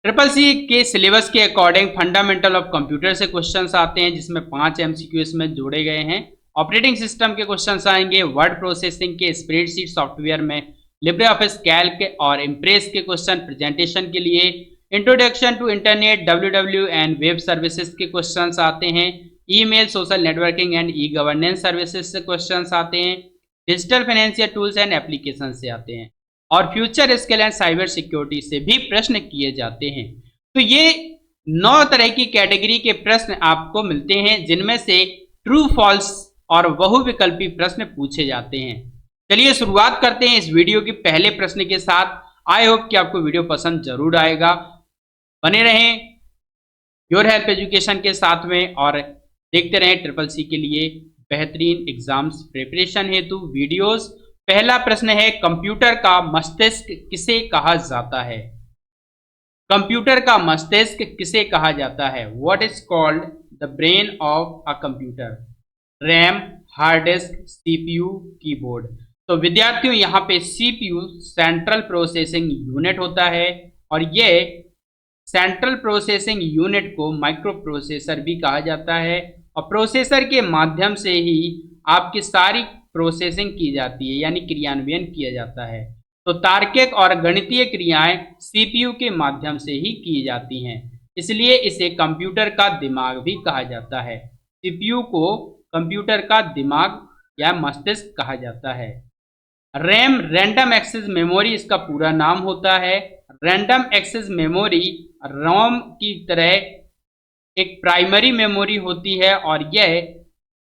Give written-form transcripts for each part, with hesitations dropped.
Triple C के syllabus के according fundamental of computer से क्वेश्चंस आते हैं, जिसमें 5 एमसीक्यू इसमें जोड़े गए हैं। ऑपरेटिंग सिस्टम के क्वेश्चंस आएंगे, वर्ड प्रोसेसिंग के, स्प्रेडशीट सॉफ्टवेयर में, लिब्रे ऑफिस कैल्क और इम्प्रेस के क्वेश्चन प्रेजेंटेशन के लिए, introduction to internet, W and web services के क्वेश्चंस आते हैं, email, social networking and e governance services से क्वेश्चंस आते हैं, digital financial tools and application से आते हैं, और future skill and cyber security से भी प्रश्न किए जाते हैं। तो ये 9 तरह की कैटेगरी के प्रश्न आपको मिलते हैं, जिनमें से ट्रू फॉल्स और बहुविकल्पी प्रश्न पूछे जाते हैं। चलिए शुरुआत करते हैं इस वीडियो के पहले प्रश्न के साथ। आई होप कि आपको वीडियो पसंद जरूर आएगा। बने रहें योर हेल्प एजुकेशन के साथ में और देखते रहें ट्रिपल सी के लिए बेहतरीन एग्जाम्स प्रिपरेशन हेतु वीडियोस। पहला प्रश्न है, कंप्यूटर का मस्तिष्क किसे कहा जाता है? कंप्यूटर का मस्तिष्क किसे कहा जाता है? What is called the brain of a computer? RAM, hard disk, CPU, keyboard. तो विद्यार्थियों, यहाँ पे सीपीयू सेंट्रल प्रोसेसिंग यूनिट होता है, और ये सेंट्रल प्रोसेसिंग यूनिट को माइक्रो प्रोसेसर भी कहा जाता है, और प्रोसेसर के माध्यम से ही आपकी सारी प्रोसेसिंग की जाती है, यानी क्रियान्वयन किया जाता है। तो तार्किक और गणितीय क्रियाएं सीपीयू के माध्यम से ही की जाती हैं, इसलिए इसे कंप्यूटर का दिमाग भी कहा जाता है। सीपीयू को कंप्यूटर का दिमाग या मस्तिष्क कहा जाता है। रैम, रैंडम एक्सेस मेमोरी इसका पूरा नाम होता है। रैंडम एक्सेस मेमोरी रोम की तरह एक प्राइमरी मेमोरी होती है, और यह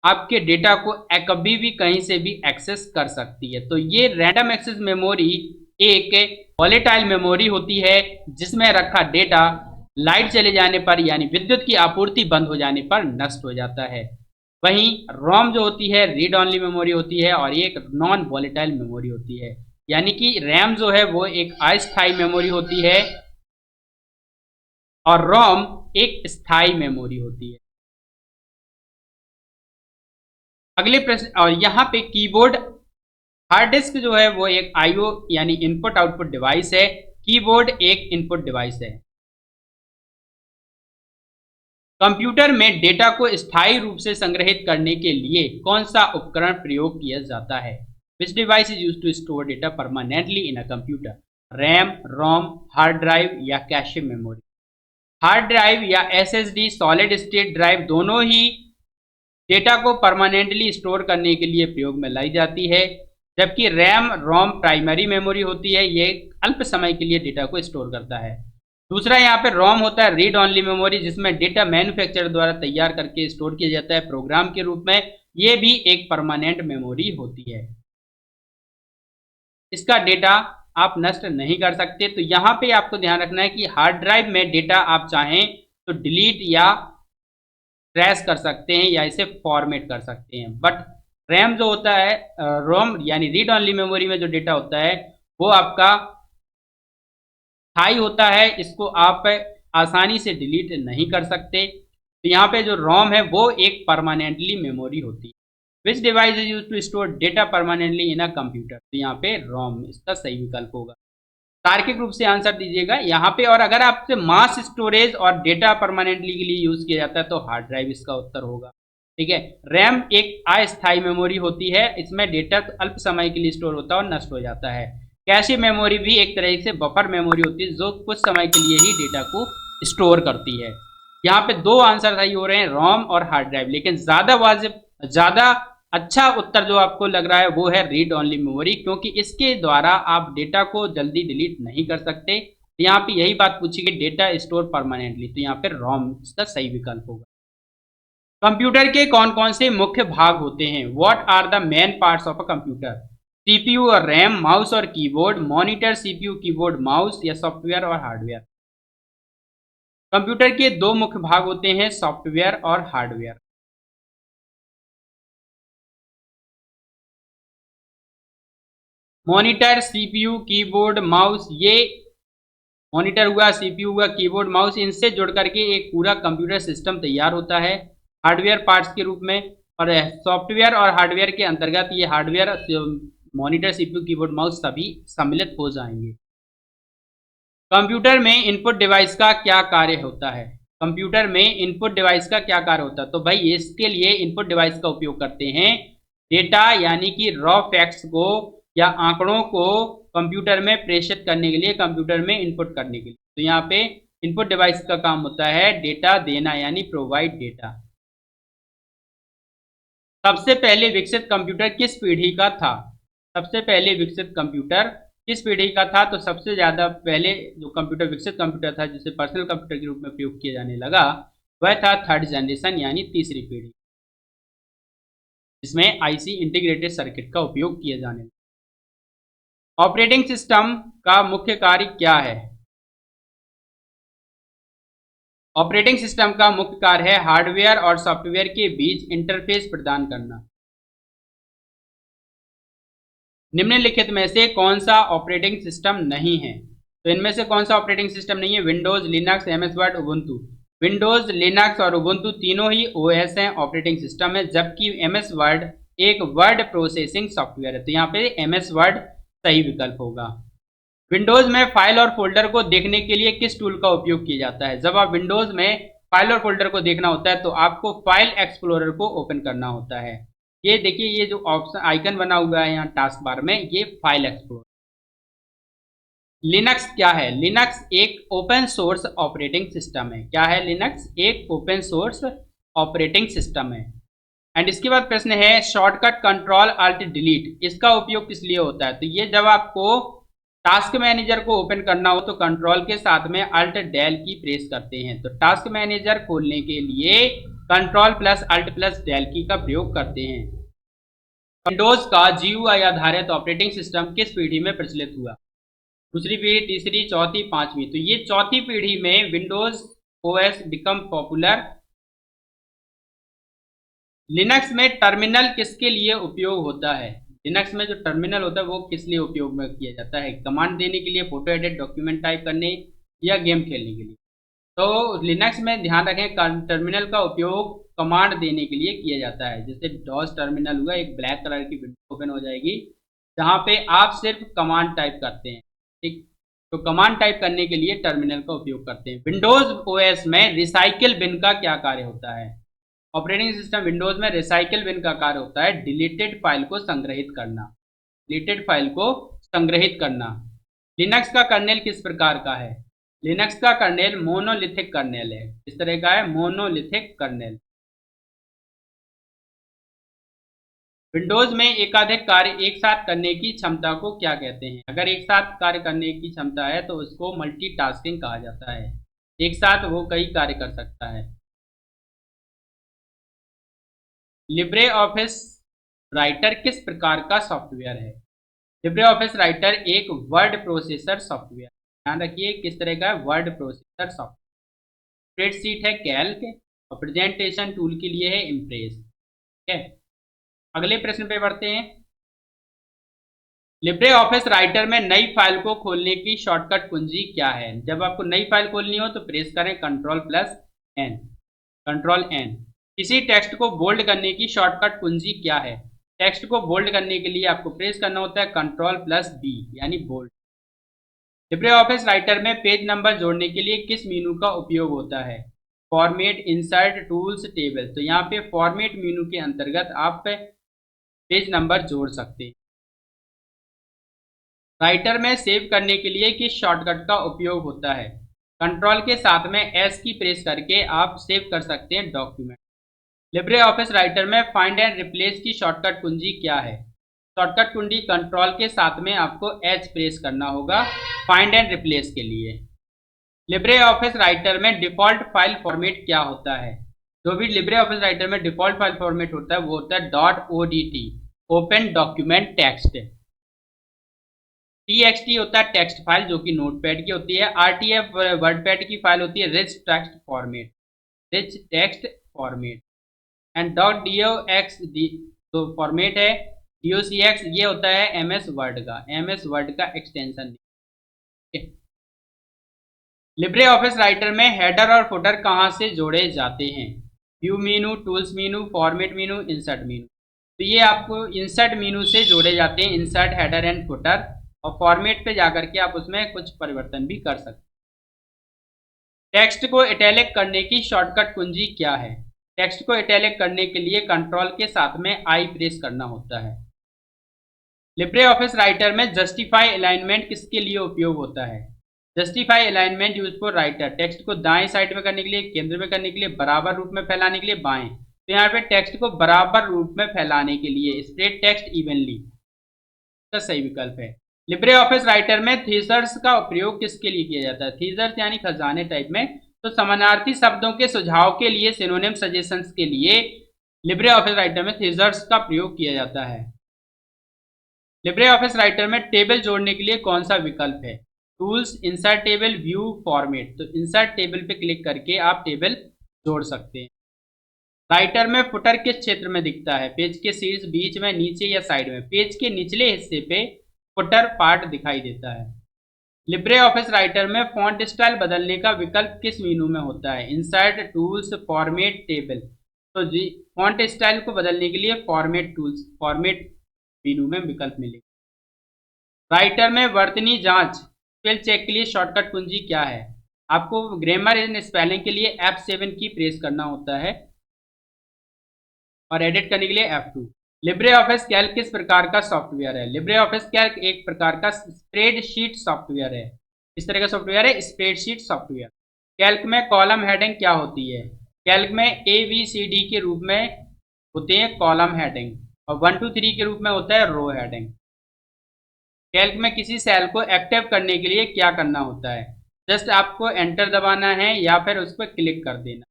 आपके डेटा को कभी भी कहीं से भी एक्सेस कर सकती है। तो ये रैंडम एक्सेस मेमोरी एक वॉलेटाइल मेमोरी होती है, जिसमें रखा डेटा लाइट चले जाने पर, यानी विद्युत की आपूर्ति बंद हो जाने पर नष्ट हो जाता है। वहीं रोम जो होती है रीड ऑनली मेमोरी होती है, और ये एक नॉन वॉलेटाइल मेमोरी होती है, यानी कि रैम जो है वो एक अस्थायी मेमोरी होती है और रोम एक स्थायी मेमोरी होती है। अगले प्रश्न, और यहाँ पे कीबोर्ड, हार्ड डिस्क जो है वो एक आईओ यानी इनपुट आउटपुट डिवाइस है, कीबोर्ड एक इनपुट डिवाइस है। कंप्यूटर में डेटा को स्थायी रूप से संग्रहित करने के लिए कौन सा उपकरण प्रयोग किया जाता है? Which device is used to store data permanently in a computer? RAM, ROM, hard drive या कैशे मेमोरी? हार्ड ड्राइव या एसएसडी सॉलिड स्टेट ड्राइव दोनों ही डेटा को परमानेंटली स्टोर करने के लिए प्रयोग में लाई जाती है, जबकि रैम, रोम प्राइमरी मेमोरी होती है, ये अल्प समय के लिए डेटा को स्टोर करता है। दूसरा यहाँ पे रोम होता है रीड ऑनली मेमोरी, जिसमें डेटा मैन्युफैक्चरर द्वारा तैयार करके स्टोर किया जाता है प्रोग्राम के रूप में, ये भी एक परमानेंट मेमोरी होती है। इसका डेटा आप नष्ट नहीं कर सकते। तो यहाँ पे आपको ध्यान रखना है कि हार्ड ड्राइव में डेटा आप चाहें तो डिलीट या ट्रैश कर सकते हैं या इसे फॉर्मेट कर सकते हैं, बट रैम जो होता है, रोम यानी रीड ऑनली मेमोरी में जो डेटा होता है वो आपका स्थायी होता है, इसको आप आसानी से डिलीट नहीं कर सकते। तो यहाँ पे जो रोम है वो एक परमानेंटली मेमोरी होती है। Which device is use to store data permanently in a computer? तो यहाँ पे रोम इसका सही विकल्प होगा। तार्किक रूप से आंसर दीजिएगा यहाँ पे। और अगर आपसे मास स्टोरेज और डेटा परमानेंटली के लिए यूज किया जाता है तो हार्ड ड्राइव इसका उत्तर होगा। ठीक है, रैम एक अस्थायी मेमोरी होती है, इसमें डेटा अल्प समय के लिए स्टोर होता है और नष्ट हो जाता है। कैशे मेमोरी भी एक तरह से बफर मेमोरी होती है, जो कुछ समय के लिए ही डेटा को स्टोर करती है। यहाँ पे 2 आंसर सही हो रहे हैं, रोम और हार्ड ड्राइव, लेकिन ज्यादा अच्छा उत्तर जो आपको लग रहा है वो है रीड ऑनली मेमोरी, क्योंकि इसके द्वारा आप डेटा को जल्दी डिलीट नहीं कर सकते। तो यहाँ पे यही बात पूछी गई, डेटा स्टोर परमानेंटली, तो यहाँ पे रोम इसका सही विकल्प होगा। कंप्यूटर के कौन कौन से मुख्य भाग होते हैं? What are the main parts of a computer? CPU और रैम, माउस और keyboard, monitor, CPU, keyboard, mouse, या सॉफ्टवेयर और हार्डवेयर? कंप्यूटर के 2 मुख्य भाग होते हैं, सॉफ्टवेयर और hardware. Monitor, CPU, keyboard, mouse, ये मॉनिटर हुआ, सीपीयू हुआ, कीबोर्ड, माउस, इनसे जुड़ करके एक पूरा कंप्यूटर सिस्टम तैयार होता है हार्डवेयर पार्ट्स के रूप में। और सॉफ्टवेयर और हार्डवेयर के अंतर्गत ये hardware, monitor, CPU, keyboard, mouse सभी सम्मिलित हो जाएंगे। कंप्यूटर में इनपुट डिवाइस का क्या कार्य होता है? कंप्यूटर में इनपुट डिवाइस का क्या कार्य होता है? तो भाई इसके लिए इनपुट डिवाइस का उपयोग करते हैं डेटा यानी कि रॉ फैक्ट्स को या आंकड़ों को कंप्यूटर में प्रेषित करने के लिए, कंप्यूटर में इनपुट करने के लिए। तो यहाँ पे इनपुट डिवाइस का काम होता है डेटा देना यानी प्रोवाइड डेटा। सबसे पहले विकसित कंप्यूटर किस पीढ़ी का था? सबसे पहले विकसित कंप्यूटर किस पीढ़ी का था? तो सबसे ज़्यादा पहले जो कंप्यूटर विकसित कंप्यूटर था जिसे पर्सनल कंप्यूटर के रूप में प्रयोग किया जाने लगा वह था थर्ड जनरेशन यानी तीसरी पीढ़ी, जिसमें आईसी इंटीग्रेटेड सर्किट का उपयोग किया जाने लगा। ऑपरेटिंग सिस्टम का मुख्य कार्य क्या है? ऑपरेटिंग सिस्टम का मुख्य कार्य है हार्डवेयर और सॉफ्टवेयर के बीच इंटरफेस प्रदान करना। निम्नलिखित में से कौन सा ऑपरेटिंग सिस्टम नहीं है? तो इनमें से कौन सा ऑपरेटिंग सिस्टम नहीं है? Windows, Linux, MS word, Ubuntu. Windows, Linux और उबुंटू तीनों ही ओएस हैं, ऑपरेटिंग सिस्टम है, जबकि एमएस वर्ड एक वर्ड प्रोसेसिंग सॉफ्टवेयर है। तो यहाँ पे एमएस वर्ड सही विकल्प होगा। विंडोज में फाइल और फोल्डर को देखने के लिए किस टूल का उपयोग किया जाता है? जब आप विंडोज में फाइल और फोल्डर को देखना होता है तो आपको फाइल एक्सप्लोरर को ओपन करना होता है। ये देखिए, ये जो ऑप्शन आइकन बना हुआ है यहाँ टास्क बार में, ये फाइल एक्सप्लोरर। लिनक्स क्या है? लिनक्स एक ओपन सोर्स ऑपरेटिंग सिस्टम है। क्या है लिनक्स? एक ओपन सोर्स ऑपरेटिंग सिस्टम है। एंड इसके बाद प्रश्न है शॉर्टकट कंट्रोल अल्ट डिलीट, इसका उपयोग किस लिए होता है? तो ये जब आपको टास्क मैनेजर को ओपन करना हो तो कंट्रोल के साथ में अल्ट डेल की प्रेस करते हैं। तो टास्क मैनेजर खोलने के लिए control plus alt plus del key का प्रयोग करते हैं। विंडोज का जीयूआई आधारित ऑपरेटिंग सिस्टम किस पीढ़ी में प्रचलित हुआ? दूसरी पीढ़ी, तीसरी, चौथी, पांचवी। तो ये चौथी पीढ़ी में Windows OS become popular. Linux में टर्मिनल किसके लिए उपयोग होता है? लिनक्स में जो टर्मिनल होता है वो किस लिए उपयोग में किया जाता है? कमांड देने के लिए, फोटो एडिट, डॉक्यूमेंट टाइप करने या गेम खेलने के लिए। तो लिनक्स में ध्यान रखें टर्मिनल का उपयोग कमांड देने के लिए किया जाता है। जैसे डॉस टर्मिनल हुआ, एक ब्लैक कलर की विंडो ओपन हो जाएगी जहाँ पे आप सिर्फ कमांड टाइप करते हैं, ठीक। तो कमांड टाइप करने के लिए टर्मिनल का उपयोग करते हैं। विंडोज ओएस में रिसाइकिल बिन का क्या कार्य होता है? ऑपरेटिंग सिस्टम विंडोज में रिसाइकिल बिन का कार्य होता है डिलीटेड फाइल को संग्रहित करना, डिलीटेड फाइल को संग्रहित करना। लिनक्स का कर्नेल किस प्रकार का है? लिनक्स का कर्नेल मोनोलिथिक कर्नेल है। इस तरह का है मोनोलिथिक कर्नेल। विंडोज में एकाधिक कार्य एक साथ करने की क्षमता को क्या कहते हैं? अगर एक साथ कार्य करने की क्षमता है तो उसको मल्टीटास्किंग कहा जाता है। एक साथ वो कई कार्य कर सकता है। लिब्रे ऑफिस राइटर किस प्रकार का सॉफ्टवेयर है? लिब्रे ऑफिस राइटर एक वर्ड प्रोसेसर सॉफ्टवेयर। ध्यान रखिए किस तरह का है, वर्ड प्रोसेसर सॉफ्टवेयर। स्प्रेडशीट है कैल्क और प्रेजेंटेशन टूल के लिए है इम्प्रेस। ठीक है, अगले प्रश्न पे बढ़ते हैं। लिब्रे ऑफिस राइटर में नई फाइल को खोलने की शॉर्टकट कुंजी क्या है? जब आपको नई फाइल खोलनी हो तो प्रेस करें control plus N, control N. किसी टेक्स्ट को बोल्ड करने की शॉर्टकट कुंजी क्या है? टेक्स्ट को बोल्ड करने के लिए आपको प्रेस करना होता है कंट्रोल प्लस बी यानी बोल्ड। लिब्रे ऑफिस राइटर में पेज नंबर जोड़ने के लिए किस मेनू का उपयोग होता है? Format, insert, tools, table. तो यहाँ पे फॉर्मेट मेनू के अंतर्गत आप पेज नंबर जोड़ सकते हैं। राइटर में सेव करने के लिए किस शॉर्टकट का उपयोग होता है? कंट्रोल के साथ में एस की प्रेस करके आप सेव कर सकते हैं डॉक्यूमेंट। लिब्रे ऑफिस राइटर में फाइंड एंड रिप्लेस की शॉर्टकट कुंजी क्या है? शॉर्टकट कुंजी कंट्रोल के साथ में आपको एच प्रेस करना होगा फाइंड एंड रिप्लेस के लिए। लिब्रे ऑफिस राइटर में डिफॉल्ट फाइल फॉर्मेट क्या होता है? जो भी लिब्रे ऑफिस राइटर में डिफॉल्ट फाइल फॉर्मेट होता है वो होता है .odt, open document text. txt होता है टेक्स्ट फाइल जो कि नोटपैड की होती है। rtf वर्डपैड की फाइल होती है rich text format, rich text format. And .docx जो फॉर्मेट है, docx ये होता है एमएस वर्ड का, एमएस वर्ड का एक्सटेंशन। लिब्रे ऑफिस राइटर में हेडर और फुटर कहाँ से जोड़े जाते हैं? View Meenu, tools Meenu, format Meenu, insert Meenu. तो ये आपको इंसर्ट मीनू से जोड़े जाते हैं, इंसर्ट, हेडर एंड फुटर। और फॉर्मेट पे जाकर के आप उसमें कुछ परिवर्तन भी कर सकते हैं। टेक्स्ट को इटैलिक करने की शॉर्टकट कुंजी क्या है? टेक्स्ट को इटैलिक करने के लिए कंट्रोल के साथ में आई प्रेस करना होता है। लिब्रे ऑफिस राइटर में जस्टिफाई अलाइनमेंट किसके लिए उपयोग होता है? Justify alignment use for writer, text को दाएं साइड में करने के लिए, केंद्र में करने के लिए, बराबर रूप में फैलाने के लिए, बाएं। तो यहाँ पे टेक्स्ट को बराबर रूप में फैलाने के लिए, स्प्रेड टेक्स्ट इवनली का सही विकल्प है। लिब्रे ऑफिस राइटर में थीसर्स का प्रयोग किसके लिए किया जाता है? थीसर्स यानी खजाने टाइप में। तो समानार्थी शब्दों के सुझाव के लिए, सिनोनिम सजेशंस के लिए लिब्रे ऑफिस राइटर में थीसर्स का प्रयोग किया जाता है। लिब्रे ऑफिस राइटर में टेबल जोड़ने के लिए कौन सा विकल्प है? Tools, insert table, view, format. तो इंसर्ट टेबल पे क्लिक करके आप टेबल जोड़ सकते हैं। राइटर में फुटर किस क्षेत्र में दिखता है? पेज के शीर्ष, बीच में, नीचे या साइड में? पेज के निचले हिस्से पे फुटर पार्ट दिखाई देता है। लिब्रे ऑफिस राइटर में फॉन्ट स्टाइल बदलने का विकल्प किस मेनू में होता है? Insert, tools, format, table. तो जी, फॉन्ट स्टाइल को बदलने के लिए फॉर्मेट टूल्स, फॉर्मेट मेनू में विकल्प मिलेगा। राइटर में वर्तनी जांच, स्पेल चेक के लिए शॉर्टकट कुंजी क्या है? आपको ग्रामर एंड स्पेलिंग के लिए F7 की प्रेस करना होता है और एडिट करने के लिए F2। लिब्रे ऑफिस कैल्क किस प्रकार का सॉफ्टवेयर है? लिब्रे ऑफिस कैल्क एक प्रकार का स्प्रेडशीट सॉफ्टवेयर है। इस तरह का सॉफ्टवेयर है स्प्रेडशीट सॉफ्टवेयर। कैल्क में कॉलम हेडिंग क्या होती है? कैल्क में ABCD के रूप में होते हैं कॉलम हेडिंग, और 1 2 3 के रूप में होता है रो हेडिंग। कैल्क में किसी सेल को एक्टिव करने के लिए क्या करना होता है? जस्ट आपको एंटर दबाना है या फिर उस पर क्लिक कर देना।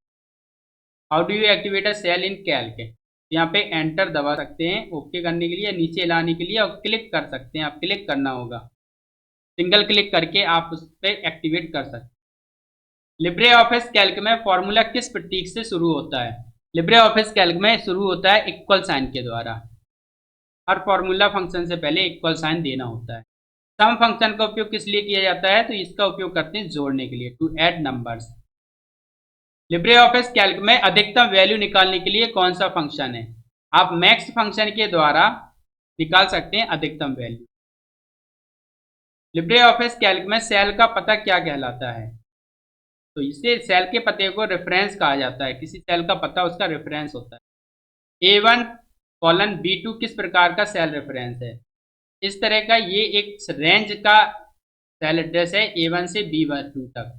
How do you activate a cell in Calc? यहाँ पे एंटर दबा सकते हैं ओके करने के लिए, नीचे लाने के लिए, और क्लिक कर सकते हैं। आप क्लिक करना होगा, सिंगल क्लिक करके आप उस पर एक्टिवेट कर सकते हैं। लिब्रे ऑफिस कैल्क में फॉर्मूला किस प्रतीक से शुरू होता है? लिब्रे ऑफिस कैल्क में शुरू होता है इक्वल साइन के द्वारा। हर फॉर्मूला फंक्शन से पहले इक्वल साइन देना होता है। सम फंक्शन का उपयोग किस लिए किया जाता है? तो इसका उपयोग करते हैं जोड़ने के लिए, to add numbers. LibreOffice Calc में अधिकतम वैल्यू निकालने के लिए कौन सा फंक्शन है? आप मैक्स फंक्शन के द्वारा निकाल सकते हैं अधिकतम वैल्यू। लिब्रे ऑफिस कैल्क में सेल का पता क्या कहलाता है? तो इसे सेल के पते को रेफरेंस कहा जाता है। किसी सेल का पता उसका रेफरेंस होता है। A1 कॉलन B2 किस प्रकार का सेल रेफरेंस है? इस तरह का ये एक रेंज का सेल एड्रेस है A1 से B2 तक।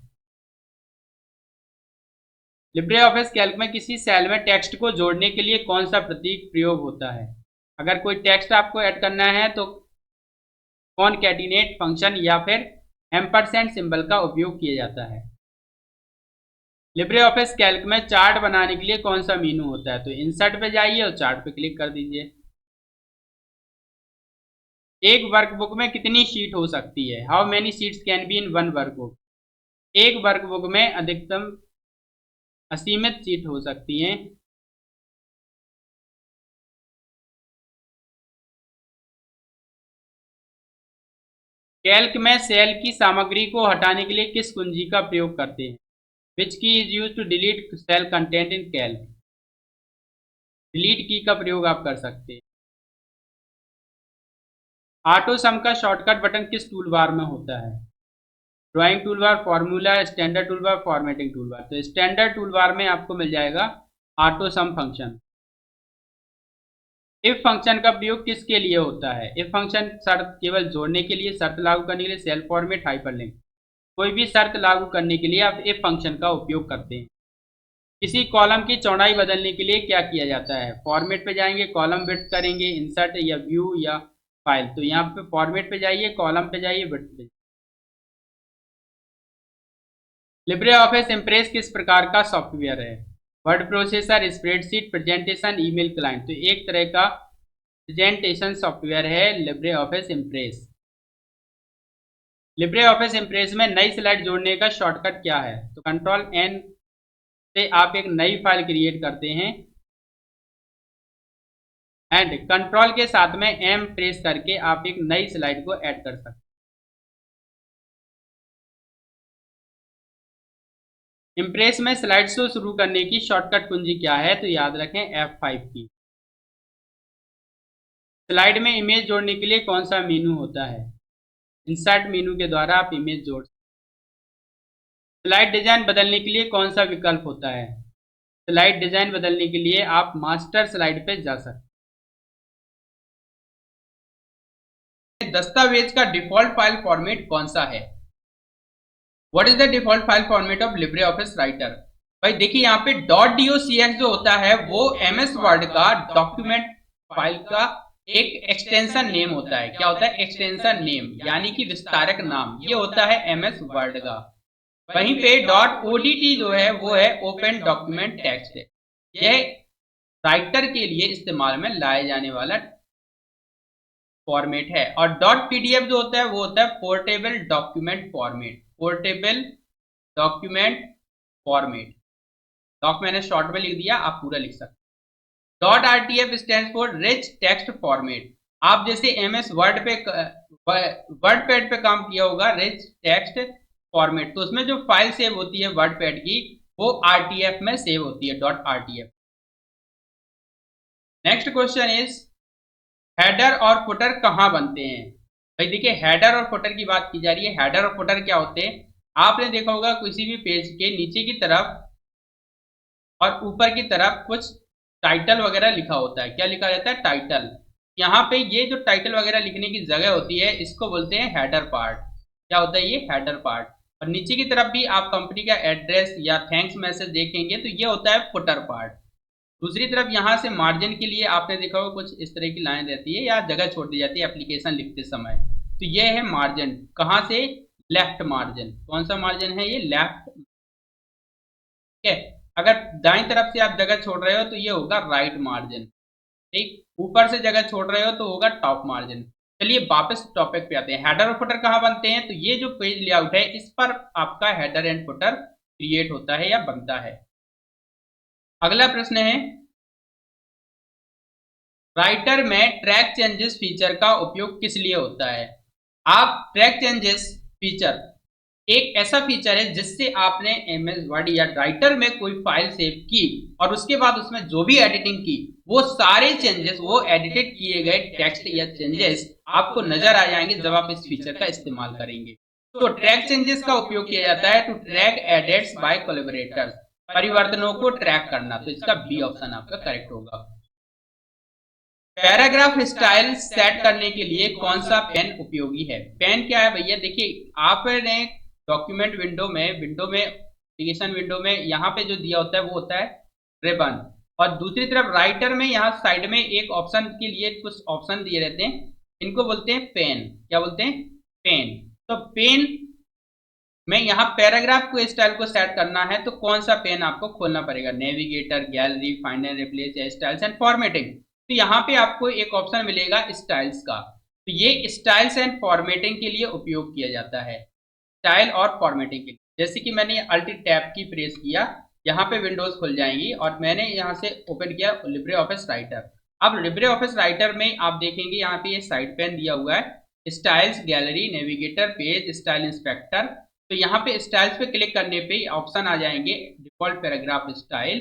लिब्रे ऑफिस कैल्क में किसी सेल में टेक्स्ट को जोड़ने के लिए कौन सा प्रतीक प्रयोग होता है? अगर कोई टेक्स्ट आपको ऐड करना है तो कॉनकैटिनेट फंक्शन या फिर एम्परसेंड सिंबल का उपयोग किया जाता है। लिब्रे ऑफिस कैल्क में चार्ट बनाने के लिए कौन सा मेनू होता है? तो इंसर्ट पे जाइए और चार्ट पे क्लिक कर दीजिए। एक वर्कबुक में कितनी शीट हो सकती है? How many sheets can be in one workbook? एक वर्कबुक में अधिकतम असीमित शीट हो सकती हैं। कैल्क में सेल की सामग्री को हटाने के लिए किस कुंजी का प्रयोग करते हैं? Which key is use to delete cell content in Calc? Delete key का प्रयोग आप कर सकते हैं। ऑटो सम का शॉर्टकट बटन किस टूल बार में होता है? Drawing tool bar, formula, standard tool bar, formatting tool bar. तो स्टैंडर्ड टूल बार में आपको मिल जाएगा auto some function. If function का प्रयोग किसके लिए होता है? इफ फंक्शन शर्त केवल जोड़ने के लिए, शर्त लागू करने के लिए, सेल फॉर्मेट, हाइपरलिंक। कोई भी शर्त लागू करने के लिए आप इफ फंक्शन का उपयोग करते हैं। किसी कॉलम की चौड़ाई बदलने के लिए क्या किया जाता है? फॉर्मेट पे जाएंगे, कॉलम विड्थ करेंगे, इंसर्ट या व्यू या फाइल। तो यहाँ पे फॉर्मेट पे जाइए, कॉलम पे जाइए, विड्थ पे। लिब्रे ऑफिस इम्प्रेस किस प्रकार का सॉफ्टवेयर है? Word processor, spreadsheet, presentation, email client. तो एक तरह का प्रेजेंटेशन सॉफ्टवेयर है Libre office impress. Libre office impress में नई स्लाइड जोड़ने का शॉर्टकट क्या है? तो कंट्रोल N से आप एक नई फाइल क्रिएट करते हैं एंड कंट्रोल के साथ में M प्रेस करके आप एक नई स्लाइड को ऐड कर सकते हैं। इम्प्रेस में स्लाइड शो शुरू करने की शॉर्टकट कुंजी क्या है? तो याद रखें F5 की। स्लाइड में इमेज जोड़ने के लिए कौन सा मेनू होता है? इंसर्ट मेनू के द्वारा आप इमेज जोड़। स्लाइड डिजाइन बदलने के लिए कौन सा विकल्प होता है? स्लाइड डिजाइन बदलने के लिए आप मास्टर स्लाइड पे जा सकते हैं। दस्तावेज का डिफॉल्ट फाइल फॉर्मेट कौन सा है? What is the default file format of Libre office writer? भाई देखिए यहाँ पे .docx जो होता है वो MS वर्ड का डॉक्यूमेंट फाइल का एक एक्सटेंशन नेम होता है। क्या होता है? एक्सटेंशन नेम, यानी कि विस्तारक नाम, ये होता है MS वर्ड का। वहीं पे .odt जो है वो है ओपन डॉक्यूमेंट टेक्स्ट है। यह राइटर के लिए इस्तेमाल में लाए जाने वाला फॉर्मेट है। और .pdf जो होता है वो होता है portable document format. Portable document format, doc मैंने शॉर्ट में लिख दिया, आप पूरा लिख सकते हैं। .rtf stands for rich text format. आप जैसे MS वर्ड पे वर्ड पैड पे काम किया होगा रिच टेक्स्ट फॉर्मेट, तो उसमें जो फाइल सेव होती है वर्ड पैड की वो RTF में सेव होती है, .rtf। Next question is header और फुटर कहाँ बनते हैं? भाई देखिए हेडर और फुटर की बात की जा रही है। हेडर और फुटर क्या होते हैं? आपने देखा होगा किसी भी पेज के नीचे की तरफ और ऊपर की तरफ कुछ टाइटल वगैरह लिखा होता है। क्या लिखा जाता है? टाइटल। यहाँ पे ये जो टाइटल वगैरह लिखने की जगह होती है इसको बोलते हैं हेडर पार्ट। क्या होता है? ये हेडर पार्ट। और नीचे की तरफ भी आप कंपनी का एड्रेस या थैंक्स मैसेज देखेंगे तो ये होता है फुटर पार्ट। दूसरी तरफ यहाँ से मार्जिन के लिए आपने देखा होगा कुछ इस तरह की लाइन रहती है या जगह छोड़ दी जाती है एप्लीकेशन लिखते समय, तो ये है मार्जिन। कहाँ से? Left margin. कौन सा मार्जिन है? ये लेफ्ट। ठीक है, अगर दाईं तरफ से आप जगह छोड़ रहे हो तो ये होगा राइट मार्जिन। ठीक, ऊपर से जगह छोड़ रहे हो तो होगा टॉप मार्जिन। चलिए वापस टॉपिक पे आते हैं। हेडर और फुटर कहाँ बनते हैं? तो ये जो पेज लेआउट है इस पर आपका हेडर एंड फुटर क्रिएट होता है या बनता है। अगला प्रश्न है राइटर में ट्रैक चेंजेस फीचर का उपयोग किस लिए होता है? आप ट्रैक चेंजेस फीचर एक ऐसा फीचर है जिससे आपने MS वर्ड या राइटर में कोई फाइल सेव की और उसके बाद उसमें जो भी एडिटिंग की वो सारे चेंजेस, वो एडिटेड किए गए टेक्स्ट या चेंजेस आपको नजर आ जाएंगे जब आप इस फीचर का इस्तेमाल करेंगे। तो ट्रैक चेंजेस का उपयोग किया जाता है to track edits by collaborators, परिवर्तनों को ट्रैक करना। तो इसका बी ऑप्शन आपका करेक्ट होगा। पैराग्राफ स्टाइल सेट करने के लिए कौन सा पेन उपयोगी है? पेन क्या है भैया? देखिए आपने डॉक्यूमेंट विंडो में एप्लीकेशन विंडो में यहाँ पे जो दिया होता है वो होता है रिबन, और दूसरी तरफ राइटर में यहाँ साइड में एक ऑप्शन के लिए कुछ ऑप्शन दिए रहते हैं, इनको बोलते हैं पेन। क्या बोलते हैं? पेन। तो पेन में यहाँ पैराग्राफ को स्टाइल को सेट करना है तो कौन सा पेन आपको खोलना पड़ेगा? Navigator, gallery, find and replace या स्टाइल्स एंड फॉर्मेटिंग। तो यहाँ पे आपको एक ऑप्शन मिलेगा स्टाइल्स का। तो ये स्टाइल्स एंड फॉर्मेटिंग के लिए उपयोग किया जाता है। स्टाइल और फॉर्मेटिंग के लिए, जैसे कि मैंने अल्ट टैब की प्रेस किया, यहाँ पे विंडोज खुल जाएंगी और मैंने यहाँ से ओपन किया लिब्रे ऑफिस राइटर। अब लिब्रे ऑफिस राइटर में आप देखेंगे यहाँ पे ये साइड पेन दिया हुआ है styles, gallery, navigator, page, style inspector. तो यहाँ पे स्टाइल्स पे क्लिक करने पे ऑप्शन आ जाएंगे default paragraph style,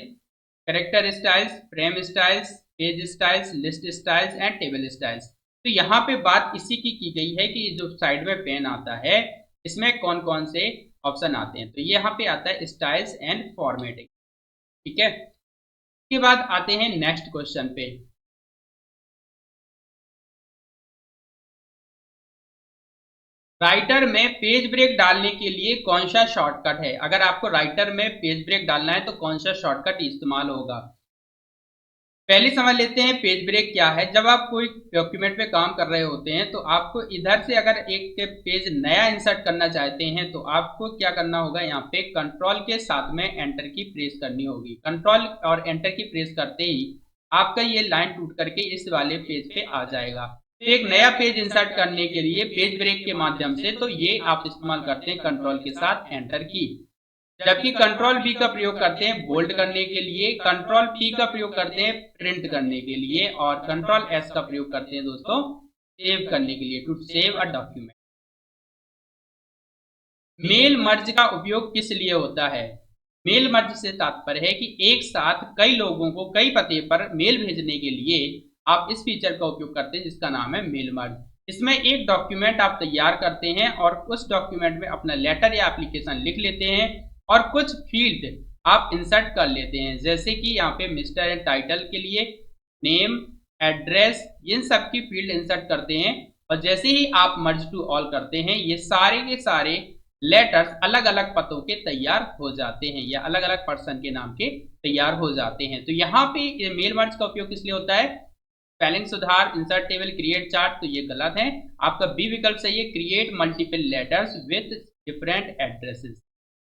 character styles, frame styles, page styles, list styles and table styles. तो यहाँ पे बात इसी की गई है कि जो साइड में पेन आता है इसमें कौन कौन से ऑप्शन आते हैं। तो यहाँ पे आता है स्टाइल्स एंड फॉर्मेटिंग। ठीक है, इसके बाद आते हैं नेक्स्ट क्वेश्चन पे। राइटर में पेज ब्रेक डालने के लिए कौन सा शॉर्टकट है? अगर आपको राइटर में पेज ब्रेक डालना है तो कौन सा शॉर्टकट इस्तेमाल होगा? पहले समझ लेते हैं पेज ब्रेक क्या है। जब आप कोई डॉक्यूमेंट पे काम कर रहे होते हैं तो आपको इधर से अगर एक पेज नया इंसर्ट करना चाहते हैं तो आपको क्या करना होगा? यहाँ पे कंट्रोल के साथ में एंटर की प्रेस करनी होगी। कंट्रोल और एंटर की प्रेस करते ही आपका ये लाइन टूट करके इस वाले पेज पे आ जाएगा। तो एक नया पेज इंसर्ट करने के लिए पेज ब्रेक के माध्यम से तो ये आप इस्तेमाल करते हैं कंट्रोल के साथ एंटर की, जबकि कंट्रोल V का प्रयोग करते हैं बोल्ड करने के लिए, कंट्रोल P का प्रयोग करते हैं प्रिंट करने के लिए, और कंट्रोल S का प्रयोग करते हैं दोस्तों सेव करने के लिए, to save a document. Mail merge का उपयोग किस लिए होता है? मेल मर्ज से तात्पर्य है कि एक साथ कई लोगों को कई पते पर मेल भेजने के लिए आप इस फीचर का उपयोग करते हैं जिसका नाम है मेल मर्ज। इसमें एक डॉक्यूमेंट आप तैयार करते हैं और उस डॉक्यूमेंट में अपना लेटर या एप्लीकेशन लिख लेते हैं और कुछ फील्ड आप इंसर्ट कर लेते हैं, जैसे कि यहाँ पे मिस्टर एंड टाइटल के लिए नेम, एड्रेस, इन सब की फील्ड इंसर्ट करते हैं। और जैसे ही आप मर्ज टू ऑल करते हैं, ये सारे के सारे लेटर्स अलग अलग पतों के तैयार हो जाते हैं या अलग अलग पर्सन के नाम के तैयार हो जाते हैं। तो यहाँ पे ये मेल मर्ज का उपयोग किस लिए होता है? स्पेलिंग सुधार, इंसर्ट टेबल, क्रिएट चार्ट, तो ये गलत है। आपका बी विकल्प सही है, create multiple letters with different addresses.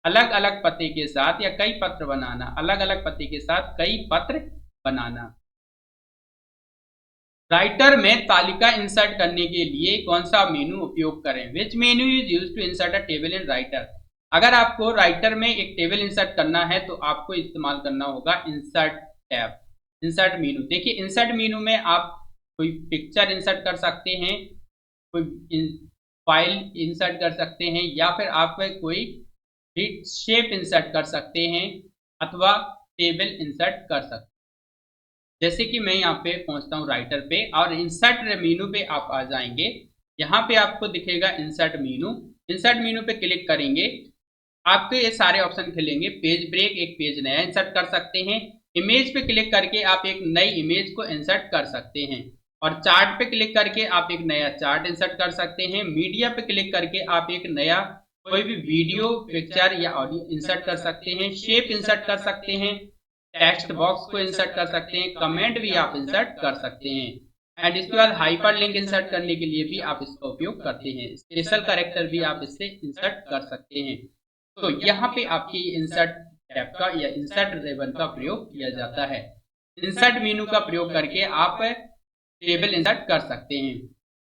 अलग अलग पते के साथ या कई पत्र बनाना, अलग अलग पते के साथ कई पत्र बनाना। राइटर में तालिका इंसर्ट करने के लिए कौन सा मेनू उपयोग करें? Which menu is use to insert a table in Writer? अगर आपको राइटर में एक टेबल इंसर्ट करना है तो आपको इस्तेमाल करना होगा इंसर्ट टैब, इंसर्ट मेनू। देखिए इंसर्ट मेनू में आप कोई पिक्चर इंसर्ट कर सकते हैं, कोई फाइल इंसर्ट कर सकते हैं, या फिर आप कोई शेप इंसर्ट कर सकते हैं, अथवा टेबल इंसर्ट कर सकते हैं। जैसे कि मैं यहाँ पे पहुंचता हूँ राइटर पे और इंसर्ट मेनू पे आप आ जाएंगे। यहाँ पे आपको दिखेगा इंसर्ट मेनू। इंसर्ट मेनू पे क्लिक करेंगे, आपके ये सारे ऑप्शन खुलेंगे। पेज ब्रेक, एक पेज नया इंसर्ट कर सकते हैं। इमेज पे क्लिक करके आप एक नई इमेज को इंसर्ट कर सकते हैं। और चार्ट पे क्लिक करके आप एक नया चार्ट इंसर्ट कर सकते हैं। मीडिया पे क्लिक करके आप एक नया कोई भी वीडियो, पिक्चर या ऑडियो इंसर्ट कर सकते हैं। शेप इंसर्ट कर सकते हैं, टेक्स्ट बॉक्स को इंसर्ट कर सकते हैं, कमेंट भी आप इंसर्ट कर सकते हैं। एंड इसके बाद हाइपर लिंक इंसर्ट करने के लिए भी आप इसका उपयोग करते हैं। स्पेशल कैरेक्टर भी आप इससे इंसर्ट कर सकते हैं। तो यहाँ पे आपकी इंसर्ट टैब का या इंसर्ट रिबन का प्रयोग किया जाता है। इंसर्ट मेनू का प्रयोग करके आप टेबल इंसर्ट कर सकते हैं।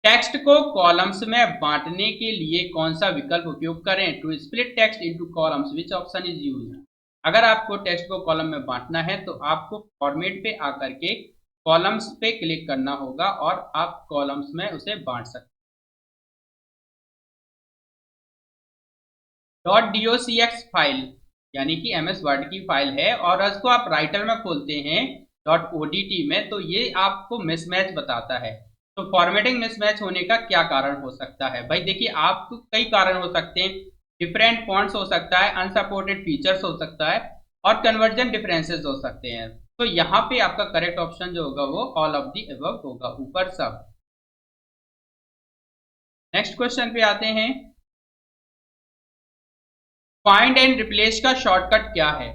टेक्स्ट को कॉलम्स में बांटने के लिए कौन सा विकल्प उपयोग करें? To split text into columns which option is used? अगर आपको टेक्स्ट को कॉलम में बांटना है तो आपको फॉर्मेट पे आकर के कॉलम्स पे क्लिक करना होगा और आप कॉलम्स में उसे बांट सकते हैं। .docx फाइल यानी कि एमएस वर्ड की फाइल है और उसको आप राइटर में खोलते हैं .odt में, तो ये आपको मिसमैच बताता है। तो फॉर्मेटिंग मिसमैच होने का क्या कारण हो सकता है? भाई देखिए, आपको कई कारण हो सकते हैं। डिफरेंट फॉन्ट्स हो सकता है, अनसपोर्टेड फीचर्स हो सकता है, और कन्वर्जन डिफरेंसेस हो सकते हैं। तो यहाँ पे आपका करेक्ट ऑप्शन जो होगा वो ऑल ऑफ दी अबव होगा, ऊपर सब। नेक्स्ट क्वेश्चन पे आते हैं। फाइंड एंड रिप्लेस का शॉर्टकट क्या है?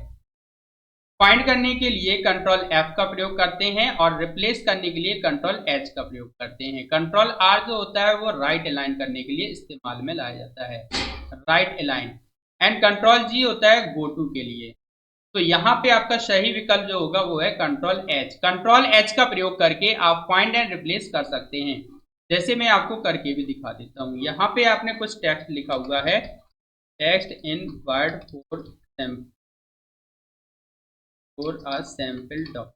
फाइंड करने के लिए कंट्रोल F का प्रयोग करते हैं और रिप्लेस करने के लिए कंट्रोल H का प्रयोग करते हैं। कंट्रोल R जो होता है वो राइट अलाइन करने के लिए इस्तेमाल में लाया जाता है, right align. And control G होता है गो टू के लिए। तो यहाँ पे आपका सही विकल्प जो होगा वो है कंट्रोल H। कंट्रोल H का प्रयोग करके आप फाइंड एंड रिप्लेस कर सकते हैं। जैसे मैं आपको करके भी दिखा देता हूँ। यहाँ पे आपने कुछ टेक्स्ट लिखा हुआ है, text in word for a sample doc।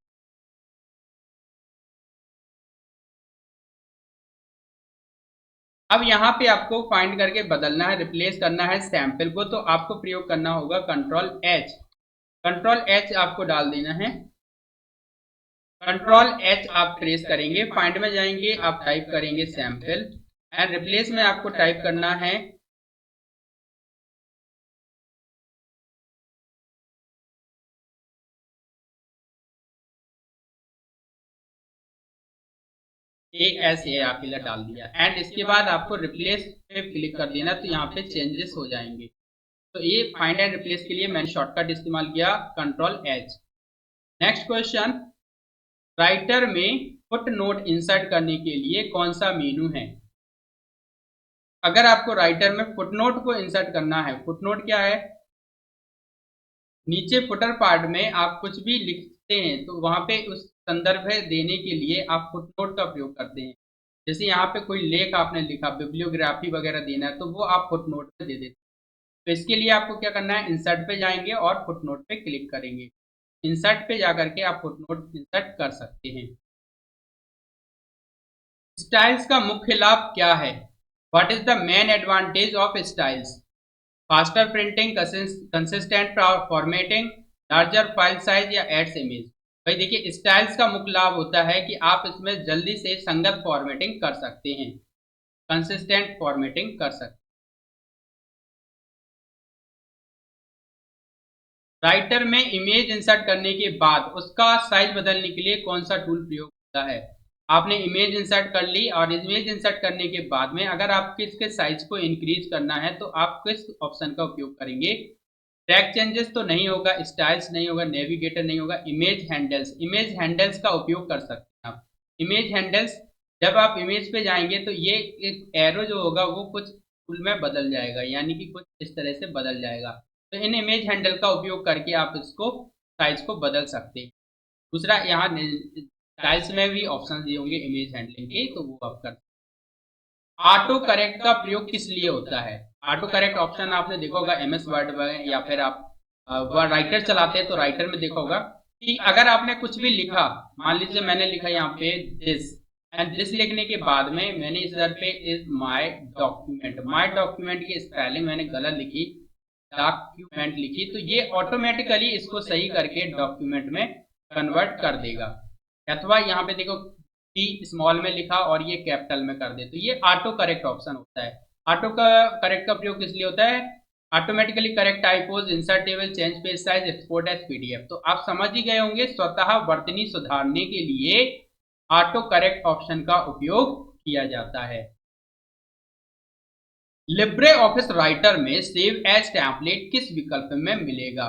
अब यहाँ पे आपको फाइंड करके बदलना है, रिप्लेस करना है सैंपल को, तो आपको प्रयोग करना होगा कंट्रोल H। कंट्रोल H आपको डाल देना है। कंट्रोल H आप प्रेस करेंगे, फाइंड में जाएंगे, आप टाइप करेंगे सैंपल, एंड रिप्लेस में आपको टाइप करना है ASA, आप इधर डाल दिया। एंड इसके बाद आपको रिप्लेस पे क्लिक कर देना, तो यहाँ पे चेंजेस हो जाएंगे। तो ये फाइंड एंड रिप्लेस के लिए मैंने शॉर्टकट इस्तेमाल किया, control H। Next question, writer में फुट नोट इंसर्ट करने के लिए कौन सा मेनू है? अगर आपको राइटर में फुटनोट को इंसर्ट करना है, फुटनोट क्या है? नीचे फुटर पार्ट में आप कुछ भी लिखते हैं तो वहां पे उस संदर्भ देने के लिए आप फुटनोट का प्रयोग करते हैं। जैसे यहाँ पे कोई लेख आपने लिखा, बिब्लियोग्राफी वगैरह देना है, तो वो आप फुटनोट में दे देते हैं। तो इसके लिए आपको क्या करना है, इंसर्ट पे जाएंगे और फुटनोट पे क्लिक करेंगे। इंसर्ट पे जाकर के आप फुटनोट इंसर्ट कर सकते हैं। स्टाइल्स का मुख्य लाभ क्या है? What is the main advantage of styles? Faster printing, consistent formatting, larger file size, या एड्स इमेज? भाई देखिए, स्टाइल्स का मुख्य लाभ होता है कि आप इसमें जल्दी से संगत फॉर्मेटिंग कर सकते हैं, कंसिस्टेंट फॉर्मेटिंग कर सकते हैं। राइटर में इमेज इंसर्ट करने के बाद उसका साइज बदलने के लिए कौन सा टूल प्रयोग होता है? आपने इमेज इंसर्ट कर ली और इमेज इंसर्ट करने के बाद में अगर आपको इसके साइज को इंक्रीज करना है तो आप किस ऑप्शन का उपयोग करेंगे? ट्रैक चेंजेस तो नहीं होगा, स्टाइल्स नहीं होगा, नेविगेटर नहीं होगा, इमेज हैंडल्स का उपयोग कर सकते हैं आप। इमेज हैंडल्स, जब आप इमेज पे जाएंगे तो ये एक एरो जो होगा वो कुछ टूल में बदल जाएगा, यानी कि कुछ इस तरह से बदल जाएगा। तो इन इमेज हैंडल का उपयोग करके आप इसको साइज को बदल सकते हैं। दूसरा, यहाँ स्टाइल्स में भी ऑप्शन दिए होंगे इमेज हैंडलिंग के, तो वो आप कर। ऑटो करेक्ट का प्रयोग किस लिए होता है? ऑटो करेक्ट ऑप्शन आपने देखा होगा एमएस वर्ड में, या फिर आप राइटर चलाते हैं तो राइटर में देखा होगा कि अगर आपने कुछ भी लिखा, मान लीजिए मैंने लिखा यहाँ पे दिस, एंड दिस लिखने के बाद में मैंने इस जगह पे इज माय डॉक्यूमेंट की स्पेलिंग मैंने गलत लिखी, डॉक्यूमेंट लिखी, तो ये ऑटोमेटिकली इसको सही करके डॉक्यूमेंट में कन्वर्ट कर देगा। अथवा यहाँ पे देखो टी स्मॉल में लिखा और ये कैपिटल में कर दे, तो ये ऑटो करेक्ट ऑप्शन होता है। ऑटो का करेक्ट का प्रयोग किस लिए होता है? Automatically correct typos, insert table, change page size, export as PDF. तो आप समझ ही गए होंगे, स्वतः वर्तनी सुधारने के लिए ऑटो करेक्ट ऑप्शन का उपयोग किया जाता है। लिब्रे ऑफिस राइटर में सेव एज टेम्पलेट किस विकल्प में मिलेगा?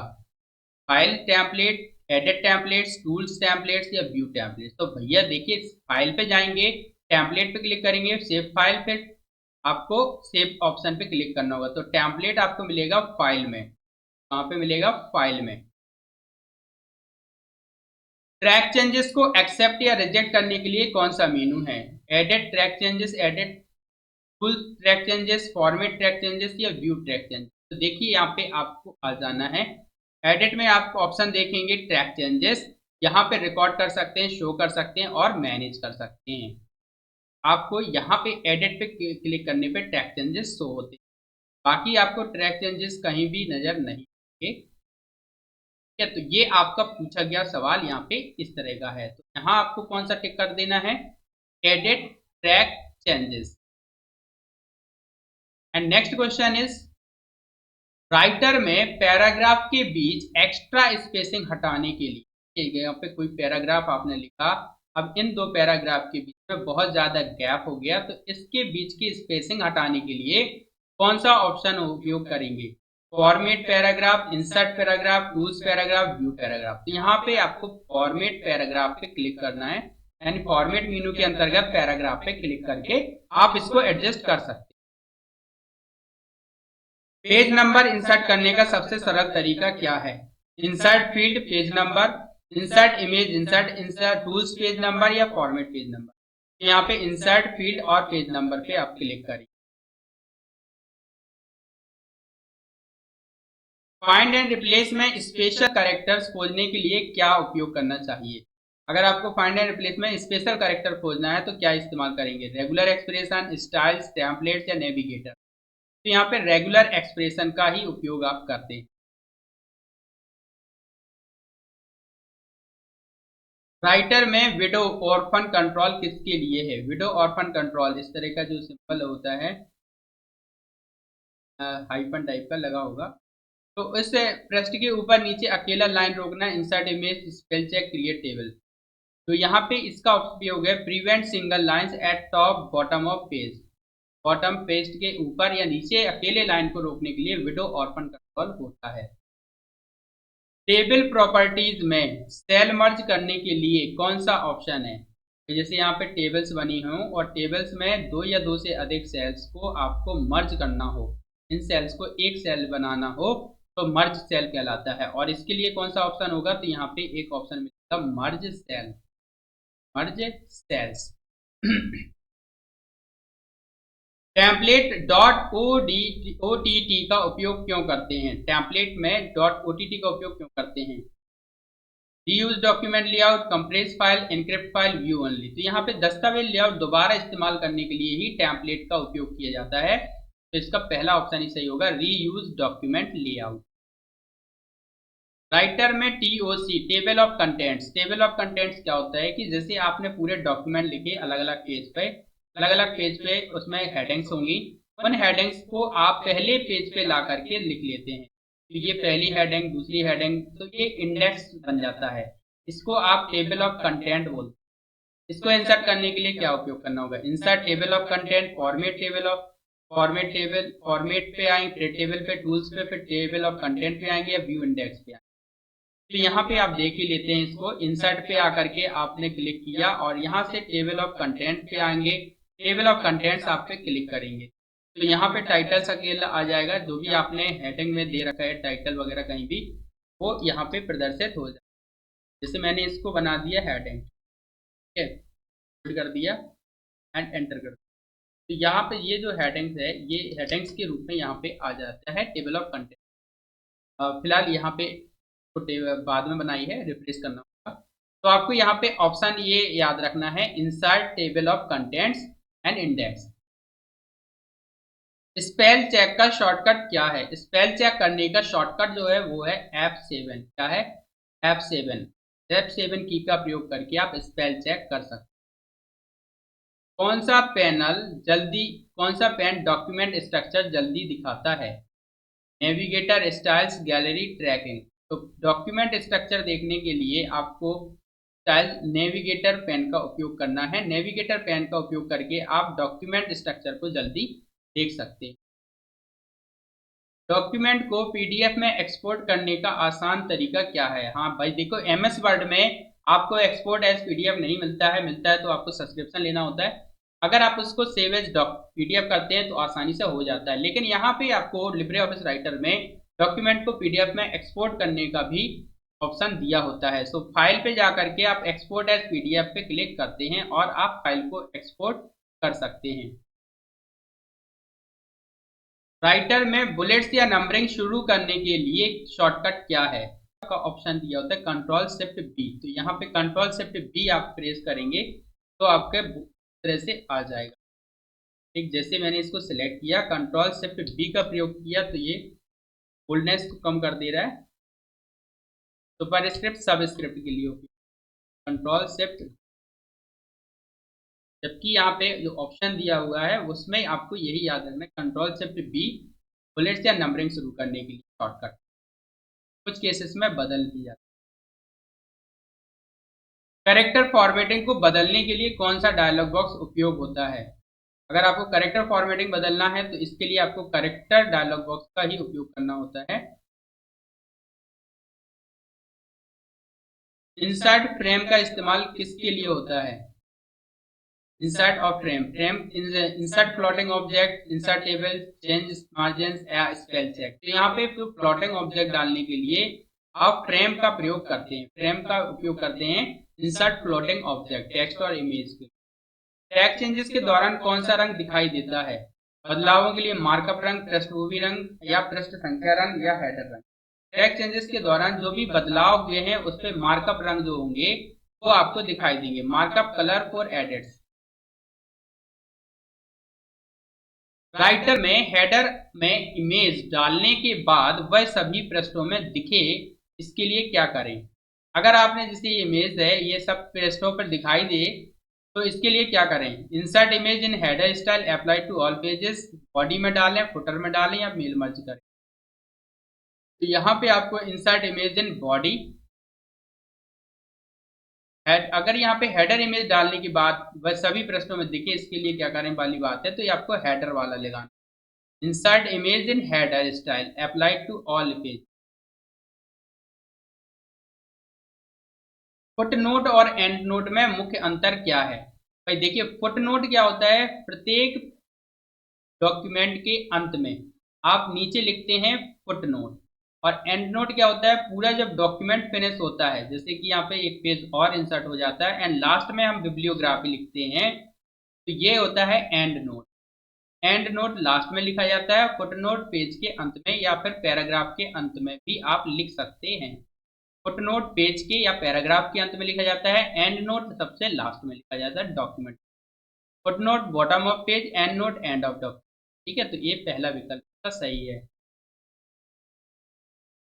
File template, edit templates, tools templates या व्यू टेम्पलेट्स? तो भैया देखिए, फाइल पे जाएंगे, टेम्पलेट पे क्लिक करेंगे, सेव फाइल पे आपको सेव ऑप्शन पे क्लिक करना होगा, तो टेम्पलेट आपको मिलेगा फाइल में। कहाँ पे मिलेगा? फाइल में। ट्रैक चेंजेस को एक्सेप्ट या रिजेक्ट करने के लिए कौन सा मेनू है? Edit track changes, edit full track changes, format track changes या व्यू ट्रैक चेंजेस? तो देखिए यहाँ पे आपको आ जाना है, एडिट में आप ऑप्शन देखेंगे ट्रैक चेंजेस, यहाँ पे रिकॉर्ड कर सकते हैं, शो कर सकते हैं और मैनेज कर सकते हैं। आपको यहाँ पे एडिट पे क्लिक करने पे ट्रैक चेंजेस शो होते हैं, बाकी आपको ट्रैक चेंजेस कहीं भी नजर नहीं आएंगे। ठीक है, तो ये आपका पूछा गया सवाल यहाँ पे इस तरह का है, तो यहाँ आपको कौन सा टिक कर देना है? Edit track changes. And next question is, writer में पैराग्राफ के बीच एक्स्ट्रा स्पेसिंग हटाने के लिए, यहाँ पे कोई पैराग्राफ आपने लिखा, अब इन दो पैराग्राफ के बीच में बहुत ज्यादा गैप हो गया, तो इसके बीच की स्पेसिंग हटाने के लिए कौन सा ऑप्शन उपयोग करेंगे? Format paragraph, insert paragraph, use paragraph, view paragraph? तो यहाँ पे आपको फॉर्मेट पैराग्राफ पे क्लिक करना है, यानी फॉर्मेट मेनू के अंतर्गत पैराग्राफ पे क्लिक करके आप इसको एडजस्ट कर सकते हैं। पेज नंबर इंसर्ट करने का सबसे सरल तरीका क्या है? Insert field page number, insert image, insert tools page number या फॉर्मेट पेज नंबर? यहाँ पे इंसर्ट फील्ड और पेज नंबर पे आप क्लिक करिए। फाइंड एंड रिप्लेस में स्पेशल कैरेक्टर्स खोजने के लिए क्या उपयोग करना चाहिए? अगर आपको फाइंड एंड रिप्लेस में स्पेशल कैरेक्टर खोजना है तो क्या इस्तेमाल करेंगे? रेगुलर एक्सप्रेशन, स्टाइल्स, टेम्पलेट्स या नेविगेटर? तो यहाँ पे रेगुलर एक्सप्रेशन का ही उपयोग आप करते हैं। राइटर में विडो ऑर्फन कंट्रोल किसके लिए है? विडो ऑर्फन कंट्रोल, इस तरह का जो सिंबल होता है, हाइफन टाइप का लगा होगा, तो इससे पृष्ठ के ऊपर नीचे अकेला लाइन रोकना, insert image, spell check, create table. तो यहाँ पे इसका उपयोग है prevent single lines at top bottom of page, bottom page के ऊपर या नीचे अकेले लाइन को रोकने के लिए विडो ऑर्फन कंट्रोल होता है। टेबल प्रॉपर्टीज में सेल मर्ज करने के लिए कौन सा ऑप्शन है? तो जैसे यहाँ पे टेबल्स बनी हो और टेबल्स में दो या दो से अधिक सेल्स को आपको मर्ज करना हो, इन सेल्स को एक सेल बनाना हो, तो मर्ज सेल कहलाता है। और इसके लिए कौन सा ऑप्शन होगा? तो यहाँ पे एक ऑप्शन मिलेगा मर्ज cell, merge cells. Template dot OTT का उपयोग क्यों करते हैं? टेम्पलेट में डॉट ओटीटी का उपयोग क्यों करते हैं? Reuse document layout, compress file, encrypt file, view only? तो यहाँ पे दस्तावेज लेआउट दोबारा इस्तेमाल करने के लिए ही टेम्पलेट का उपयोग किया जाता है, तो इसका पहला ऑप्शन ही सही होगा, रीयूज डॉक्यूमेंट लेआउट। राइटर में TOC, table of contents, table of contents क्या होता है कि जैसे आपने पूरे डॉक्यूमेंट लिखे अलग अलग पेज पे उसमें हेडिंग्स होंगी, उन हेडिंग्स को आप पहले पेज पे ला करके लिख लेते हैं, तो ये पहली हेडिंग, दूसरी हेडिंग, तो ये इंडेक्स बन जाता है। इसको आप टेबल ऑफ कंटेंट बोलते हैं। इसको इंसर्ट करने के लिए क्या उपयोग करना होगा? Insert table of content, format पे आएंगे, फिर टेबल पे, टूल्स पे, फिर टेबल ऑफ कंटेंट पे आएंगे या व्यू इंडेक्स पे आएंगे। तो यहाँ पे आप देख ही लेते हैं इसको। इंसर्ट पे आकर के आपने क्लिक किया और यहाँ से टेबल ऑफ कंटेंट पे आएंगे, टेबल ऑफ कंटेंट्स आप पे क्लिक करेंगे तो यहाँ पे टाइटल अकेला आ जाएगा। जो भी आपने हेडिंग में दे रखा है टाइटल वगैरह कहीं भी, वो यहाँ पे प्रदर्शित हो जाए। जैसे मैंने इसको बना दिया हेडिंग, ठीक है, कर दिया एंड एंटर कर दिया। तो यहाँ पे ये जो हेडिंग्स है, ये हेडिंग्स के रूप में यहाँ पे आ जाता है टेबल ऑफ कंटेंट। फिलहाल यहाँ पे बाद में बनाई है, रिफ्रेश करना होगा। तो आपको यहाँ पे ऑप्शन ये याद रखना है, insert table of contents and index. Spell check का शॉर्टकट क्या है? स्पेल चेक करने का शॉर्टकट जो है वो है F7। क्या है? F7। F7 की का प्रयोग करके आप स्पेल चेक कर सकते हैं। कौन सा पेन डॉक्यूमेंट स्ट्रक्चर जल्दी दिखाता है? Navigator, styles, gallery, tracking. तो डॉक्यूमेंट स्ट्रक्चर देखने के लिए आपको स्टाइल नेविगेटर पेन का उपयोग करना है। नेविगेटर पेन का उपयोग करके आप डॉक्यूमेंट स्ट्रक्चर को जल्दी देख सकते हैं। डॉक्यूमेंट को पीडीएफ में एक्सपोर्ट करने का आसान तरीका क्या है? हाँ भाई देखो, एमएस वर्ड में आपको एक्सपोर्ट एज पीडीएफ नहीं मिलता है, मिलता है तो आपको सब्सक्रिप्शन लेना होता है। अगर आप उसको सेव एज पीडीएफ करते हैं तो आसानी से हो जाता है। लेकिन यहाँ पे आपको लिब्रे ऑफिस राइटर में डॉक्यूमेंट को पीडीएफ में एक्सपोर्ट करने का भी ऑप्शन दिया होता है। सो फाइल पे जा करके आप एक्सपोर्ट एज पीडीएफ पे क्लिक करते हैं और आप फाइल को एक्सपोर्ट कर सकते हैं। राइटर में बुलेट्स या नंबरिंग शुरू करने के लिए शॉर्टकट क्या है? का ऑप्शन दिया होता है कंट्रोल शिफ्ट बी। तो यहाँ पे कंट्रोल शिफ्ट बी आप प्रेस करेंगे तो आपके तरह से आ जाएगा। ठीक, जैसे मैंने इसको सिलेक्ट किया, कंट्रोल शिफ्ट बी का प्रयोग किया तो ये बोल्डनेस को कम कर दे रहा है। सुपर स्क्रिप्ट सब स्क्रिप्ट के लिए कंट्रोल शिफ्ट, जबकि यहाँ पे जो ऑप्शन दिया हुआ है उसमें आपको यही याद रखना है, कंट्रोल शिफ्ट बी बुलेट्स या नंबरिंग शुरू करने के लिए शॉर्टकट। कुछ केसेस में बदल भी जाता है। कैरेक्टर फॉर्मेटिंग को बदलने के लिए कौन सा डायलॉग बॉक्स उपयोग होता है? अगर आपको कैरेक्टर फॉर्मेटिंग बदलना है तो इसके लिए आपको कैरेक्टर डायलॉग बॉक्स का ही उपयोग करना होता है। इंसर्ट फ्रेम का इस्तेमाल किसके लिए होता है? Insert of frame, insert floating object, insert table, change margins या स्पेल चेक। तो यहाँ पे फ्लोटिंग ऑब्जेक्ट डालने के लिए आप फ्रेम का प्रयोग करते हैं, फ्रेम का उपयोग करते हैं इंसर्ट फ्लोटिंग ऑब्जेक्ट टेक्स्ट और इमेज के। टैग चेंजेस के दौरान कौन सा रंग दिखाई देता है? बदलावों के लिए मार्कअप रंग, पृष्ठभूमि रंग या पृष्ठ संख्या रंग या हेडर रंग। टैग चेंजेस के दौरान जो भी बदलाव हुए हैं उस पर मार्कअप रंग जो होंगे वो आपको दिखाई देंगे। Markup colour for edits. Writer में हेडर में इमेज डालने के बाद वह सभी पृष्ठों में दिखे, इसके लिए क्या करें? अगर आपने जैसे इमेज है ये सब पृष्ठों पर दिखाई दे तो इसके लिए क्या करें? Insert image in header style, apply to all pages, body में डालें, फुटर में डालें या मेल मर्ज करें। तो यहाँ पे आपको इंसर्ट इमेज इन बॉडी, अगर यहाँ पे हेडर इमेज डालने की बात वह सभी पृष्ठों में दिखे, इसके लिए क्या करें वाली बात है, तो ये आपको हेडर वाला लगाना। Insert image in header style, apply to all page. Footnote और एंड नोट में मुख्य अंतर क्या है? भाई देखिए, फुट नोट क्या होता है? प्रत्येक डॉक्यूमेंट के अंत में आप नीचे लिखते हैं फुट नोट। और एंड नोट क्या होता है? पूरा जब डॉक्यूमेंट फिनिश होता है, जैसे कि यहाँ पे एक पेज और इंसर्ट हो जाता है एंड लास्ट में हम बिब्लियोग्राफी लिखते हैं, तो ये होता है and note. And note last में लिखा जाता है, फुट नोट पेज के अंत में या फिर पैराग्राफ के अंत में भी आप लिख सकते हैं। फुट नोट पेज के या पैराग्राफ के अंत में लिखा जाता है, एंड नोट सबसे लास्ट में लिखा जाता है document. Foot note bottom of page, and note end of document. ठीक है, तो ये पहला विकल्प का सही है।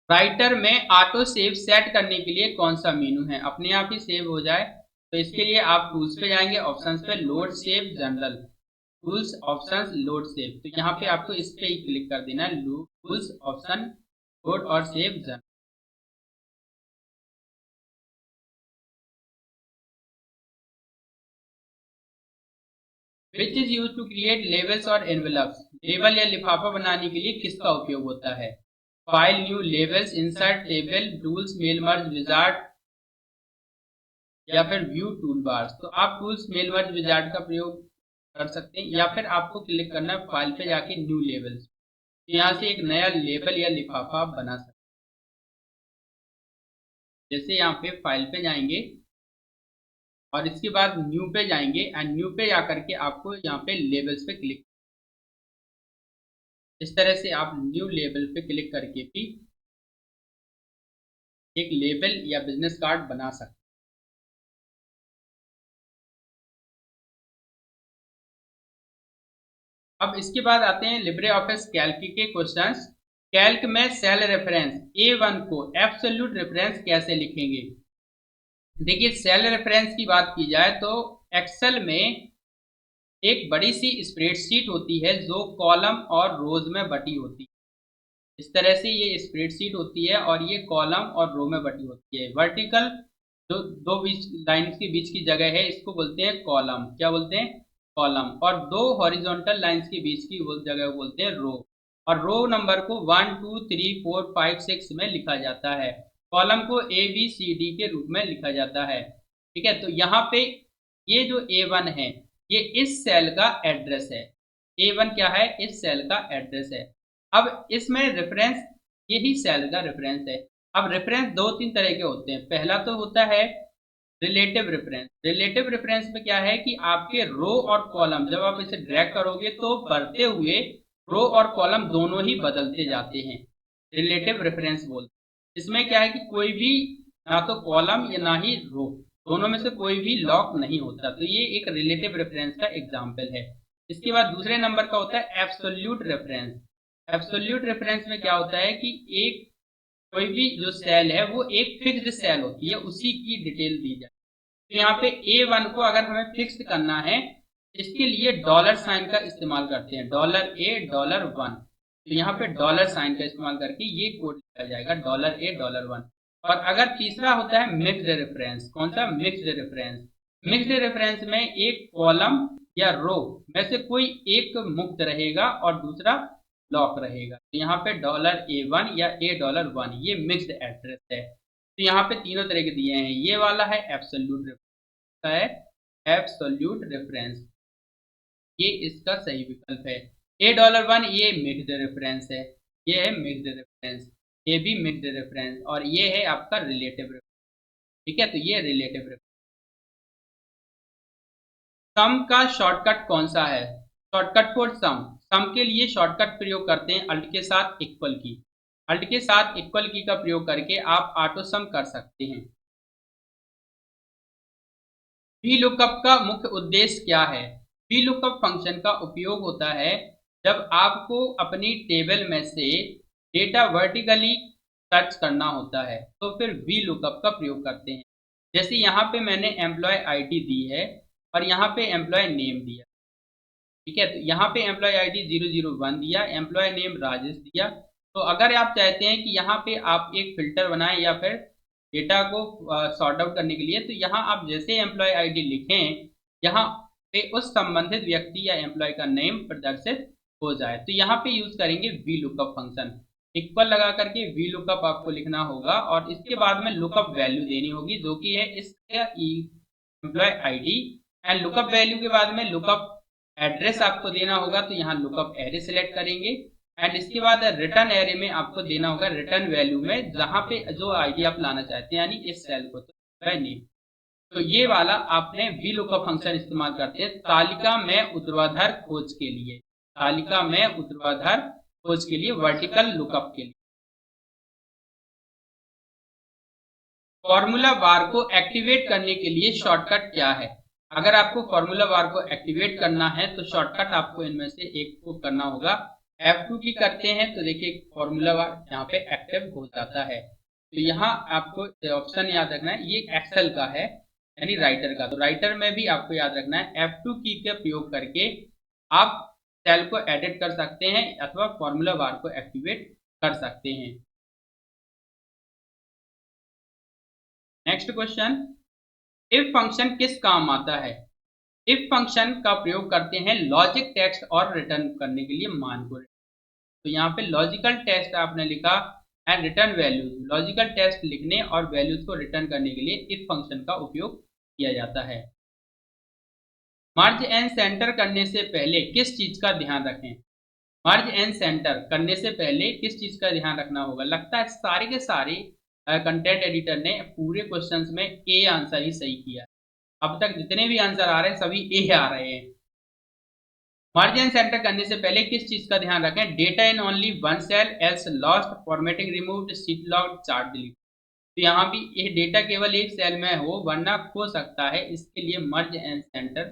राइटर में ऑटो सेव सेट करने के लिए कौन सा मेनू है? अपने आप ही सेव हो जाए तो इसके लिए आप टूल्स पे जाएंगे, ऑप्शंस पे, load save general, tools options load save. तो यहाँ पे आपको इस पे ही क्लिक कर देना है, टूल्स ऑप्शन कोड और save journal. Which is use to create labels और एनवेलप्स, लेबल या लिफाफा बनाने के लिए किसका उपयोग होता है? File new, labels, insert, table, tools, mail merge wizard या फिर व्यू टूल बार्स। तो आप टूल्स मेल मर्ज विजार्ड का प्रयोग कर सकते हैं, या फिर आपको क्लिक करना है फाइल पे जाके न्यू लेबल्स, यहाँ से एक नया लेबल या लिफाफा आप बना सकते हैं। जैसे यहाँ पे फाइल पे जाएंगे और इसके बाद न्यू पे जाएंगे एंड न्यू पे जाकर के आपको यहाँ पे लेबल्स पे क्लिक, इस तरह से आप न्यू लेबल पे क्लिक करके भी एक लेबल या बिजनेस कार्ड बना सकते हैं। अब इसके बाद आते हैं लिब्रे ऑफिस कैल्क के क्वेश्चंस। कैल्क में सेल रेफरेंस A1 को एब्सोल्यूट रेफरेंस कैसे लिखेंगे? देखिए, सेल रेफरेंस की बात की जाए तो एक्सेल में एक बड़ी सी स्प्रेडशीट होती है जो कॉलम और रोज में बटी होती है। इस तरह से ये स्प्रेडशीट होती है और ये कॉलम और रो में बटी होती है। वर्टिकल जो दो बीच लाइन्स के बीच की जगह है इसको बोलते हैं कॉलम। क्या बोलते हैं? कॉलम। और दो हॉरिजॉन्टल लाइन्स के बीच की वो जगह बोलते हैं रो। और रो नंबर को 1 2 3 4 5 6 में लिखा जाता है। कॉलम को ABCD के रूप में लिखा जाता है। ठीक है, तो यहाँ पे ये जो A1 है ये इस सेल का एड्रेस है। A1 क्या है? इस सेल का एड्रेस है। अब इसमें रेफरेंस यही सेल का रेफरेंस है। अब रेफरेंस दो तीन तरह के होते हैं। पहला तो होता है रिलेटिव रेफरेंस। रिलेटिव रेफरेंस में क्या है कि आपके रो और कॉलम जब आप इसे ड्रैग करोगे तो बढ़ते हुए रो और कॉलम दोनों ही बदलते जाते हैं। रिलेटिव रेफरेंस बोलते हैं। इसमें क्या है कि कोई भी ना तो कॉलम या ना ही रो, दोनों में से कोई भी लॉक नहीं होता। तो ये एक रिलेटिव रेफरेंस का एग्जाम्पल है। इसके बाद दूसरे नंबर का होता है एब्सोल्यूट रेफरेंस। एब्सोल्यूट रेफरेंस में क्या होता है कि एक कोई भी जो सेल है वो एक फिक्स्ड सेल होती है, उसी की डिटेल दी जाए। तो यहाँ पे A1 को अगर हमें फिक्स करना है, इसके लिए डॉलर साइन का इस्तेमाल करते हैं, $A$1। तो यहाँ पे डॉलर साइन का इस्तेमाल करके ये कोड लिखा जाएगा $A$1। और अगर तीसरा होता है मिक्स्ड रेफरेंस। कौन सा? Mixed reference. मिक्स्ड रेफरेंस में एक कॉलम या रो में से कोई एक मुक्त रहेगा और दूसरा लॉक रहेगा। तो यहाँ पे $A1 या A$1 ये मिक्स्ड एड्रेस है। तो यहाँ पे तीनों तरह के दिए हैं। ये वाला है एब्सोल्यूट रेफरेंस, है एब्सोल्यूट रेफरेंस, ये इसका सही विकल्प है। A$1 ये मिक्स्ड रेफरेंस है, ये है मिक्स्ड रेफरेंस, ये भी मिक्स्ड रेफरेंस, और ये है आपका रिलेटिव रेफरेंस। ठीक है, तो ये रिलेटिव रेफरेंस। सम का शॉर्टकट कौन सा है? शॉर्टकट फॉर सम, सम के लिए शॉर्टकट प्रयोग करते हैं अल्ट के साथ इक्वल की। अल्ट के साथ इक्वल की का प्रयोग करके आप ऑटो सम कर सकते हैं। VLOOKUP का मुख्य उद्देश्य क्या है? VLOOKUP फंक्शन का उपयोग होता है जब आपको अपनी टेबल में से डेटा वर्टिकली सर्च करना होता है तो फिर VLOOKUP का प्रयोग करते हैं। जैसे यहाँ पे मैंने एम्प्लॉय आईडी दी है और यहाँ पे एम्प्लॉय नेम दिया। ठीक है, तो यहाँ पे एम्प्लॉय आईडी 001 दिया, एम्प्लॉय नेम राजेश दिया। तो अगर आप चाहते हैं कि यहाँ पे आप एक फिल्टर बनाएं या फिर डेटा को सॉर्ट आउट करने के लिए, तो यहाँ आप जैसे एम्प्लॉय आईडी लिखें यहाँ पे उस संबंधित व्यक्ति या एम्प्लॉय का नेम प्रदर्शित हो जाए। तो यहाँ पे यूज करेंगे VLOOKUP फंक्शन। इक्वल लगा करके VLOOKUP आपको लिखना होगा और इसके बाद में लुकअप वैल्यू देनी होगी जो कि है इसका employ ID. And lookup value के बाद में लुकअप एड्रेस आपको देना होगा, तो यहाँ लुकअप एरे सिलेक्ट करेंगे। एंड इसके बाद रिटर्न एरे में आपको देना होगा रिटर्न वैल्यू में जहां पे जो आईडी आप लाना चाहते हैं, यानी इस सेल को, तो नेम। तो ये वाला आपने VLOOKUP फंक्शन इस्तेमाल करते हैं तालिका में ऊर्ध्वाधर खोज के लिए, तालिका में ऊर्ध्वाधर खोज के लिए, वर्टिकल लुकअप के लिए। फॉर्मूला बार को एक्टिवेट करने के लिए शॉर्टकट क्या है? अगर आपको फॉर्मूला बार को एक्टिवेट करना है तो शॉर्टकट आपको इनमें से एक को करना होगा। F2 की करते हैं तो देखिए फॉर्मूला बार यहाँ पे एक्टिव हो जाता है। तो यहाँ आपको ऑप्शन याद रखना है, ये एक्सेल का है यानी राइटर का। तो राइटर में भी आपको याद रखना है F2 की का प्रयोग करके आप सेल को एडिट कर सकते हैं अथवा फॉर्मूला बार को एक्टिवेट कर सकते हैं। नेक्स्ट क्वेश्चन, इफ फंक्शन किस काम आता है? इफ फंक्शन का प्रयोग करते हैं लॉजिक टेक्स्ट और रिटर्न करने के लिए मान को। तो यहाँ पे लॉजिकल टेस्ट आपने लिखा and return values, logical test लिखने और वैल्यूज को रिटर्न करने के लिए इफ फंक्शन का उपयोग किया जाता है। मर्ज एंड सेंटर करने से पहले किस चीज का ध्यान रखें? मर्ज एंड सेंटर करने से पहले किस चीज का ध्यान रखना होगा? लगता है सारे के सारे कंटेंट एडिटर ने पूरे क्वेश्चंस में ए आंसर ही सही किया। अब तक जितने भी आंसर आ रहे हैं सभी ए आ रहे हैं। मर्ज एंड सेंटर करने से पहले किस चीज का ध्यान रखें? Data in only one cell else lost, formatting removed, sheet locked, chart delete. तो यहाँ भी ये डेटा केवल एक सेल में हो वरना खो सकता है, इसके लिए मर्ज एंड सेंटर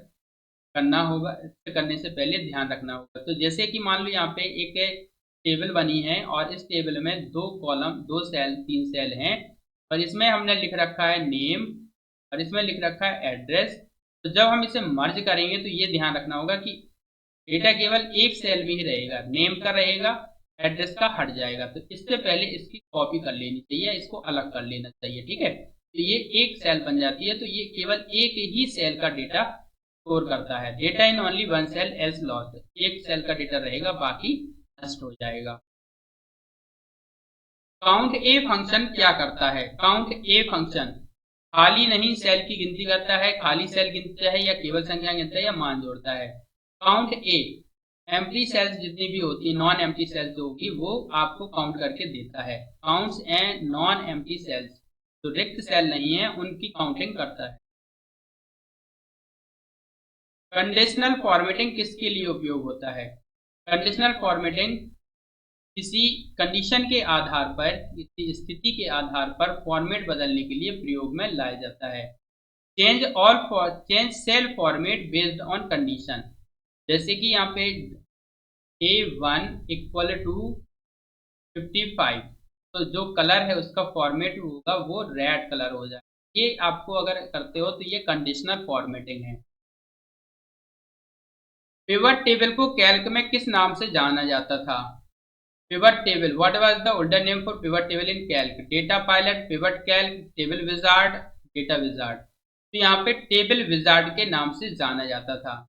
करना होगा। इससे करने से पहले ध्यान रखना होगा। तो जैसे कि मान लो यहाँ पे एक टेबल बनी है और इस टेबल में 2 कॉलम, 2 सेल, 3 सेल हैं और इसमें हमने लिख रखा है नेम और इसमें लिख रखा है एड्रेस। तो जब हम इसे मर्ज करेंगे तो ये ध्यान रखना होगा कि डेटा केवल एक सेल में ही रहेगा, नेम का रहेगा, एड्रेस का हट जाएगा। तो इससे पहले इसकी कॉपी कर लेनी चाहिए, इसको अलग कर लेना चाहिए, ठीक है। तो ये एक सेल बन जाती है, तो ये केवल एक ही सेल का डेटा स्टोर करता है। Data in only one cell as lost, एक सेल का डेटा रहेगा, बाकी नष्ट हो जाएगा। काउंट ए फंक्शन क्या करता है? काउंट ए फंक्शन खाली नहीं सेल की गिनती करता है, खाली सेल गिनता है या केवल संख्या गिनता है या मान जोड़ता है। काउंट ए एम्प्टी सेल्स जितनी भी होती है, नॉन एम्प्टी सेल्स जो होगी वो आपको काउंट करके देता है। Counts and non empty cells, जो रिक्त सेल नहीं है उनकी काउंटिंग करता है। कंडीशनल फॉर्मेटिंग किसके लिए उपयोग होता है? कंडीशनल फॉर्मेटिंग किसी कंडीशन के आधार पर, किसी स्थिति के आधार पर फॉर्मेट बदलने के लिए प्रयोग में लाया जाता है। Change cell format based on condition, जैसे कि यहाँ पे A1 इक्वल टू 55, तो जो कलर है उसका फॉर्मेट होगा वो रेड कलर हो जाए। ये आपको अगर करते हो तो ये कंडीशनल फॉर्मेटिंग है। पिवट टेबल को कैल्क में किस नाम से जाना जाता था? Pivot table, what was the older name for pivot table in Calc? Data pilot, pivot Calc, table wizard, data wizard. तो यहाँ पे टेबल विजार्ड के नाम से जाना जाता था।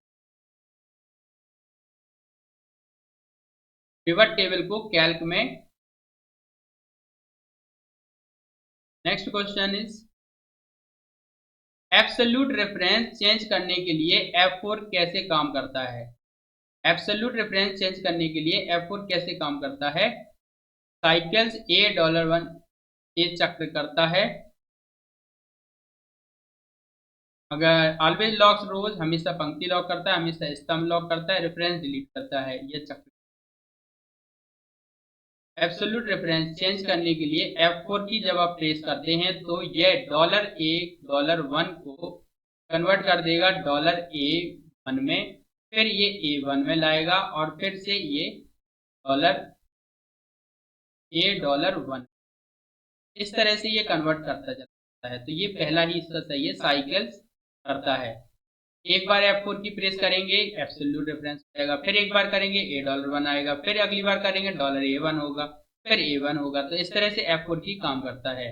पिवट टेबल को कैल्क में। Next question is, absolute reference change करने के लिए F4 कैसे काम करता है? एब्सोल्यूट रेफरेंस चेंज करने के लिए F4 कैसे काम करता है? साइकिल्स $1 ये चक्र करता है। अगर ऑलवेज लॉक्स रोज, हमेशा पंक्ति लॉक करता है, हमेशा स्तंभ लॉक करता है, रेफरेंस डिलीट करता है, ये चक्र। एब्सोल्यूट रेफरेंस चेंज करने के लिए F4 की जब आप प्रेस करते हैं तो ये $1 को कन्वर्ट कर देगा $A1 में, फिर ये A1 में लाएगा और फिर से ये $1, इस तरह से ये कन्वर्ट करता जाता है। तो ये पहला ही इसका सही है, साइकिल्स करता है। एक बार F4 की प्रेस करेंगे एब्सोल्यूट रेफरेंस आएगा, फिर एक बार करेंगे $1 आएगा, फिर अगली बार करेंगे $A1 होगा, फिर A1 होगा। तो इस तरह से F4 की काम करता है।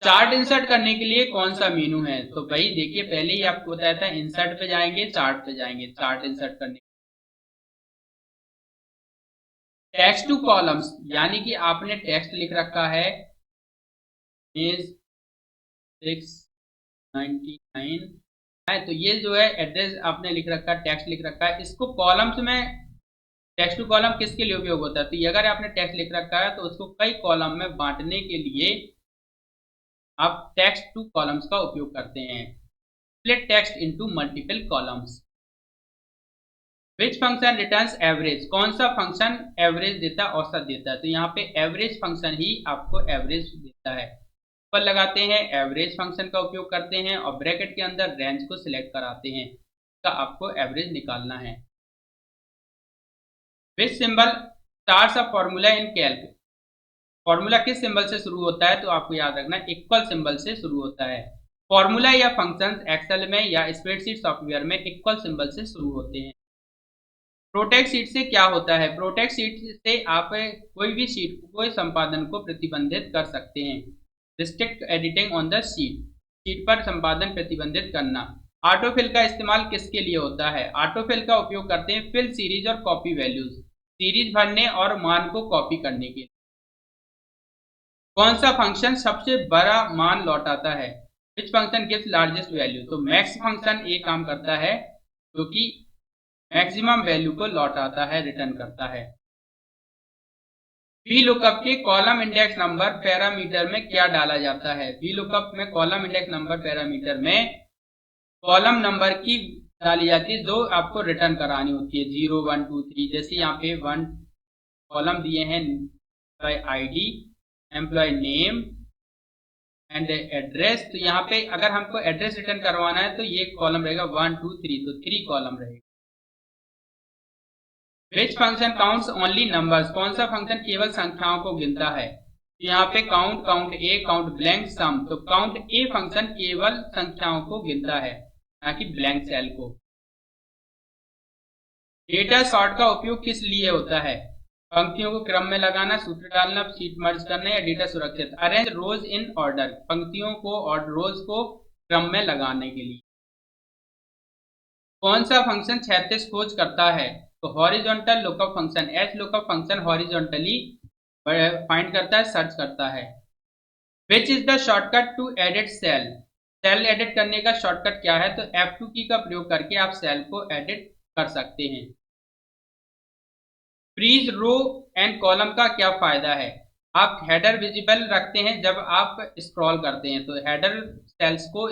चार्ट इंसर्ट करने के लिए कौन सा मेनू है? तो भाई देखिए पहले ही आपको बताया था, इंसर्ट पे जाएंगे, चार्ट पे जाएंगे, चार्ट इंसर्ट करने। टेक्स्ट टू कॉलम्स, यानी कि आपने टेक्स्ट लिख रखा है 699 है, तो ये जो है एड्रेस आपने लिख रखा है, टेक्स्ट लिख रखा है, इसको कॉलम्स में, टेक्स्ट टू कॉलम किसके लिए उपयोग होता है? तो अगर आपने टेक्स्ट लिख रखा है तो उसको कई कॉलम में बांटने के लिए आप टेक्स्ट टू कॉलम्स का उपयोग करते हैं। Split text into multiple columns. Which function returns average, कौन सा फंक्शन एवरेज देता है, औसत देता है? तो यहाँ पे एवरेज फंक्शन ही आपको एवरेज देता है। पर लगाते हैं, एवरेज फंक्शन का उपयोग करते हैं और ब्रैकेट के अंदर रेंज को सिलेक्ट कराते हैं, इसका आपको एवरेज निकालना है। विच symbol starts a formula in Calc, formula किस सिंबल से शुरू होता है? तो आपको याद रखना इक्वल सिंबल से शुरू होता है। फॉर्मूला या फंक्शंस एक्सेल में या स्प्रेडशीट सॉफ्टवेयर में इक्वल सिंबल से शुरू होते हैं। प्रोटेक्ट सीट से क्या होता है? प्रोटेक्ट सीट से आप कोई भी सीट, कोई संपादन को प्रतिबंधित कर सकते हैं। Restrict editing on the sheet, sheet पर संपादन प्रतिबंधित करना। ऑटोफिल का इस्तेमाल किसके लिए होता है? ऑटोफिल का उपयोग करते हैं फिल सीरीज और कॉपी वैल्यूज, सीरीज भरने और मान को कॉपी करने के लिए। कौन सा फंक्शन सबसे बड़ा मान लौटाता है? Which function gives largest value? तो मैक्स फंक्शन ये काम करता है जो कि मैक्सिमम वैल्यू को लौटाता है, रिटर्न करता है। वी लुकअप के कॉलम इंडेक्स नंबर पैरामीटर में क्या डाला जाता है? वी लुकअप में कॉलम इंडेक्स नंबर पैरामीटर में कॉलम नंबर की डाली जाती है जो आपको रिटर्न करानी होती है, 0 1 2 3। जैसे यहाँ पे 1 कॉलम दिए हैं employ ID, employ name and address, तो यहाँ पे अगर हमको एड्रेस रिटर्न करवाना है तो ये कॉलम रहेगा 1 2 3, तो 3 कॉलम रहेगा। Which function counts only numbers? कौन सा फंक्शन केवल संख्याओं को गिनता है? यहाँ पे काउंट, काउंट ए, काउंट ब्लैंक, सम, तो काउंट ए फंक्शन केवल संख्याओं को गिनता है, ना कि ब्लैंक सेल को। डेटा सॉर्ट का उपयोग किस लिए होता है? पंक्तियों को क्रम में लगाना, सूत्र डालना, शीट मर्ज करना, या डेटा सुरक्षित। अरेंज रोज इन ऑर्डर, पंक्तियों को और रोज को क्रम में लगाने के लिए। कौन सा फंक्शन क्षैतिज खोज करता है? तो horizontal lookup function, H lookup function horizontally find करता है, सर्च करता है। Which is the shortcut to edit cell? Cell edit करने का शॉर्टकट क्या है? तो F2 की का प्रयोग करके आप सेल को एडिट कर सकते हैं। फ्रीज रो एंड कॉलम का क्या फायदा है? आप हेडर विजिबल रखते हैं जब आप स्क्रॉल करते हैं, तो हेडर सेल्स को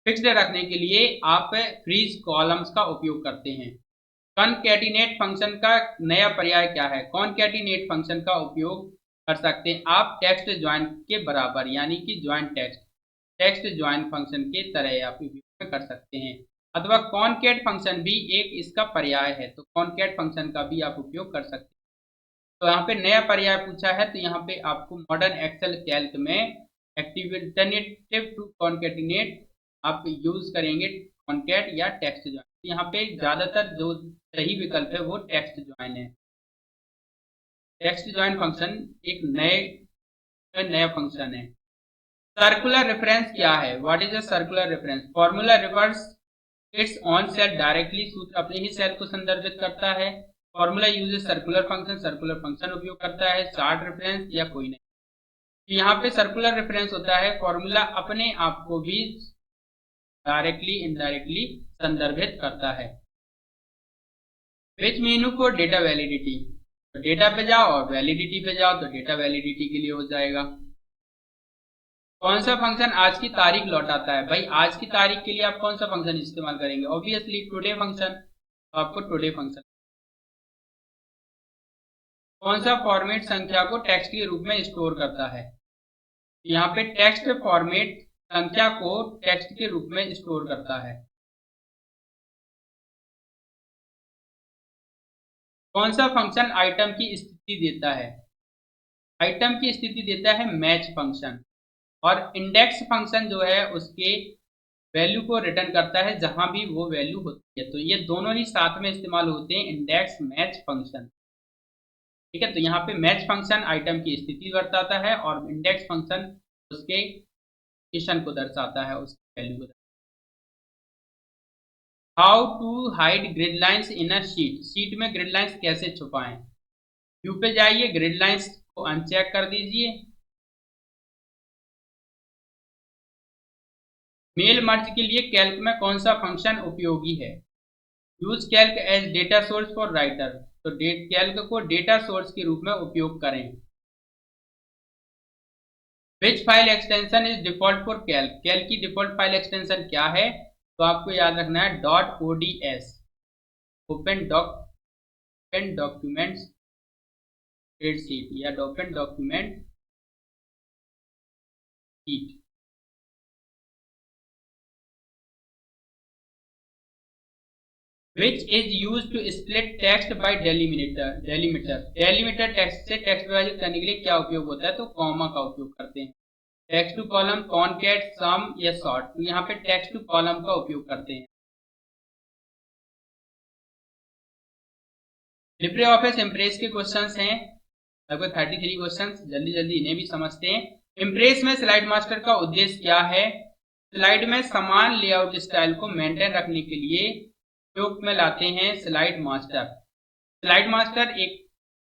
फिक्स्ड रखने के लिए आप फ्रीज कॉलम्स का उपयोग करते हैं। कॉनकैटिनेट फंक्शन का नया पर्याय क्या है? कॉनकैटिनेट फंक्शन का उपयोग कर सकते हैं आप टेक्स्ट ज्वाइन के बराबर, यानी कि ज्वाइन टेक्स्ट ज्वाइन फंक्शन के तरह आप उपयोग कर सकते हैं। अथवा कॉनकैट फंक्शन भी एक इसका पर्याय है, तो कॉनकैट फंक्शन का भी आप उपयोग कर सकते हैं। तो यहाँ पे नया पर्याय पूछा है, तो यहाँ पे आपको मॉडर्न एक्सेल कैल्क में अल्टरनेटिव टू कॉनकैटिनेट आप यूज करेंगे कॉनकैट या टेक्स्ट ज्वाइन। यहाँ पे ज्यादातर जो सही विकल्प है वो टेक्स्ट ज्वाइन है। टेक्स्ट ज्वाइन फंक्शन एक नया फंक्शन है। सर्कुलर रेफरेंस क्या है? What is a circular reference? Formula reverse it's on sale directly, सूत्र अपने ही सेल को संदर्भित करता है। Formula uses circular function, circular function उपयोग करता है। चार्ट रेफरेंस या कोई नहीं। तो यहाँ पे सर्कुलर रेफरेंस होता है फॉर्मूला अपने आप को भी डायरेक्टली इनडायरेक्टली संदर्भित करता है। विच मेनू फॉर डेटा वैलिडिटी? तो डेटा पे जाओ और वैलिडिटी पे जाओ, तो डेटा वैलिडिटी के लिए हो जाएगा। कौन सा फंक्शन आज की तारीख लौटाता है? भाई आज की तारीख के लिए आप कौन सा फंक्शन इस्तेमाल करेंगे? ऑब्वियसली टुडे फंक्शन, तो आपको टुडे फंक्शन। कौन सा फॉर्मेट संख्या को टेक्स्ट के रूप में स्टोर करता है? यहाँ पे टेक्स्ट फॉर्मेट संख्या को टेक्स्ट के रूप में स्टोर करता है। कौन सा फंक्शन आइटम की स्थिति देता है? आइटम की स्थिति देता है मैच फंक्शन, और इंडेक्स फंक्शन जो है उसके वैल्यू को रिटर्न करता है जहां भी वो वैल्यू होती है। तो ये दोनों ही साथ में इस्तेमाल होते हैं, इंडेक्स मैच फंक्शन। ठीक है, तो यहाँ पे मैच फंक्शन आइटम की स्थिति बताता है और इंडेक्स फंक्शन उसके पोजीशन को दर्शाता है, उसकी वैल्यू को। How to hide grid lines in a sheet? Sheet में ग्रिड लाइंस कैसे छुपाएं? व्यू पे जाइए, ग्रिड लाइंस को अनचेक कर दीजिए। मेल मर्ज के लिए कैल्क में कौन सा फंक्शन उपयोगी है? Use Calc as data source for Writer, तो कैल्क को डेटा सोर्स के रूप में उपयोग करें। Which file extension is default for Calc? Calc की डिफॉल्ट फाइल एक्सटेंशन क्या है? तो आपको याद रखना है dot ODS, open documents spreadsheet या open document sheet. Which is used to split text by delimiter text से टेक्स्ट विभाजित करने के लिए क्या उपयोग होता है? तो कॉमा का उपयोग करते हैं। टेक्स्ट टू कॉलम, कॉनकैट, सम या सॉर्ट, तो यहाँ पे टेक्स्ट टू कॉलम का उपयोग करते हैं। लिब्रे ऑफिस इम्प्रेस के क्वेश्चंस हैं लगभग 33 क्वेश्चंस, जल्दी जल्दी इन्हें भी समझते हैं। इम्प्रेस में स्लाइड मास्टर का उद्देश्य क्या है? स्लाइड में समान लेआउट स्टाइल को मेंटेन रखने के लिए उपयोग में लाते हैं स्लाइड मास्टर। स्लाइड मास्टर एक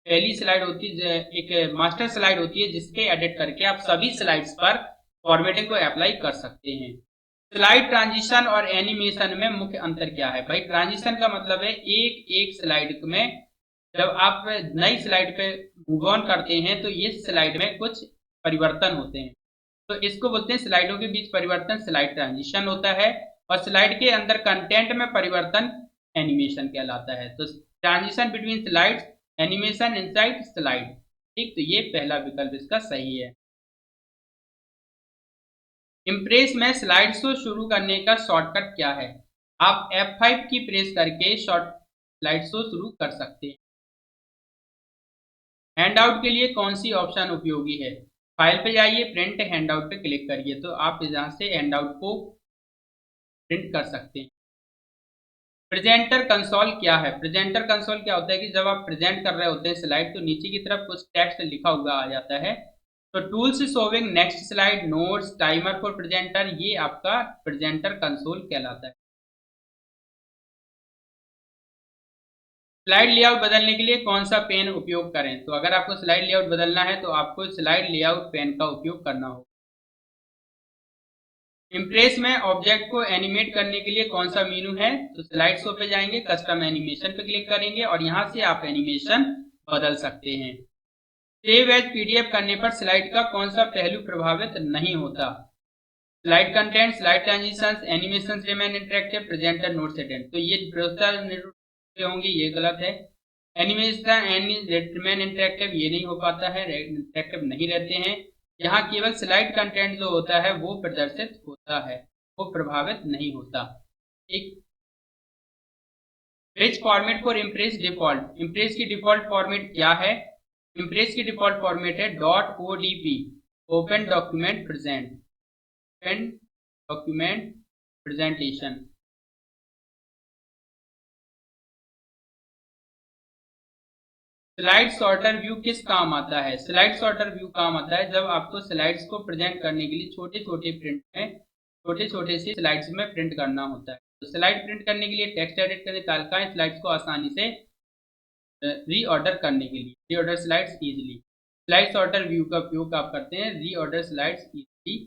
पहली स्लाइड होती है, एक मास्टर स्लाइड होती है जिसके एडिट करके आप सभी स्लाइड्स पर फॉर्मेटिंग को अप्लाई कर सकते हैं। स्लाइड ट्रांजिशन और एनिमेशन में मुख्य अंतर क्या है? भाई ट्रांजिशन का मतलब है एक एक स्लाइड में जब आप नई स्लाइड पे मूव ऑन करते हैं तो ये स्लाइड में कुछ परिवर्तन होते हैं, तो इसको बोलते हैं स्लाइडों के बीच परिवर्तन स्लाइड ट्रांजिशन होता है, और स्लाइड के अंदर कंटेंट में परिवर्तन एनिमेशन कहलाता है। तो transition between slides, animation inside slide. ठीक, तो ये पहला विकल्प इसका सही है। इम्प्रेस में स्लाइड शो शुरू करने का शॉर्टकट क्या है? आप F5 की प्रेस करके शॉर्ट स्लाइड शो शुरू कर सकते हैं। हैंडआउट के लिए कौन सी ऑप्शन उपयोगी है? फाइल पे जाइए, प्रिंट हैंडआउट पे क्लिक करिए, तो आप यहाँ से हैंडआउट को प्रिंट कर सकते हैं। प्रेजेंटर कंसोल क्या है? प्रेजेंटर कंसोल क्या होता है कि जब आप प्रेजेंट कर रहे होते हैं स्लाइड तो नीचे की तरफ कुछ टेक्स्ट लिखा हुआ आ जाता है, तो tools showing next slide, notes, timer for presenter, ये आपका प्रेजेंटर कंसोल कहलाता है। स्लाइड लेआउट बदलने के लिए कौन सा पेन उपयोग करें? तो अगर आपको स्लाइड लेआउट बदलना है तो आपको स्लाइड लेआउट पेन का उपयोग करना होगा। इम्प्रेस में ऑब्जेक्ट को एनिमेट करने के लिए कौन सा मेनू है? तो स्लाइड शो पे जाएंगे, कस्टम एनिमेशन पे क्लिक करेंगे और यहाँ से आप एनिमेशन बदल सकते हैं। सेव एज पीडीएफ करने पर स्लाइड का कौन सा पहलू प्रभावित नहीं होता? Slide content, slide transitions, animation remain interactive, presenter notes attend. तो ये होंगे, ये गलत है। एनिमेशन रिमेन इंटरेक्टिव ये नहीं हो पाता है, इंटरेक्टिव नहीं रहते हैं। यहाँ केवल स्लाइड कंटेंट जो होता है वो प्रदर्शित होता है, वो प्रभावित नहीं होता। एक page format for impress default, impress की डिफॉल्ट फॉर्मेट क्या है? इम्प्रेस की डिफॉल्ट फॉर्मेट है .odp, open document present, open document presentation. Slide sorter view किस काम आता है? स्लाइड सॉर्टर व्यू काम आता है जब आपको स्लाइड्स को प्रेजेंट करने के लिए छोटे छोटे प्रिंट में, छोटे छोटे से स्लाइड्स में प्रिंट करना होता है। तो स्लाइड प्रिंट करने के लिए, टेक्स्ट एडिट करने, तालिकाएं, स्लाइड्स को आसानी से रीऑर्डर करने के लिए, reorder slides easily, slide sorter view का उपयोग आप करते हैं reorder slides easily.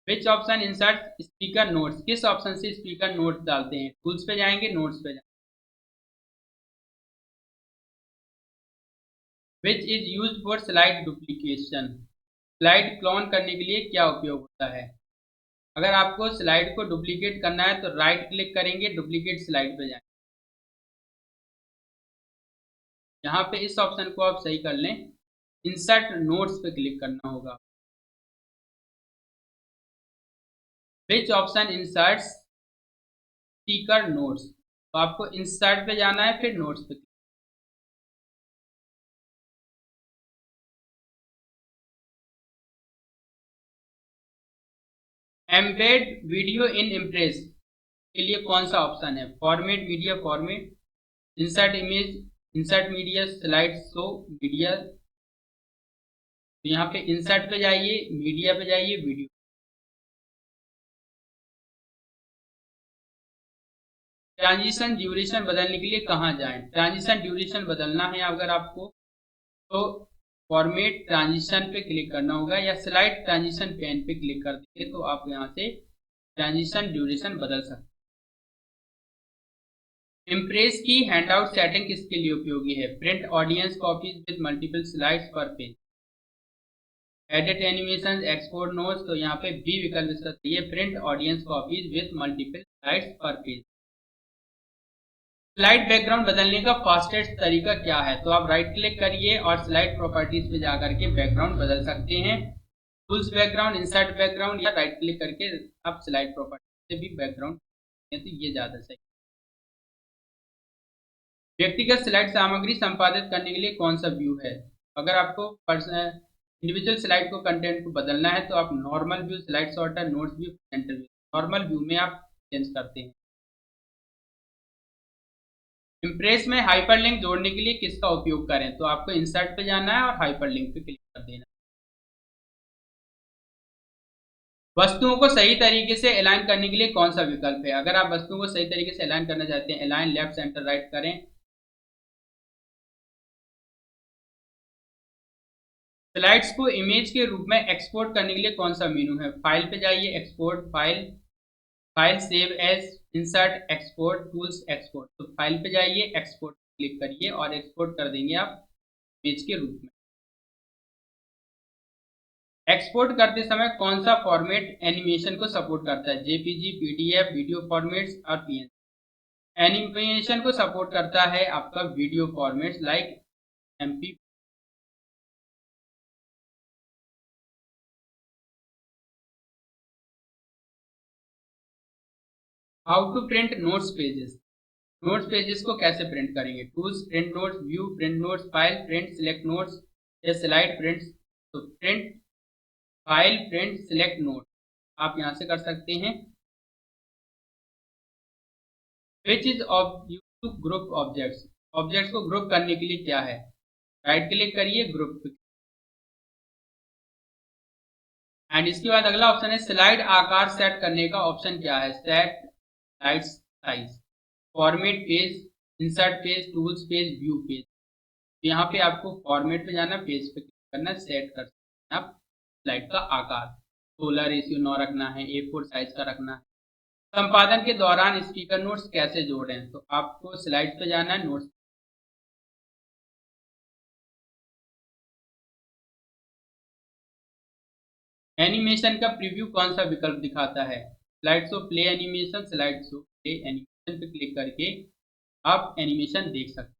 Which option insert speaker notes, किस ऑप्शन से स्पीकर नोट्स डालते हैं? टूल्स पे जाएंगे, नोट्स पे जाएंगे। विच is use for slide duplication, slide clone करने के लिए क्या उपयोग होता है? अगर आपको स्लाइड को डुप्लीकेट करना है तो राइट क्लिक करेंगे, डुप्लीकेट स्लाइड पे जाएंगे, यहाँ पे इस ऑप्शन को आप सही कर लें, इंसर्ट नोट्स पे क्लिक करना होगा। Which option inserts speaker notes, तो आपको इंसर्ट पे जाना है, फिर नोट्स पे। एम्बेड वीडियो इन इम्प्रेस के लिए कौन सा ऑप्शन है? Format media format, insert image, insert media, slide show media. तो यहाँ पे इंसर्ट पे जाइए, मीडिया पे जाइए, वीडियो। ट्रांजिशन ड्यूरेशन बदलने के लिए कहाँ जाएं? ट्रांजिशन ड्यूरेशन बदलना है अगर आपको तो फॉर्मेट ट्रांजिशन पे क्लिक करना होगा या स्लाइड ट्रांजिशन पेन पे क्लिक कर देंगे तो आप यहाँ से ट्रांजिशन ड्यूरेशन बदल सकते हैं। इम्प्रेस की हैंडआउट सेटिंग किसके लिए उपयोगी है? Print audience copies with multiple slides per page, edit animation, export notes. तो यहाँ पे बी विकल्प इसका सही है, print audience copies with multiple slides per page. Slide background बदलने का फास्टेस्ट तरीका क्या है? तो आप राइट क्लिक करिए और स्लाइड प्रॉपर्टीज पे जाकर के बैकग्राउंड बदल सकते हैं, टूल्स बैकग्राउंड, इंसर्ट बैकग्राउंड, या राइट क्लिक करके आप स्लाइड प्रॉपर्टी से भी बैकग्राउंड, तो ये ज़्यादा सही। व्यक्तिगत स्लाइड सामग्री संपादित करने के लिए कौन सा व्यू है? अगर आपको इंडिविजुअल स्लाइड को कंटेंट को बदलना है तो आप normal view, slide sorter, notes view, presenter view, normal view में आप चेंज करते हैं। इम्प्रेस में हाइपरलिंक जोड़ने के लिए किसका उपयोग करें? तो आपको इंसर्ट पे जाना है और हाइपरलिंक पे क्लिक कर देना। वस्तुओं को सही तरीके से अलाइन करने के लिए कौन सा विकल्प है? अगर आप वस्तुओं को सही तरीके से अलाइन करना चाहते हैं, अलाइन लेफ्ट सेंटर राइट करें। स्लाइड्स को इमेज के रूप में एक्सपोर्ट करने के लिए कौन सा मेनू है? फाइल पे जाइए, export file, file save as, insert, export, tools, export. तो फाइल पे जाइए, एक्सपोर्ट क्लिक करिए और एक्सपोर्ट कर देंगे आप इमेज के रूप में। एक्सपोर्ट करते समय कौन सा फॉर्मेट एनिमेशन को सपोर्ट करता है? जेपीजी, पीडीएफ, वीडियो फॉर्मेट्स और पीएनजी। एनिमेशन को सपोर्ट करता है आपका video formats like MP. How to print notes pages? Notes pages को कैसे प्रिंट करेंगे? Tools, print notes, view, print notes, file, print, select notes या स्लाइड प्रिंट। तो print, file, print, select note आप यहां से कर सकते हैं। Which is of use to group objects? Objects को ग्रुप करने के लिए क्या है? राइट क्लिक करिए, ग्रुप। एंड इसके बाद अगला ऑप्शन है स्लाइड आकार सेट करने का ऑप्शन क्या है? Set slide size, format page, insert page, tools page, view page. यहाँ पे आपको फॉर्मेट पे जाना, पेज पे क्लिक करना, सेट कर सकते हैं आप स्लाइड का आकार। 16:9 रखना है, A4 साइज का रखना है। संपादन के दौरान स्पीकर नोट्स कैसे जोड़ें? तो आपको स्लाइड पे जाना है, नोट्स। एनिमेशन का प्रीव्यू कौन सा विकल्प दिखाता है? Slide show play animation, slide show play animation पे क्लिक करके आप एनिमेशन देख सकते हैं।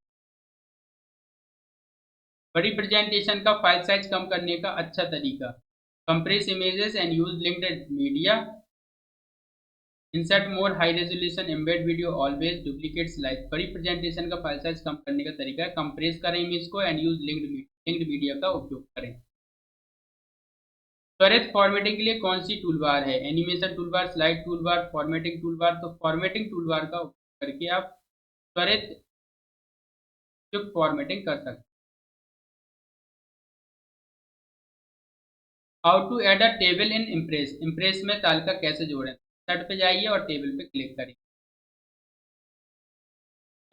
बड़ी प्रेजेंटेशन का फाइल साइज कम करने का अच्छा तरीका? Compress images and use linked media, insert more high resolution, embed video, always duplicate slide. बड़ी प्रेजेंटेशन का फाइल साइज कम करने का तरीका है कंप्रेस करें इमेज को एंड यूज लिंक्ड मीडिया का उपयोग करें। त्वरित फॉर्मेटिंग के लिए कौन सी टूलबार है? Animation toolbar, slide toolbar, formatting toolbar. तो फॉर्मेटिंग टूलबार का उपयोग करके आप त्वरित फॉर्मेटिंग कर सकते हैं। How to add a table in Impress? Impress में तालिका कैसे जोड़ें? सर्च पे जाइए और टेबल पे क्लिक करें।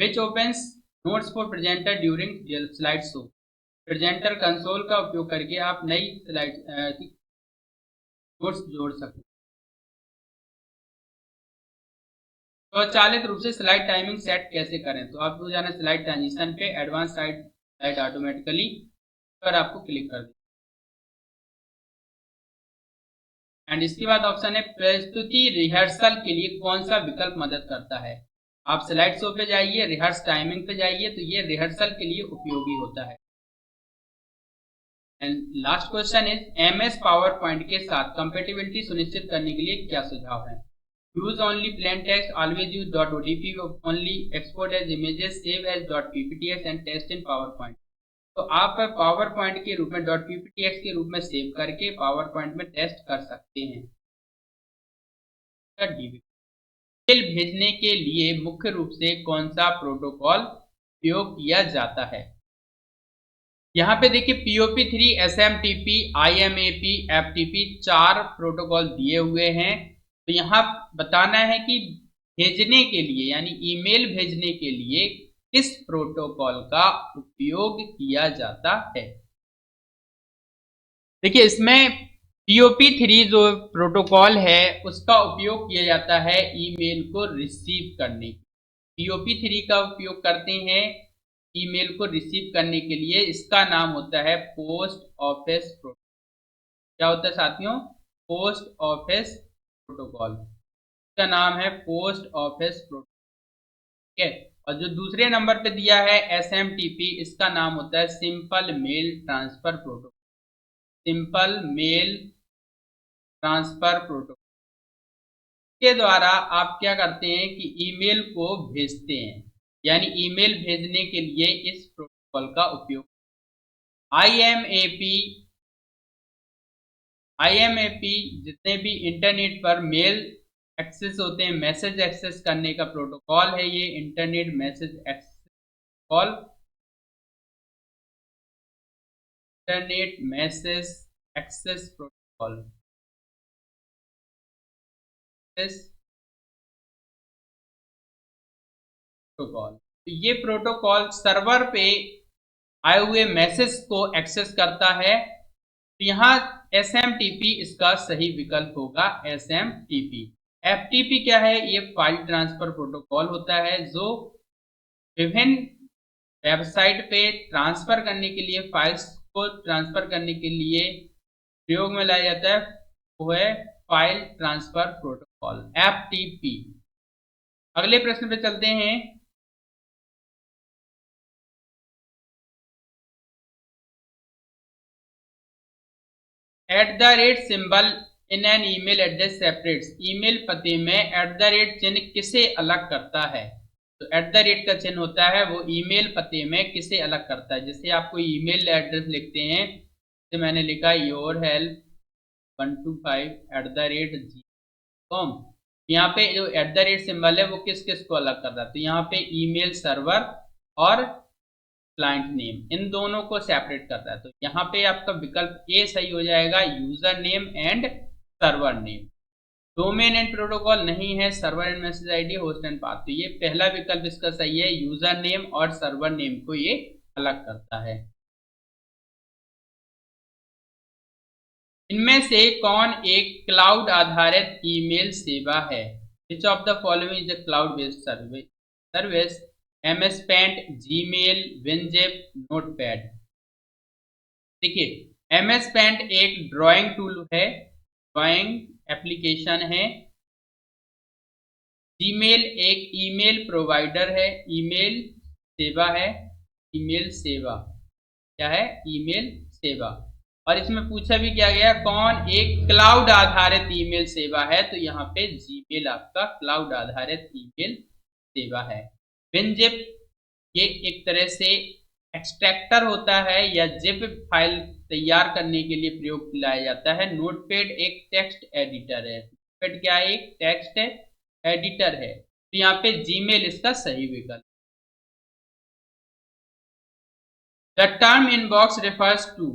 विच opens notes for presenter during slide show? Presenter console का उपयोग करके आप नई स्लाइड नोट्स जोड़ सकते हैं। स्वचालित रूप से स्लाइड टाइमिंग सेट कैसे करें? तो आपको जाना स्लाइड ट्रांजिशन पे, एडवांस स्लाइड ऑटोमेटिकली पर आपको क्लिक कर दें। एंड इसके बाद ऑप्शन है प्रस्तुति रिहर्सल के लिए कौन सा विकल्प मदद करता है? आप स्लाइड शो पे जाइए, रिहर्स टाइमिंग पे जाइए, तो ये रिहर्सल के लिए उपयोगी होता है। And last question is MS power point के साथ कंपेटिबिलिटी सुनिश्चित करने के लिए क्या सुझाव है? Use only plain text, always use dot ODP only, export as images, save as dot PPTX and test in PowerPoint. तो आप पावर पॉइंट के रूप में डॉट पीपीटीएक्स के रूप में सेव करके पावर पॉइंट में टेस्ट कर सकते हैं। मेल भेजने के लिए मुख्य रूप से कौन सा प्रोटोकॉल उपयोग किया जाता है? यहाँ पे देखिए POP3, SMTP, IMAP, FTP 4 protocol दिए हुए हैं। तो यहाँ बताना है कि भेजने के लिए यानी ईमेल भेजने के लिए किस प्रोटोकॉल का उपयोग किया जाता है? देखिए इसमें POP3 जो प्रोटोकॉल है उसका उपयोग किया जाता है ईमेल को रिसीव करने के। POP3 का उपयोग करते हैं ईमेल को रिसीव करने के लिए। इसका नाम होता है पोस्ट ऑफिस प्रोटोकॉल। क्या होता है साथियों? Post office protocol. इसका नाम है पोस्ट ऑफिस प्रोटोकॉल। ठीक है। और जो दूसरे नंबर पे दिया है SMTP, इसका नाम होता है simple mail transfer protocol. Simple mail transfer protocol के द्वारा आप क्या करते हैं कि ईमेल को भेजते हैं, यानी ईमेल भेजने के लिए इस प्रोटोकॉल का उपयोग। IMAP जितने भी इंटरनेट पर मेल एक्सेस होते हैं, मैसेज एक्सेस करने का प्रोटोकॉल है ये, internet message call, internet message access protocol, protocol. तो ये प्रोटोकॉल सर्वर पे आए हुए मैसेज को एक्सेस करता है। तो यहाँ SMTP इसका सही विकल्प होगा, SMTP। FTP क्या है? ये फाइल ट्रांसफर प्रोटोकॉल होता है जो विभिन्न वेबसाइट पे ट्रांसफर करने के लिए, फाइल्स को ट्रांसफर करने के लिए प्रयोग में लाया जाता है। वो है फाइल ट्रांसफर प्रोटोकॉल, FTP। अगले प्रश्न पे चलते हैं। @ Symbol in an email address separates, email पते में @ चिन्ह किसे अलग करता है? तो @ का चिन्ह होता है वो ईमेल पते में किसे अलग करता है। जैसे आप कोई ईमेल एड्रेस लिखते हैं, तो मैंने लिखा yourhelp125@gmail.com। यहाँ पे जो @ सिंबल है वो किस किस को अलग कर रहा है? तो यहाँ पे ईमेल सर्वर और क्लाइंट नेम, इन दोनों को सेपरेट करता है। तो यहाँ पे आपका विकल्प ए सही हो जाएगा, user name and server name. Domain and protocol नहीं है, server and message ID, host and path. तो ये पहला विकल्प इसका सही है, यूजर नेम और सर्वर नेम को ये अलग करता है। इनमें से कौन एक क्लाउड आधारित ईमेल सेवा है? Which of the following is a cloud based service? MS paint, Gmail, WinZip, Notepad. देखिए MS पेंट एक ड्राइंग टूल है, ड्राइंग एप्लीकेशन है। जीमेल एक ईमेल प्रोवाइडर है, ईमेल सेवा है। ईमेल सेवा क्या है? ईमेल सेवा। और इसमें पूछा भी क्या गया, कौन एक क्लाउड आधारित ईमेल सेवा है? तो यहाँ पे जीमेल आपका क्लाउड आधारित ईमेल सेवा है। विनजिप ये एक तरह से एक्सट्रैक्टर होता है या जिप फाइल तैयार करने के लिए प्रयोग किया जाता है। नोटपैड एक टेक्स्ट एडिटर है। नोटपैड क्या है? एक टेक्स्ट एडिटर है। तो यहाँ पे जीमेल इसका सही विकल्प। The term inbox refers to,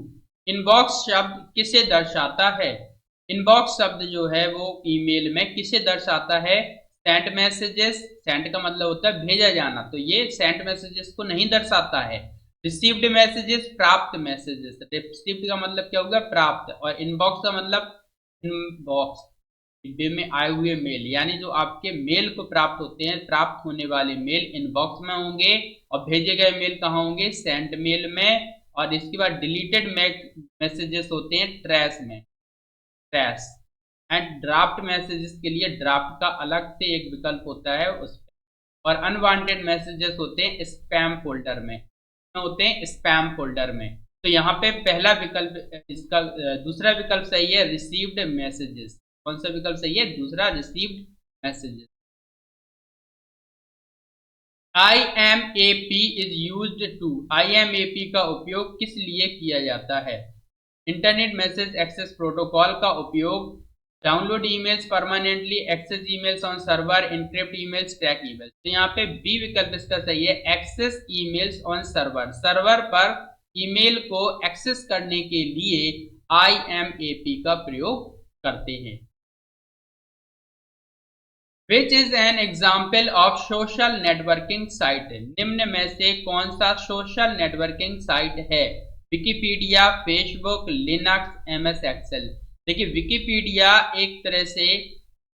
inbox शब्द किसे दर्शाता है? इनबॉक्स शब्द जो है वो ईमेल में किसे दर्शाता है? सेंट मैसेजेस, सेंट का मतलब होता है भेजा जाना, तो ये सेंट मैसेजेस को नहीं दर्शाता है। रिसीव्ड मैसेजेस, प्राप्त मैसेजेस। रिसीव्ड का मतलब क्या होगा? प्राप्त। और इनबॉक्स का मतलब इनबॉक्स, डिब्बे में आए हुए मेल, यानी जो आपके मेल को प्राप्त होते हैं, प्राप्त होने वाले मेल इनबॉक्स में होंगे और भेजे गए मेल कहाँ होंगे? सेंट मेल में। और इसके बाद डिलीटेड मैसेजेस होते हैं ट्रैश में, ट्रैश। एंड ड्राफ्ट मैसेजेस के लिए ड्राफ्ट का अलग से एक विकल्प होता है उस पे। और अनवांटेड मैसेजेस होते हैं स्पैम फोल्डर में, होते हैं स्पैम फोल्डर में। तो यहाँ पे पहला विकल्प इसका, दूसरा विकल्प सही है, रिसीव्ड मैसेजेस। कौन सा विकल्प सही है? दूसरा, received messages. IMAP is used to, IMAP का उपयोग किस लिए किया जाता है? इंटरनेट मैसेज एक्सेस प्रोटोकॉल का उपयोग download emails permanently, access emails on server, encrypt emails, track emails. तो यहाँ पे बी विकल्प इसका सही है, access emails on server. Server पर ईमेल को एक्सेस करने के लिए IMAP का प्रयोग करते हैं। Which is an example of social networking site? निम्न में से कौन सा सोशल नेटवर्किंग साइट है? Wikipedia, Facebook, Linux, MS Excel. देखिए विकिपीडिया एक तरह से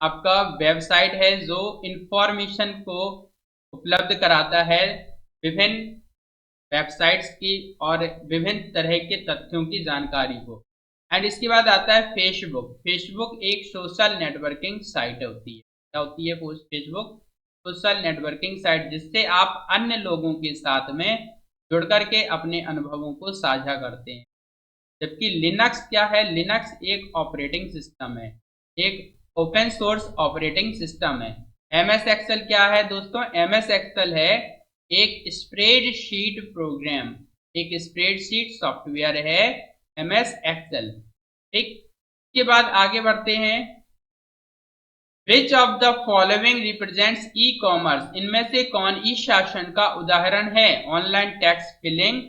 आपका वेबसाइट है जो इंफॉर्मेशन को उपलब्ध कराता है, विभिन्न वेबसाइट्स की और विभिन्न तरह के तथ्यों की जानकारी को। एंड इसके बाद आता है फेसबुक। फेसबुक एक सोशल नेटवर्किंग साइट होती है। क्या होती है फेसबुक? सोशल नेटवर्किंग साइट, जिससे आप अन्य लोगों के साथ में जुड़ करके अपने अनुभवों को साझा करते हैं। जबकि लिनक्स क्या है? लिनक्स एक ऑपरेटिंग सिस्टम है, एक ओपन सोर्स ऑपरेटिंग सिस्टम है। MS एक्सेल क्या है दोस्तों? MS एक्सेल है एक स्प्रेडशीट प्रोग्राम, एक स्प्रेडशीट सॉफ्टवेयर है MS एक्सेल। ठीक, इसके बाद आगे बढ़ते हैं। Which of the following represents e commerce, इनमें से कौन ई शासन का उदाहरण है? Online tax filling,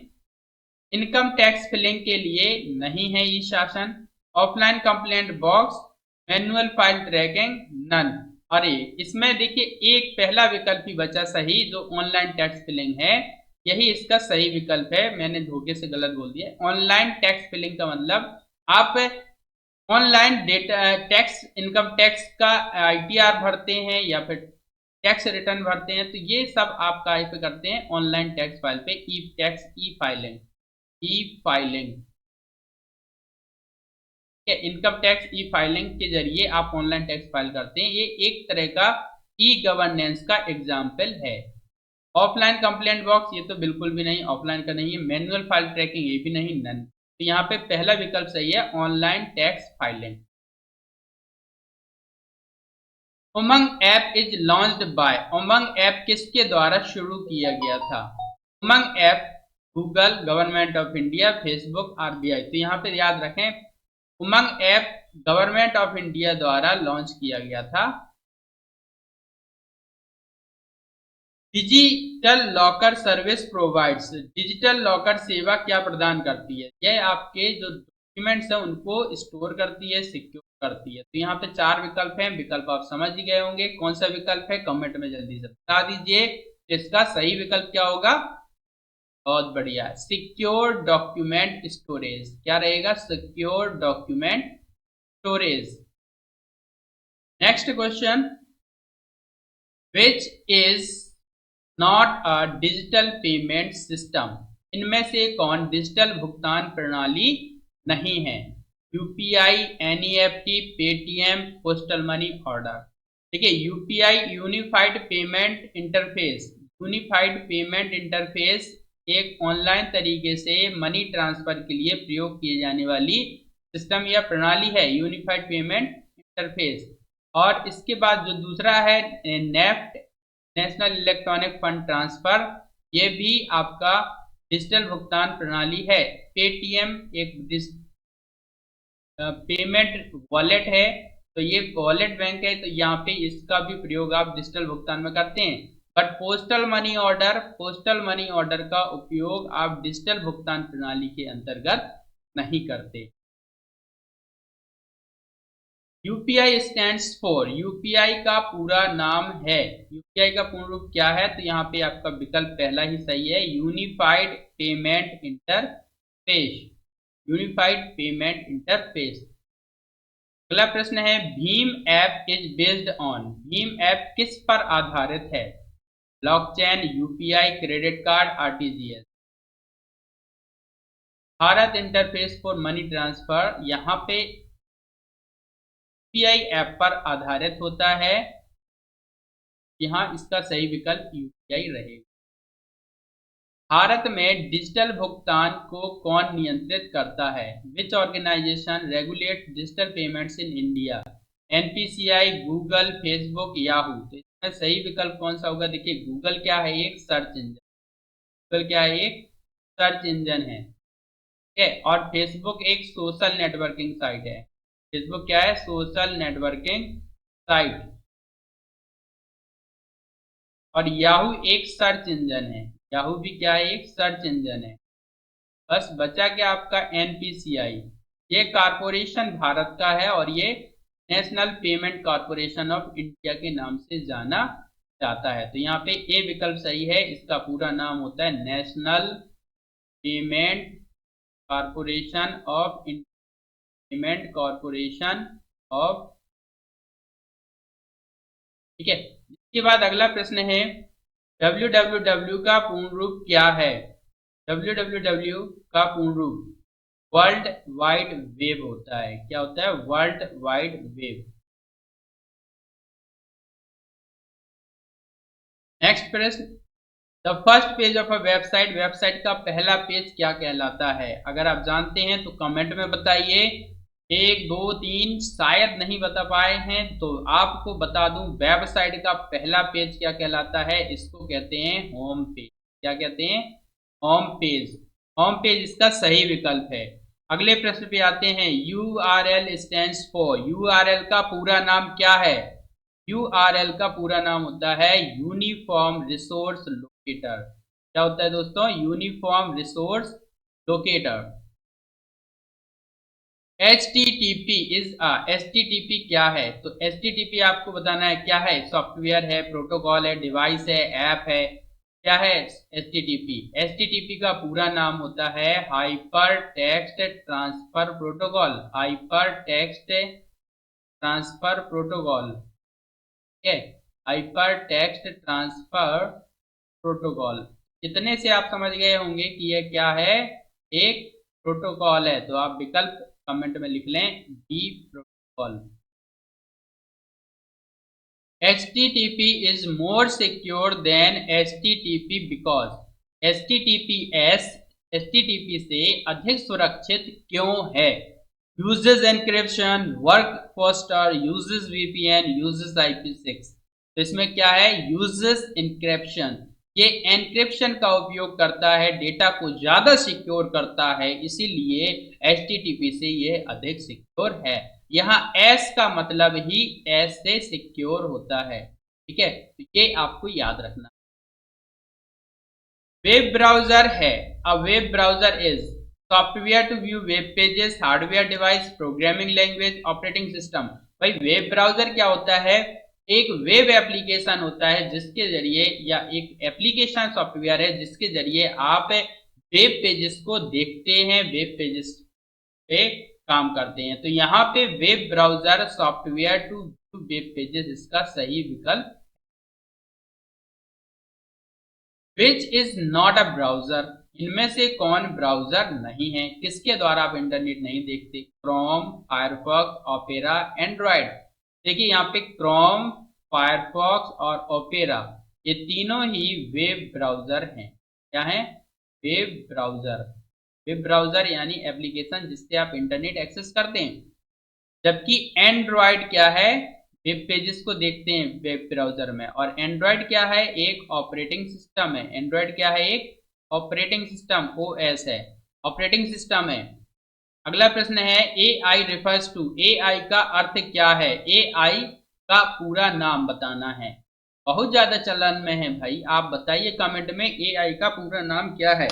income tax filling के लिए नहीं है ई शासन, offline complaint box, manual file tracking, none. और इसमें देखिए एक पहला विकल्प ही बचा सही, जो ऑनलाइन टैक्स फिलिंग है, यही इसका सही विकल्प है। मैंने धोखे से गलत बोल दिया। ऑनलाइन टैक्स फिलिंग का मतलब आप online data tax, income tax का आईटीआर भरते हैं या फिर टैक्स रिटर्न भरते हैं, तो ये सब आप कहाँ पे करते हैं? Online tax file pay, e tax e filing, e filing, income tax e filing के जरिए आप ऑनलाइन टैक्स फाइल करते हैं। ये एक तरह का ई गवर्नेंस का एग्जाम्पल है। ऑफलाइन कंप्लेंट बॉक्स, ये तो बिल्कुल भी नहीं, ऑफलाइन का नहीं है। मैनुअल फाइल ट्रैकिंग, ये भी नहीं, नन। तो यहाँ पे पहला विकल्प सही है, online tax filing. Umang app is launched by, Umang app किसके द्वारा शुरू किया गया था? Umang app Google, government of India, Facebook, RBI. तो यहाँ पे याद रखें, Umang app government of India द्वारा लॉन्च किया गया था। Digital locker service provides, digital locker सेवा क्या प्रदान करती है? यह आपके जो डॉक्यूमेंट्स हैं उनको स्टोर करती है, सिक्योर करती है। तो यहाँ पे 4 विकल्प हैं, विकल्प आप समझ ही गए होंगे। कौन सा विकल्प है कमेंट में जल्दी से बता दीजिए। इसका सही विकल्प क्या होगा? बहुत बढ़िया, सिक्योर डॉक्यूमेंट स्टोरेज। क्या रहेगा? Secure document storage. Next question, which is not a digital payment system, इनमें से कौन डिजिटल भुगतान प्रणाली नहीं है? UPI, NEFT, Paytm, postal money order. देखिए UPI unified payment interface, unified payment interface एक ऑनलाइन तरीके से मनी ट्रांसफर के लिए प्रयोग किए जाने वाली सिस्टम या प्रणाली है, यूनिफाइड पेमेंट इंटरफेस। और इसके बाद जो दूसरा है NEFT, national electronic fund transfer, ये भी आपका डिजिटल भुगतान प्रणाली है। पेटीएम एक पेमेंट वॉलेट है, तो ये वॉलेट बैंक है, तो यहाँ पे इसका भी प्रयोग आप डिजिटल भुगतान में करते हैं। But postal money order, postal money order का उपयोग आप डिजिटल भुगतान प्रणाली के अंतर्गत नहीं करते। यूपीआई स्टैंड्स फॉर, यूपीआई का पूरा नाम है, यूपीआई का पूर्ण रूप क्या है? तो यहाँ पे आपका विकल्प पहला ही सही है, unified payment interface, unified payment interface. अगला प्रश्न है, Bhim app is based on, Bhim app किस पर आधारित है? Blockchain, UPI, credit card, RTGS. Bharat interface for money transfer यहाँ पे यूपीआई ऐप पर आधारित होता है, यहाँ इसका सही विकल्प यूपीआई रहेगा। भारत में डिजिटल भुगतान को कौन नियंत्रित करता है? Which organisation regulate digital payments in India? NPCI, Google, Facebook, Yahoo. तो इसमें सही विकल्प कौन सा होगा? देखिए गूगल क्या है? एक सर्च इंजन, गूगल क्या है? एक सर्च इंजन है, ठीक है। और फेसबुक एक सोशल नेटवर्किंग साइट है, फेसबुक क्या है? Social networking site. और याहू एक सर्च इंजन है, याहू भी क्या है? एक सर्च इंजन है। बस बचा क्या आपका एनपीसीआई, ये कारपोरेशन भारत का है और ये national payment corporation of India के नाम से जाना जाता है। तो यहाँ पे ए विकल्प सही है, इसका पूरा नाम होता है national payment corporation of India, payment corporation of, ठीक है। इसके बाद अगला प्रश्न है, www का पूर्ण रूप क्या है? www का पूर्ण रूप वर्ल्ड वाइड वेब होता है। क्या होता है? World wide web. नेक्स्ट प्रश्न, the first page of a website, website का पहला पेज क्या कहलाता है? अगर आप जानते हैं तो कमेंट में बताइए। 1 2 3 शायद नहीं बता पाए हैं तो आपको बता दूं, वेबसाइट का पहला पेज क्या कहलाता है? इसको कहते हैं होम पेज। क्या कहते हैं? Home page. होम पेज इसका सही विकल्प है। अगले प्रश्न पे आते हैं, URL स्टैंड्स फॉर, URL का पूरा नाम क्या है? URL का पूरा नाम होता है यूनिफॉर्म रिसोर्स लोकेटर। क्या होता है दोस्तों? Uniform resource locator. HTTP HTTP क्या है? तो HTTP आपको बताना है क्या है। सॉफ्टवेयर है, प्रोटोकॉल है, डिवाइस है, ऐप है, क्या है HTTP? HTTP का पूरा नाम होता है hyper text transfer protocol. Hyper text transfer protocol, ठीक है, हाइपर टेक्स्ट ट्रांसफर प्रोटोकॉल। इतने से आप समझ गए होंगे कि यह क्या है, एक प्रोटोकॉल है। तो आप विकल्प कमेंट में लिख लें D protocol. HTTP is more secure than HTTP because HTTP से अधिक सुरक्षित क्यों है? Uses encryption, work faster, uses VPN, uses IPv6। तो इसमें क्या है? Uses encryption, ये एनक्रिप्शन का उपयोग करता है, डेटा को ज्यादा सिक्योर करता है, इसीलिए HTTP से ये अधिक सिक्योर है। यहाँ S का मतलब ही S से सिक्योर होता है, ठीक है, तो ये आपको याद रखना। वेब ब्राउजर है, a web browser is software to view web pages, hardware device, programming language, operating system. भाई वेब ब्राउजर क्या होता है? एक वेब एप्लीकेशन होता है जिसके जरिए, या एक एप्लीकेशन सॉफ्टवेयर है जिसके जरिए आप वेब पेजेस को देखते हैं, वेब पेजेस पे काम करते हैं। तो यहाँ पे web browser software to web pages इसका सही विकल्प। Which is not a browser, इनमें से कौन ब्राउजर नहीं है? किसके द्वारा आप इंटरनेट नहीं देखते? Chrome, Firefox, opera, Android. देखिए यहाँ पे क्रोम, फायरफॉक्स और ओपेरा ये तीनों ही वेब ब्राउजर हैं। क्या है? Web browser. वेब ब्राउजर यानी एप्लीकेशन जिससे आप इंटरनेट एक्सेस करते हैं। जबकि एंड्रॉयड क्या है? वेब पेजेस को देखते हैं वेब ब्राउजर में। और एंड्रॉयड क्या है? एक ऑपरेटिंग सिस्टम है। एंड्रॉयड क्या है? एक ऑपरेटिंग सिस्टम, OS है, ऑपरेटिंग सिस्टम है। अगला प्रश्न है AI रिफर्स टू, AI का अर्थ क्या है? AI का पूरा नाम बताना है। बहुत ज्यादा चलन में है भाई, आप बताइए कमेंट में AI का पूरा नाम क्या है।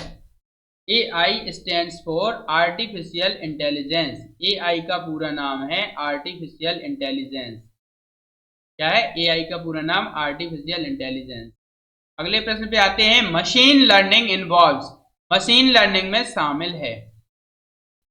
AI stands for artificial intelligence. AI का पूरा नाम है आर्टिफिशियल इंटेलिजेंस। क्या है? AI का पूरा नाम आर्टिफिशियल इंटेलिजेंस। अगले प्रश्न पे आते हैं, machine learning involves, machine learning में शामिल है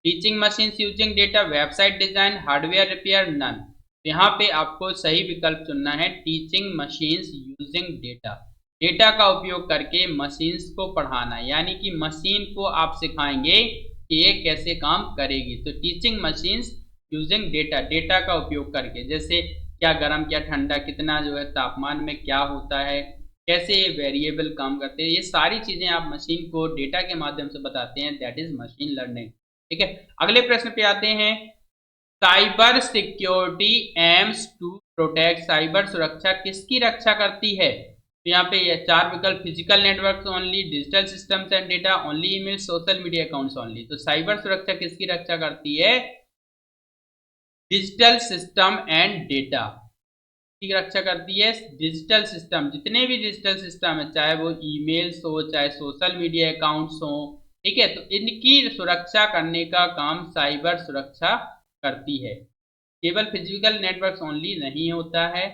teaching machines using data, website design, hardware repair, none. यहाँ पे आपको सही विकल्प चुनना है teaching machines using data. Data का उपयोग करके मशीन्स को पढ़ाना, यानी कि मशीन को आप सिखाएंगे कि ये कैसे काम करेगी। तो teaching machines using data, data का उपयोग करके, जैसे क्या गर्म क्या ठंडा, कितना जो है तापमान में क्या होता है, कैसे ये वेरिएबल काम करते हैं, ये सारी चीजें आप मशीन को डेटा के माध्यम से बताते हैं, दैट इज मशीन लर्निंग। ठीक है, अगले प्रश्न पे आते हैं, cyber security aims to protect, cyber सुरक्षा किसकी रक्षा करती है? तो यहाँ पे ये चार विकल्प, physical network only, digital systems and data only, email, social media accounts only. तो साइबर सुरक्षा किसकी रक्षा करती है? डिजिटल सिस्टम एंड डेटा की रक्षा करती है। डिजिटल सिस्टम, जितने भी डिजिटल सिस्टम है, चाहे वो ईमेल्स हो, चाहे सोशल मीडिया अकाउंट्स हो, ठीक है, तो इनकी सुरक्षा करने का काम साइबर सुरक्षा करती है। केवल फिजिकल नेटवर्क्स ओनली नहीं होता है,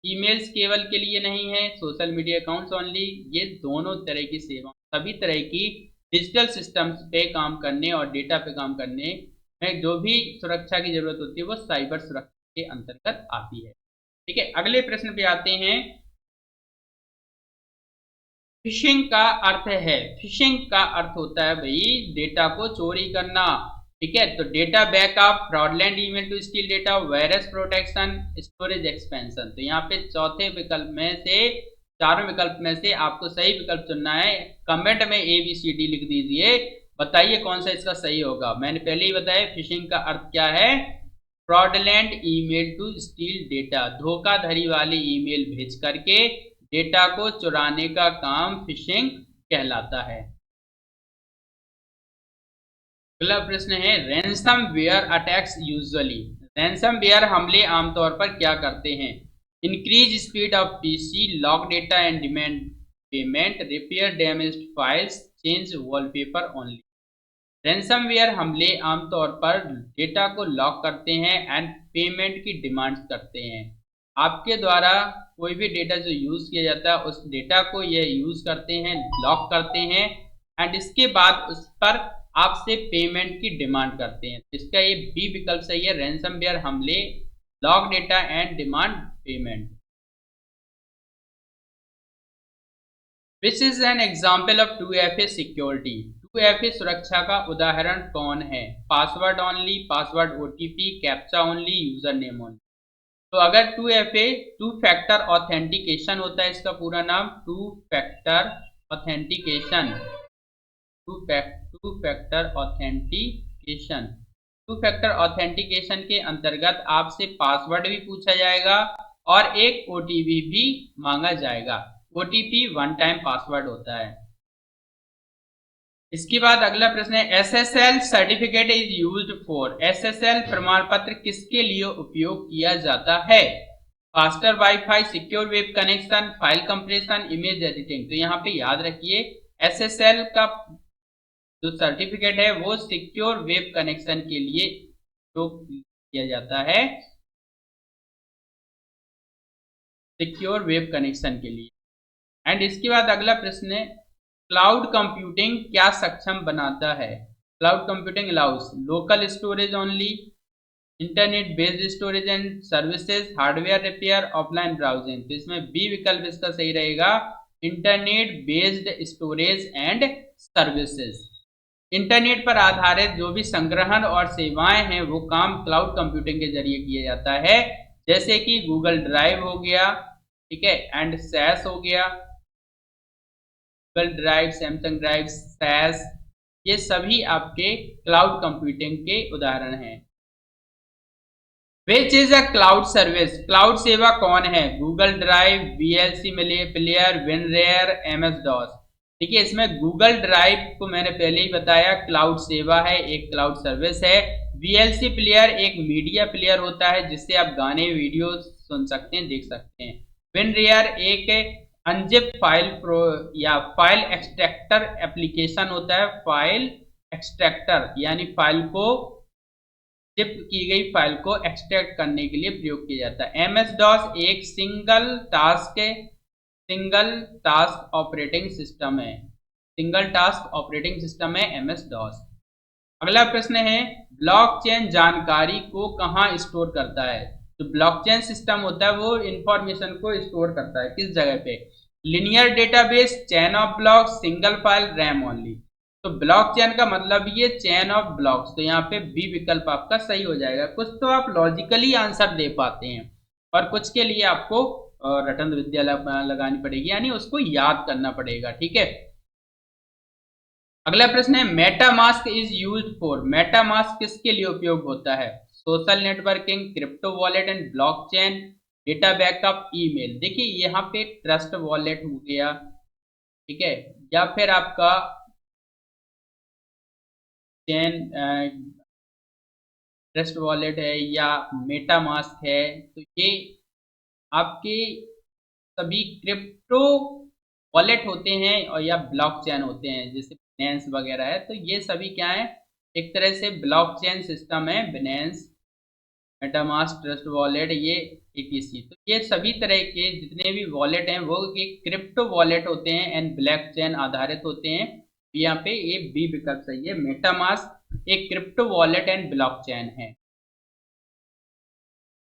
ईमेल्स केवल के लिए नहीं है, सोशल मीडिया अकाउंट्स ओनली, ये दोनों तरह की सेवा, सभी तरह की डिजिटल सिस्टम्स पे काम करने और डेटा पे काम करने में जो भी सुरक्षा की जरूरत होती है वो साइबर सुरक्षा के अंतर्गत आती है। ठीक है, अगले प्रश्न पे आते हैं, फिशिंग का अर्थ है, फिशिंग का अर्थ होता है भाई डेटा को चोरी करना। ठीक है, तो data backup, fraudulent email to steal data, virus protection, storage expansion. तो यहाँ पे चौथे विकल्प में से, चारों विकल्प में से आपको सही विकल्प चुनना है। कमेंट में ABCD लिख दीजिए, बताइए कौन सा इसका सही होगा। मैंने पहले ही बताया फिशिंग का अर्थ क्या है, fraudulent email to steal data, धोखाधड़ी वाली ईमेल भेज करके डेटा को चुराने का काम फिशिंग कहलाता है। अगला प्रश्न है, ransomware attacks usually, ransomware हमले आमतौर पर क्या करते हैं? increase speed of PC, log data and demand payment, repair damaged files, change wallpaper only। Ransomware हमले आमतौर पर डेटा को लॉक करते हैं एंड पेमेंट की डिमांड्स करते हैं। आपके द्वारा कोई भी डेटा जो यूज किया जाता है उस डेटा को ये यूज करते हैं, लॉक करते हैं एंड इसके बाद उस पर आपसे पेमेंट की डिमांड करते हैं। इसका ये बी विकल्प सही है, रैंसमवेयर हमले lock data and demand payment. Which is an example of 2FA security. 2FA सुरक्षा का उदाहरण कौन है? Password only, password OTP, captcha only, user name only. तो अगर 2FA टू फैक्टर ऑथेंटिकेशन होता है, इसका पूरा नाम two factor authentication. Two factor authentication. Two factor authentication के अंतर्गत आपसे पासवर्ड भी पूछा जाएगा और एक OTP भी मांगा जाएगा। OTP वन टाइम पासवर्ड होता है। इसके बाद अगला प्रश्न है SSL certificate is used for. SSL प्रमाण पत्र किसके लिए उपयोग किया जाता है? Faster wifi, secure web connection, file compression, image editing. तो यहाँ पे याद रखिए SSL का जो सर्टिफिकेट है वो सिक्योर वेब कनेक्शन के लिए उपयोग किया जाता है, सिक्योर वेब कनेक्शन के लिए। एंड इसके बाद अगला प्रश्न है क्लाउड कंप्यूटिंग क्या सक्षम बनाता है? Cloud computing allows local storage only, internet based storage and services, hardware repair, offline browsing. तो इसमें बी विकल्प इसका सही रहेगा, internet based storage and services. Internet पर आधारित जो भी संग्रहण और सेवाएं हैं वो काम क्लाउड कंप्यूटिंग के जरिए किया जाता है, जैसे कि गूगल ड्राइव हो गया, ठीक है, एंड सैस हो गया, Google Drive, Samsung Drive, SaaS, ये सभी आपके क्लाउड कंप्यूटिंग के उदाहरण हैं। Which is a cloud service. Cloud सेवा कौन है? Google Drive, VLC player, WinRAR, MS DOS। देखिए इसमें गूगल ड्राइव को मैंने पहले ही बताया क्लाउड सेवा है, एक क्लाउड सर्विस है। VLC प्लेयर एक मीडिया प्लेयर होता है जिससे आप गाने वीडियो सुन सकते हैं, देख सकते हैं। विनरेयर एक अनजिप फाइल प्रो या फाइल एक्सट्रैक्टर एप्लीकेशन होता है। फाइल एक्सट्रैक्टर यानी फाइल को जिप की गई फाइल को एक्सट्रैक्ट करने के लिए प्रयोग किया जाता है। MS DOS एक सिंगल टास्क ऑपरेटिंग सिस्टम है, सिंगल टास्क ऑपरेटिंग सिस्टम है MS DOS। अगला प्रश्न है ब्लॉकचेन जानकारी को कहाँ स्टोर करता है? तो ब्लॉकचेन सिस्टम होता है वो इंफॉर्मेशन को स्टोर करता है किस जगह पे? Linear database, chain of blocks, single file, RAM only. तो ब्लॉकचेन का मतलब ये चेन ऑफ ब्लॉक्स। तो यहाँ पे बी विकल्प आपका सही हो जाएगा। कुछ तो आप लॉजिकली आंसर दे पाते हैं और कुछ के लिए आपको रटन विद्या लगानी पड़ेगी, यानी उसको याद करना पड़ेगा, ठीक है। अगला प्रश्न है MetaMask is used for. MetaMask किसके लिए उपयोग होता है? Social networking, crypto wallet and blockchain, data backup, email. देखिए यहाँ पे ट्रस्ट वॉलेट हो गया, ठीक है, या फिर आपका चेन ट्रस्ट वॉलेट है या मेटामास्क है। तो ये आपके सभी क्रिप्टो वॉलेट होते हैं और या ब्लॉकचेन होते हैं, जैसे बिनेंस वगैरह है। तो ये सभी क्या है? एक तरह से ब्लॉकचेन सिस्टम है। बिनेंस, मेटामास्क, ट्रस्ट वॉलेट, ये ETC। तो ये सभी तरह के जितने भी वॉलेट हैं वो एक क्रिप्टो वॉलेट होते हैं एंड ब्लॉकचेन आधारित होते हैं। यहाँ पे ये बी विकल्प सही है, मेटामास्क एक क्रिप्टो वॉलेट एंड ब्लॉकचेन है।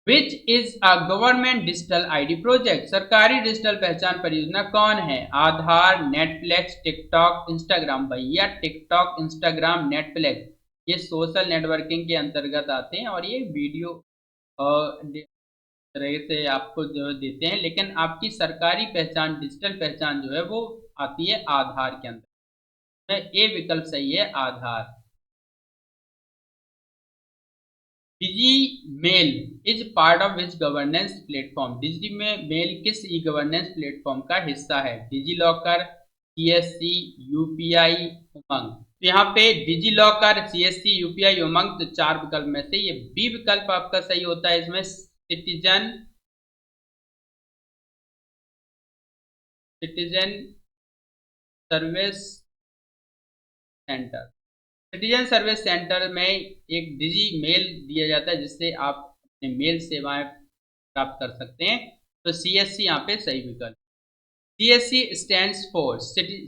Which is a government digital ID project. सरकारी डिजिटल पहचान परियोजना कौन है? आधार, नेटफ्लिक्स, टिकटॉक, इंस्टाग्राम। भैया टिकटॉक, इंस्टाग्राम, नेटफ्लिक्स ये सोशल नेटवर्किंग के अंतर्गत आते हैं और ये वीडियो तरह से आपको जो देते हैं, लेकिन आपकी सरकारी पहचान, डिजिटल पहचान जो है वो आती है आधार के अंदर। ए विकल्प सही है, Aadhaar. Digi mail is part of which governance platform. Digi mail किस ई गवर्नेंस प्लेटफॉर्म का हिस्सा है? DigiLocker, CSC, UPI, Umang. तो यहाँ पे DigiLocker, CSC, UPI, Umang, तो चार विकल्प में से ये बी विकल्प आपका सही होता है। इसमें citizen citizen service centre. Citizen service centre में एक डिजी मेल दिया जाता है जिससे आप अपने मेल सेवाएं प्राप्त कर सकते हैं। तो CSC यहाँ पे सही विकल्प। CSC स्टैंड्स फॉर,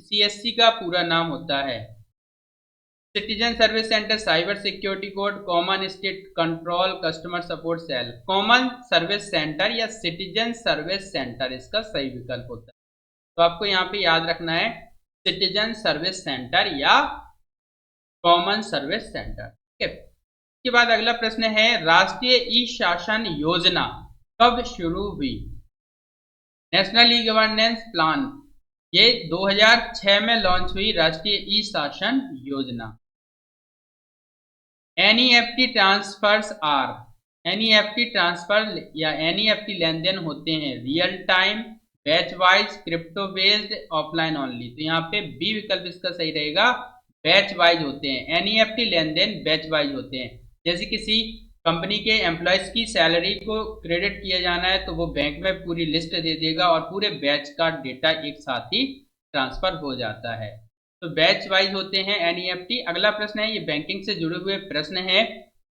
CSC का पूरा नाम होता है citizen service centre cyber security code common state control customer support cell. Common service centre या सिटीजन सर्विस सेंटर इसका सही विकल्प होता है। तो आपको यहाँ पे याद रखना है सिटीजन सर्विस सेंटर या कॉमन सर्विस सेंटर। ठीक है, इसके बाद अगला प्रश्न है राष्ट्रीय ई शासन योजना कब शुरू हुई? नेशनल ई गवर्नेंस प्लान, ये 2006 में लॉन्च हुई राष्ट्रीय ई शासन योजना। NEFT transfers are, NEFT transfer या NEFT लेन देन होते हैं real time, batch wise, crypto based, offline only. तो यहाँ पे बी विकल्प इसका सही रहेगा, बैच वाइज होते हैं। NEFT लेन देन बैच वाइज होते हैं। जैसे किसी कंपनी के एम्प्लॉयज की सैलरी को क्रेडिट किया जाना है तो वो बैंक में पूरी लिस्ट दे देगा और पूरे बैच का डेटा एक साथ ही ट्रांसफर हो जाता है। तो बैच वाइज होते हैं NEFT। अगला प्रश्न है, ये बैंकिंग से जुड़े हुए प्रश्न है।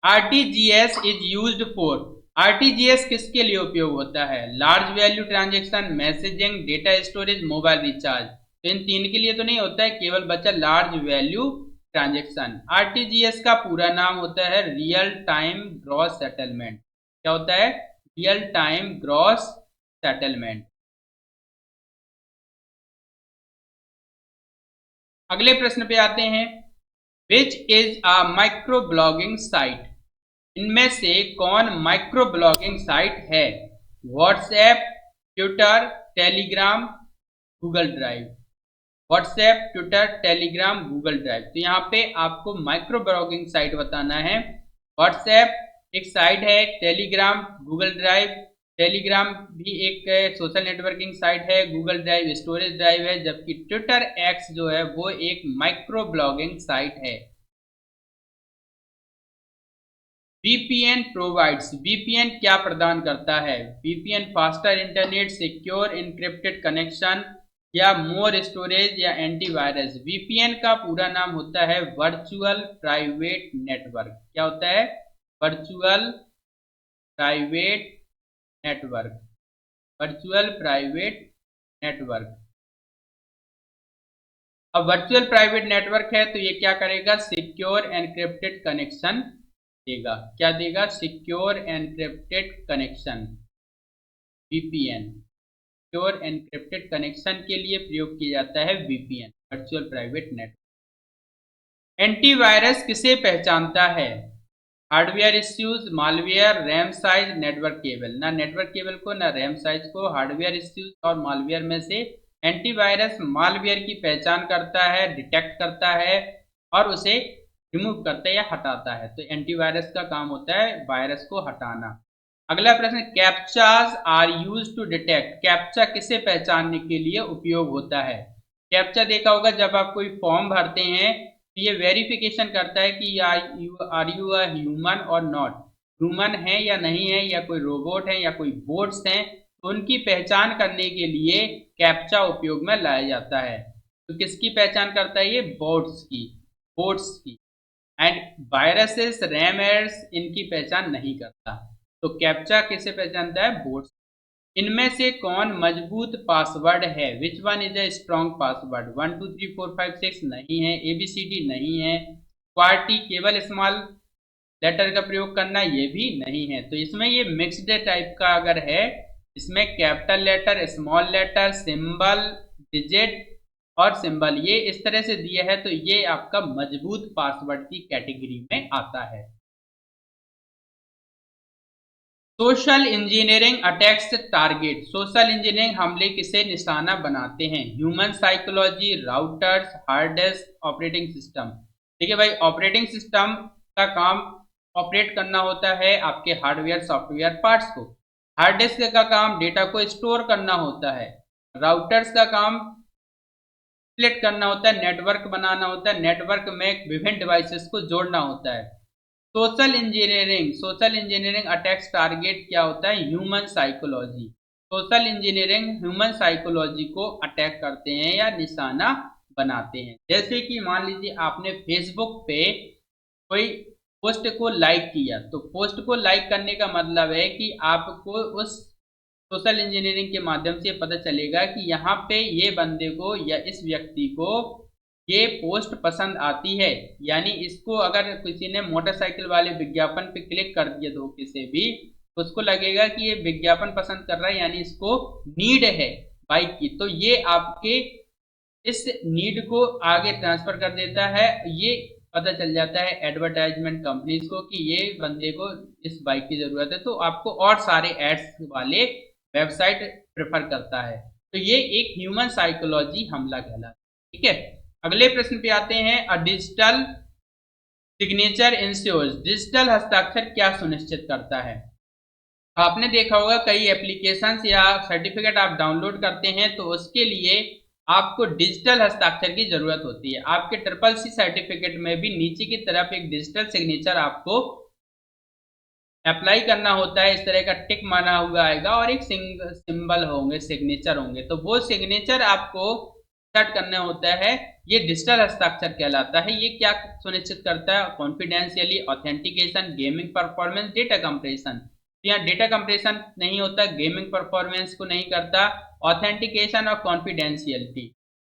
RTGS is used for, RTGS किसके लिए उपयोग होता है? Large value transaction, messaging, data storage, mobile recharge. तो इन तीन के लिए तो नहीं होता है, केवल बचा लार्ज वैल्यू ट्रांजेक्शन। RTGS का पूरा नाम होता है रियल टाइम ग्रॉस सेटलमेंट। क्या होता है? Real time gross settlement. अगले प्रश्न पे आते हैं, which is a micro blogging site? इनमें से कौन माइक्रो ब्लॉगिंग साइट है? WhatsApp, Twitter, Telegram, Google drive. WhatsApp, Twitter, Telegram, Google drive. तो यहाँ पे आपको माइक्रो ब्लॉगिंग साइट बताना है। व्हाट्सएप एक साइट है, टेलीग्राम, गूगल ड्राइव। टेलीग्राम भी एक सोशल नेटवर्किंग साइट है, गूगल ड्राइव स्टोरेज ड्राइव है, जबकि ट्विटर एक्स जो है वो एक माइक्रो ब्लॉगिंग साइट है। VPN प्रोवाइड्स, VPN क्या प्रदान करता है? VPN faster internet, secure encrypted connection या मोर स्टोरेज या एंटीवायरस। VPN का पूरा नाम होता है वर्चुअल प्राइवेट नेटवर्क। क्या होता है? Virtual private network, virtual private network. अब वर्चुअल प्राइवेट नेटवर्क है तो ये क्या करेगा? सिक्योर एनक्रिप्टेड कनेक्शन देगा। क्या देगा? Secure encrypted connection. VPN secure encrypted connection के लिए प्रयोग किया जाता है VPN, virtual private network. Antivirus किसे पहचानता है? Hardware issues, malware, RAM size, network cable. ना नेटवर्क केबल को ना रैम साइज को, हार्डवेयर इश्यूज और मालवेयर में से एंटीवायरस मालवेयर की पहचान करता है, डिटेक्ट करता है और उसे रिमूव करता है या हटाता है। तो एंटीवायरस का काम होता है वायरस को हटाना। अगला प्रश्न, CAPTCHAs are used to detect. CAPTCHA किसे पहचानने के लिए उपयोग होता है? कैप्चा देखा होगा जब आप कोई फॉर्म भरते हैं तो ये वेरिफिकेशन करता है कि आर यू अ ह्यूमन और नॉट, ह्यूमन है या नहीं है, या कोई रोबोट है या कोई बोट्स हैं। तो उनकी पहचान करने के लिए कैप्चा उपयोग में लाया जाता है। तो किसकी पहचान करता है ये? बोट्स की। एंड वायरसेस, रैम एरर्स इनकी पहचान नहीं करता। तो कैप्चा किसे पहचानता है? बोट्स। इनमें से कौन मजबूत पासवर्ड है? Which one is a strong password? 1 2 3 4 5 6 नहीं है, ABCD नहीं है, क्वार्टी केवल स्मॉल लेटर का प्रयोग करना ये भी नहीं है। तो इसमें ये मिक्स्ड टाइप का अगर है, इसमें capital letter, small letter, symbol, digit और सिंबल ये इस तरह से दिया है तो ये आपका मजबूत पासवर्ड की कैटेगरी में आता है। Social engineering attacks target. Social engineering हमले किसे निशाना बनाते हैं? Human psychology, routers, hard disk, operating system. देखिए भाई, ऑपरेटिंग सिस्टम का काम ऑपरेट करना होता है आपके हार्डवेयर सॉफ्टवेयर पार्ट्स को। हार्ड डिस्क का काम डेटा को स्टोर करना होता है। राउटर्स का काम स्प्लिट करना होता है, नेटवर्क बनाना होता है, नेटवर्क में विभिन्न डिवाइसेस को जोड़ना होता है। सोशल इंजीनियरिंग अटैक्स टारगेट क्या होता है? Human psychology. Social engineering human psychology को अटैक करते हैं या निशाना बनाते हैं। जैसे कि मान लीजिए आपने फेसबुक पे कोई पोस्ट को लाइक किया, तो पोस्ट को लाइक करने का मतलब है कि आपको उस सोशल इंजीनियरिंग के माध्यम से पता चलेगा कि यहाँ पे ये बंदे को या इस व्यक्ति को ये पोस्ट पसंद आती है। यानी इसको अगर किसी ने मोटरसाइकिल वाले विज्ञापन पे क्लिक कर दिया धोखे से भी, तो उसको लगेगा कि ये विज्ञापन पसंद कर रहा है, यानी इसको नीड है बाइक की, तो ये आपके इस नीड को आगे ट्रांसफर कर देता है। ये पता चल जाता है एडवर्टाइजमेंट कंपनीज को कि ये बंदे को इस बाइक की जरूरत है, तो आपको और सारे एड्स वाले वेबसाइट प्रेफर करता है। तो ये एक ह्यूमन साइकोलॉजी हमला कहलाता है। ठीक है, अगले प्रश्न पे आते हैं। A digital signature ensures, digital हस्ताक्षर क्या सुनिश्चित करता है? आपने देखा होगा कई एप्लीकेशंस या सर्टिफिकेट आप डाउनलोड करते हैं तो उसके लिए आपको डिजिटल हस्ताक्षर की जरूरत होती है। आपके CCC सर्टिफिकेट में भी नीचे की तरफ एक डिजिटल सिग्नेचर आपको अप्लाई करना होता है। इस तरह का टिक माना हुआ आएगा और एक सिंबल होंगे, सिग्नेचर होंगे, तो वो सिग्नेचर आपको सेट करना होता है। ये डिजिटल हस्ताक्षर कहलाता है। ये क्या सुनिश्चित करता है? Confidentiality authentication, gaming performance, data compression. तो यहाँ डेटा कंप्रेशन नहीं होता, गेमिंग परफॉर्मेंस को नहीं करता, ऑथेंटिकेशन और कॉन्फिडेंशियलिटी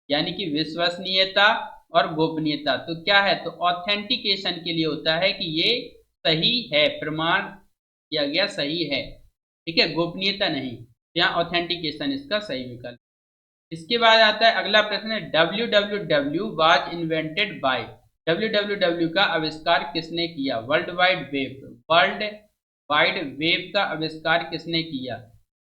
यानी कि विश्वसनीयता और गोपनीयता। तो क्या है? तो ऑथेंटिकेशन के लिए होता है कि ये सही है, प्रमाण किया गया सही है। ठीक है, गोपनीयता नहीं, यहाँ ऑथेंटिकेशन इसका सही विकल्प। इसके बाद आता है अगला प्रश्न, www was invented by. www का आविष्कार किसने किया? World wide web, world wide web का आविष्कार किसने किया?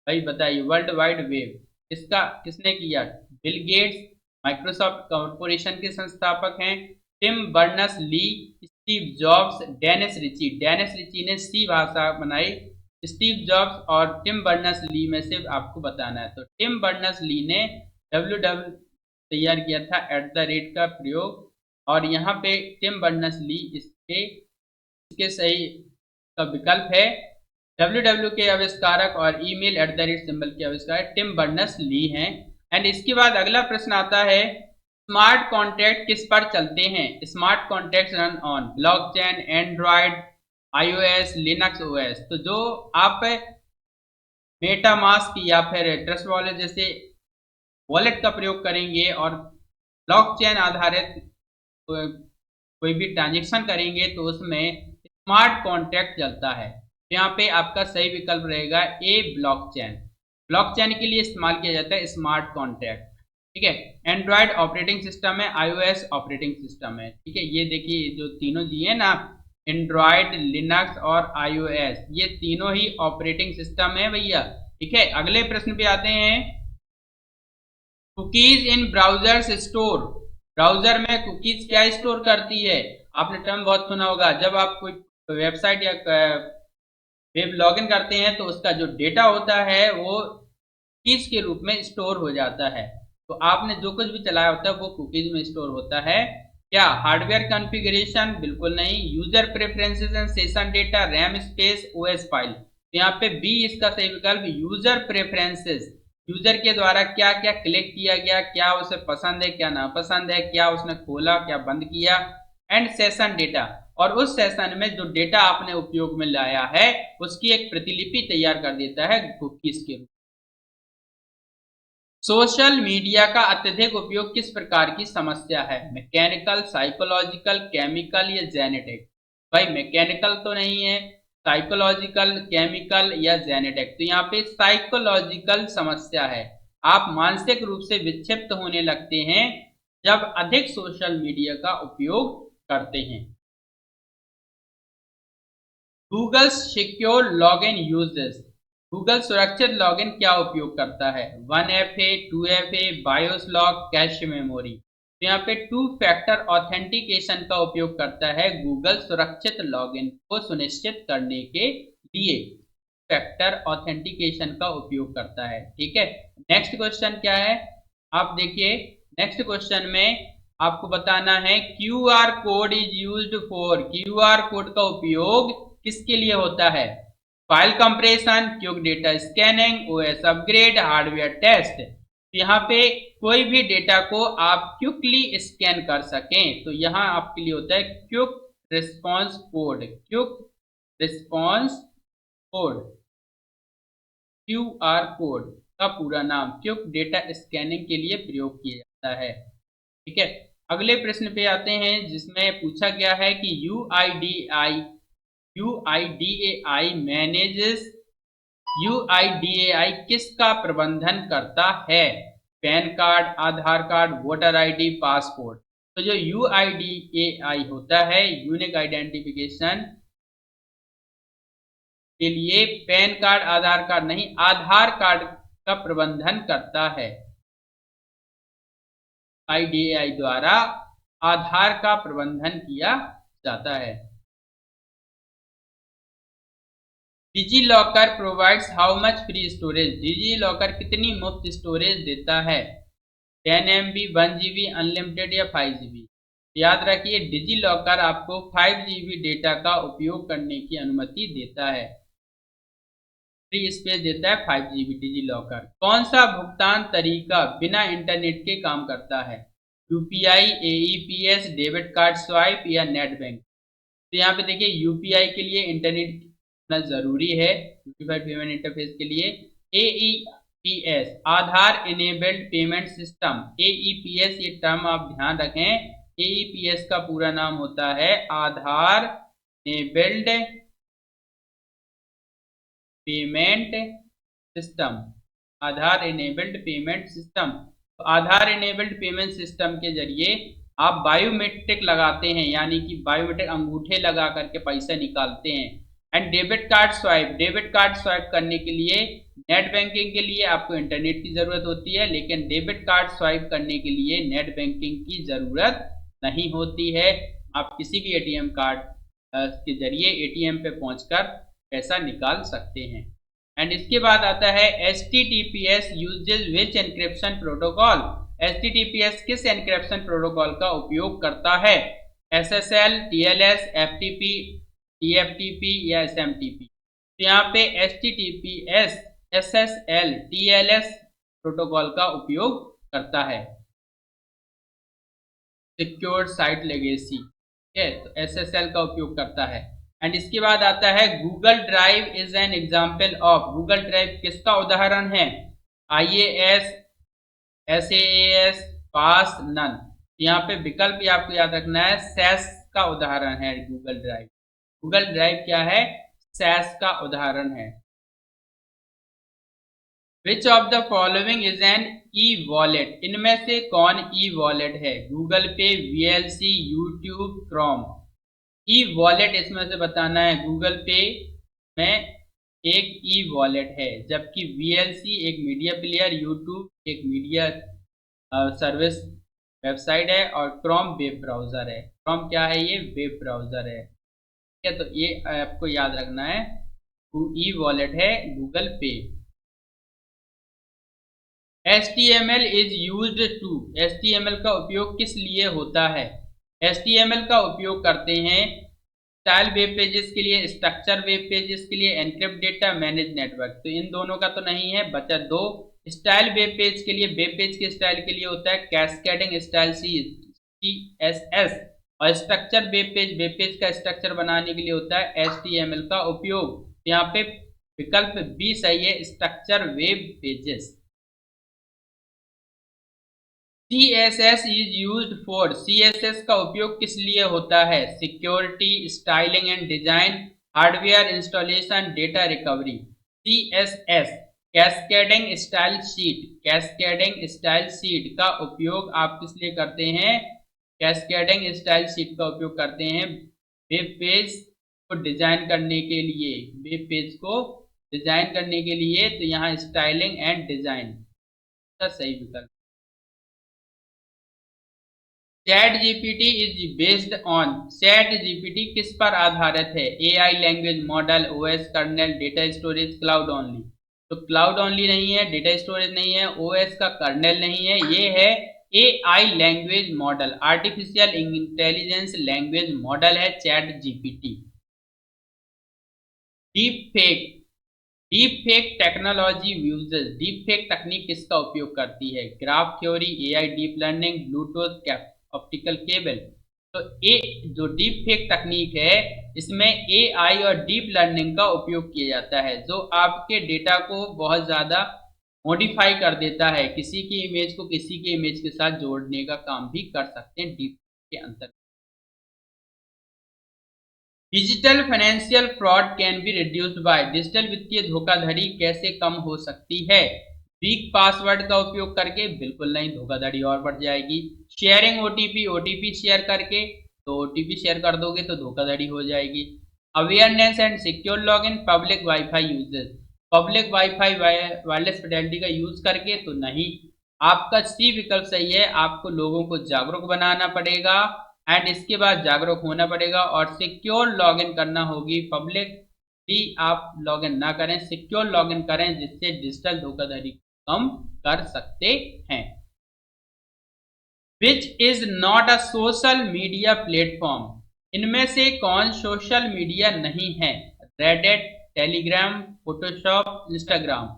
भाई बताइए, वर्ल्ड वाइड वेब इसका किसने किया? बिल गेट्स, माइक्रोसॉफ्ट कॉर्पोरेशन के संस्थापक हैं, Tim Berners Lee, Steve Jobs, Dennis Ritchie. Dennis Ritchie ने सी भाषा बनाई, स्टीव जॉब्स और टिम बर्नर्स ली में से आपको बताना है। तो टिम बर्नर्स ली ने www तैयार किया था @ का प्रयोग, और यहाँ पे टिम बर्नर्स ली इसके सही का विकल्प है। www के आविष्कारक और ईमेल @ सिंबल के आविष्कारक टिम बर्नर्स ली हैं। एंड इसके बाद अगला प्रश्न आता है, स्मार्ट कॉन्ट्रैक्ट किस पर चलते हैं? Smart contract run on blockchain, Android, iOS, Linux OS। तो जो आप मेटामास्क या फिर ट्रस्ट वॉलेट जैसे वॉलेट का प्रयोग करेंगे और ब्लॉकचेन आधारित कोई भी ट्रांजेक्शन करेंगे तो उसमें स्मार्ट कॉन्ट्रैक्ट चलता है। तो यहाँ पे आपका सही विकल्प रहेगा ए, ब्लॉकचेन। ब्लॉकचेन के लिए इस्तेमाल किया जाता है स्मार्ट कॉन्ट्रैक्ट। ठीक है, एंड्रॉयड ऑपरेटिंग सिस्टम है, iOS ऑपरेटिंग सिस्टम है। ठीक है, ये देखिए जो तीनों दिए ना, एंड्रॉयड, लिनक्स और iOS, ये तीनों ही ऑपरेटिंग सिस्टम है भैया। ठीक है, अगले प्रश्न पे आते हैं। कुकीज इन ब्राउजर्स स्टोर, ब्राउजर में कुकीज क्या स्टोर करती है? आपने टर्म बहुत सुना होगा, जब आप कोई वेबसाइट या वेब लॉगिन करते हैं तो उसका जो डेटा होता है वो कुकीज के रूप में स्टोर हो जाता है। तो आपने जो कुछ भी चलाया होता है वो कुकीज में स्टोर होता है। क्या? Hardware configuration? बिल्कुल नहीं। User preferences and session data, RAM space, OS file. तो यहाँ पे बी इसका सही विकल्प, यूजर प्रेफरेंसेस। यूजर के द्वारा क्या क्या क्लिक किया गया, क्या उसे पसंद है, क्या नापसंद है, क्या उसने खोला, क्या बंद किया। एंड सेशन डेटा, और उस सेशन में जो डेटा आपने उपयोग में लाया है उसकी एक प्रतिलिपि तैयार कर देता है कुकीज के रूप। सोशल मीडिया का अत्यधिक उपयोग किस प्रकार की समस्या है? मैकेनिकल, साइकोलॉजिकल, केमिकल या जेनेटिक? भाई मैकेनिकल तो नहीं है, साइकोलॉजिकल, केमिकल या जेनेटिक? तो यहाँ पे साइकोलॉजिकल समस्या है। आप मानसिक रूप से विक्षिप्त होने लगते हैं जब अधिक सोशल मीडिया का उपयोग करते हैं। Google secure login uses, Google सुरक्षित लॉगिन क्या उपयोग करता है? 1FA, 2FA, BIOS lock, cache memory? तो यहाँ पे 2 फैक्टर ऑथेंटिकेशन का उपयोग करता है गूगल सुरक्षित लॉगिन को सुनिश्चित करने के लिए, फैक्टर ऑथेंटिकेशन का उपयोग करता है। ठीक है, नेक्स्ट क्वेश्चन क्या है आप देखिए। नेक्स्ट क्वेश्चन में आपको बताना है QR code is used for, QR code का उपयोग किसके लिए होता है? File compression, quick data scanning, OS upgrade, hardware test. तो यहाँ पे कोई भी डेटा को आप क्विकली स्कैन कर सकें तो यहाँ आपके लिए होता है quick response code. Quick response code, QR code का पूरा नाम क्विक डेटा स्कैनिंग के लिए प्रयोग किया जाता है। ठीक है, अगले प्रश्न पे आते हैं जिसमें पूछा गया है कि यूआईडीएआई मैनेजेस, यूआईडीएआई किसका प्रबंधन करता है? पैन कार्ड, आधार कार्ड, वोटर आईडी, पासपोर्ट। तो जो यूआईडीएआई होता है, यूनिक आइडेंटिफिकेशन के लिए पैन कार्ड, आधार कार्ड नहीं, आधार कार्ड का प्रबंधन करता है। आईडीएआई द्वारा आधार का प्रबंधन किया जाता है। DigiLocker provides how much free storage? DigiLocker कितनी मुफ्त स्टोरेज देता है? 10 MB, 1 GB, अनलिमिटेड या 5 GB? याद रखिए डिजी लॉकर आपको 5 GB डेटा का उपयोग करने की अनुमति देता है, फ्री स्पेस देता है 5 GB डिजी लॉकर। कौन सा भुगतान तरीका बिना इंटरनेट के काम करता है? UPI, AEPS, debit card swipe या नेट बैंक? तो यहाँ पे देखिए यूपीआई के लिए इंटरनेट जरूरी है, यूनिफाइड पेमेंट इंटरफेस के लिए। एईपीएस, आधार इनेबल्ड पेमेंट सिस्टम। एईपीएस ये टर्म आप ध्यान रखें, एईपीएस का पूरा नाम होता है आधार इनेबल्ड पेमेंट सिस्टम। आधार इनेबल्ड पेमेंट सिस्टम। तो आधार इनेबल्ड पेमेंट सिस्टम के जरिए आप बायोमेट्रिक लगाते हैं, यानी कि बायोमेट्रिक अंगूठे लगा करके पैसा निकालते हैं। And debit card swipe, debit card swipe करने के लिए नेट बैंकिंग के लिए आपको इंटरनेट की जरूरत होती है, लेकिन डेबिट कार्ड स्वाइप करने के लिए नेट बैंकिंग की जरूरत नहीं होती है। आप किसी भी एटीएम कार्ड के जरिए एटीएम पे पहुंचकर पैसा निकाल सकते हैं। एंड इसके बाद आता है HTTPS यूजेज विच एनक्रिप्शन प्रोटोकॉल? HTTPS किस एनक्रिप्शन प्रोटोकॉल का उपयोग करता है? SSL, TLS, FTP, TFTP या SMTP? तो यहाँ पे HTTPS SSL TLS प्रोटोकॉल का उपयोग करता है, सिक्योर साइट लेगेसी। ठीक है, तो SSL का उपयोग करता है। एंड इसके बाद आता है Google drive is an example of? Google drive किसका उदाहरण है? IAS, SAS, पास, नन? यहाँ पे विकल्प भी आपको याद रखना है, सैस का उदाहरण है गूगल ड्राइव। गूगल ड्राइव क्या है? सैस का उदाहरण है। Which of the following is an e wallet? इनमें से कौन ई वॉलेट है? Google Pay, VLC, YouTube, Chrome? E wallet इसमें से बताना है। गूगल पे में एक ई वॉलेट है, जबकि VLC एक मीडिया प्लेयर, यूट्यूब एक मीडिया सर्विस वेबसाइट है, और क्रोम वेब ब्राउजर है। क्रोम क्या है? ये वेब ब्राउजर है। ठीक है, तो ये आपको याद रखना है। ई वॉलेट है Google Pay. HTML is used to? HTML का उपयोग किस लिए होता है? HTML का उपयोग करते हैं स्टाइल वेब पेजेस के लिए, स्ट्रक्चर वेब पेजेस के लिए, एनक्रिप्ट डेटा, मैनेज नेटवर्क। तो इन दोनों का तो नहीं है, बचा दो। स्टाइल वेब पेज के लिए, वेब पेज के स्टाइल के लिए होता है कैस्केडिंग स्टाइल CSS, और स्ट्रक्चर वेब पेज का स्ट्रक्चर बनाने के लिए होता है HTML का उपयोग। यहाँ पे विकल्प बी सही है, structure web pages. CSS is used for? CSS का उपयोग किस लिए होता है? Security, styling and design, hardware installation, data recovery? CSS cascading style sheet. Cascading style sheet का उपयोग आप किस लिए करते हैं? कैस्केडिंग स्टाइल शीट का उपयोग करते हैं वेब पेज को डिजाइन करने के लिए। वेब पेज को डिजाइन करने के लिए, तो यहाँ स्टाइलिंग एंड डिजाइन का सही विकल्प। Chat GPT is based on? Chat GPT किस पर आधारित है? AI language model, OS kernel, data storage, cloud only? तो क्लाउड ओनली नहीं है, डेटा स्टोरेज नहीं है, OS का कर्नेल नहीं है, ये है AI language model, artificial intelligence language model है ChatGPT. Deep fake, deep fake technology uses, deep fake तकनीक किसका उपयोग करती है? Graph theory, AI, deep learning, Bluetooth, optical cable. तो ए जो डीप फेक तकनीक है इसमें एआई और डीप लर्निंग का उपयोग किया जाता है, जो आपके डेटा को बहुत ज़्यादा मॉडिफाई कर देता है, किसी की इमेज को किसी की इमेज के साथ जोड़ने का काम भी कर सकते हैं डीप के अंतर्गत। Digital financial fraud can be reduced by, digital वित्तीय धोखाधड़ी कैसे कम हो सकती है? वीक पासवर्ड का उपयोग करके? बिल्कुल नहीं, धोखाधड़ी और बढ़ जाएगी। शेयरिंग ओटीपी, ओटीपी शेयर करके, तो ओटीपी शेयर कर दोगे तो धोखाधड़ी हो जाएगी। Awareness and secure login, public wifi uses, public wifi wireless Fidelity का यूज करके? तो नहीं, आपका सी विकल्प सही है, आपको लोगों को जागरूक बनाना पड़ेगा एंड इसके बाद जागरूक होना पड़ेगा और सिक्योर लॉगिन करना होगी। पब्लिक भी आप लॉगिन ना करें, सिक्योर लॉगिन करें, जिससे डिजिटल धोखाधड़ी कम कर सकते हैं। Which is not a social media platform, इनमें से कौन सोशल मीडिया नहीं है? Reddit, Telegram, Photoshop, Instagram.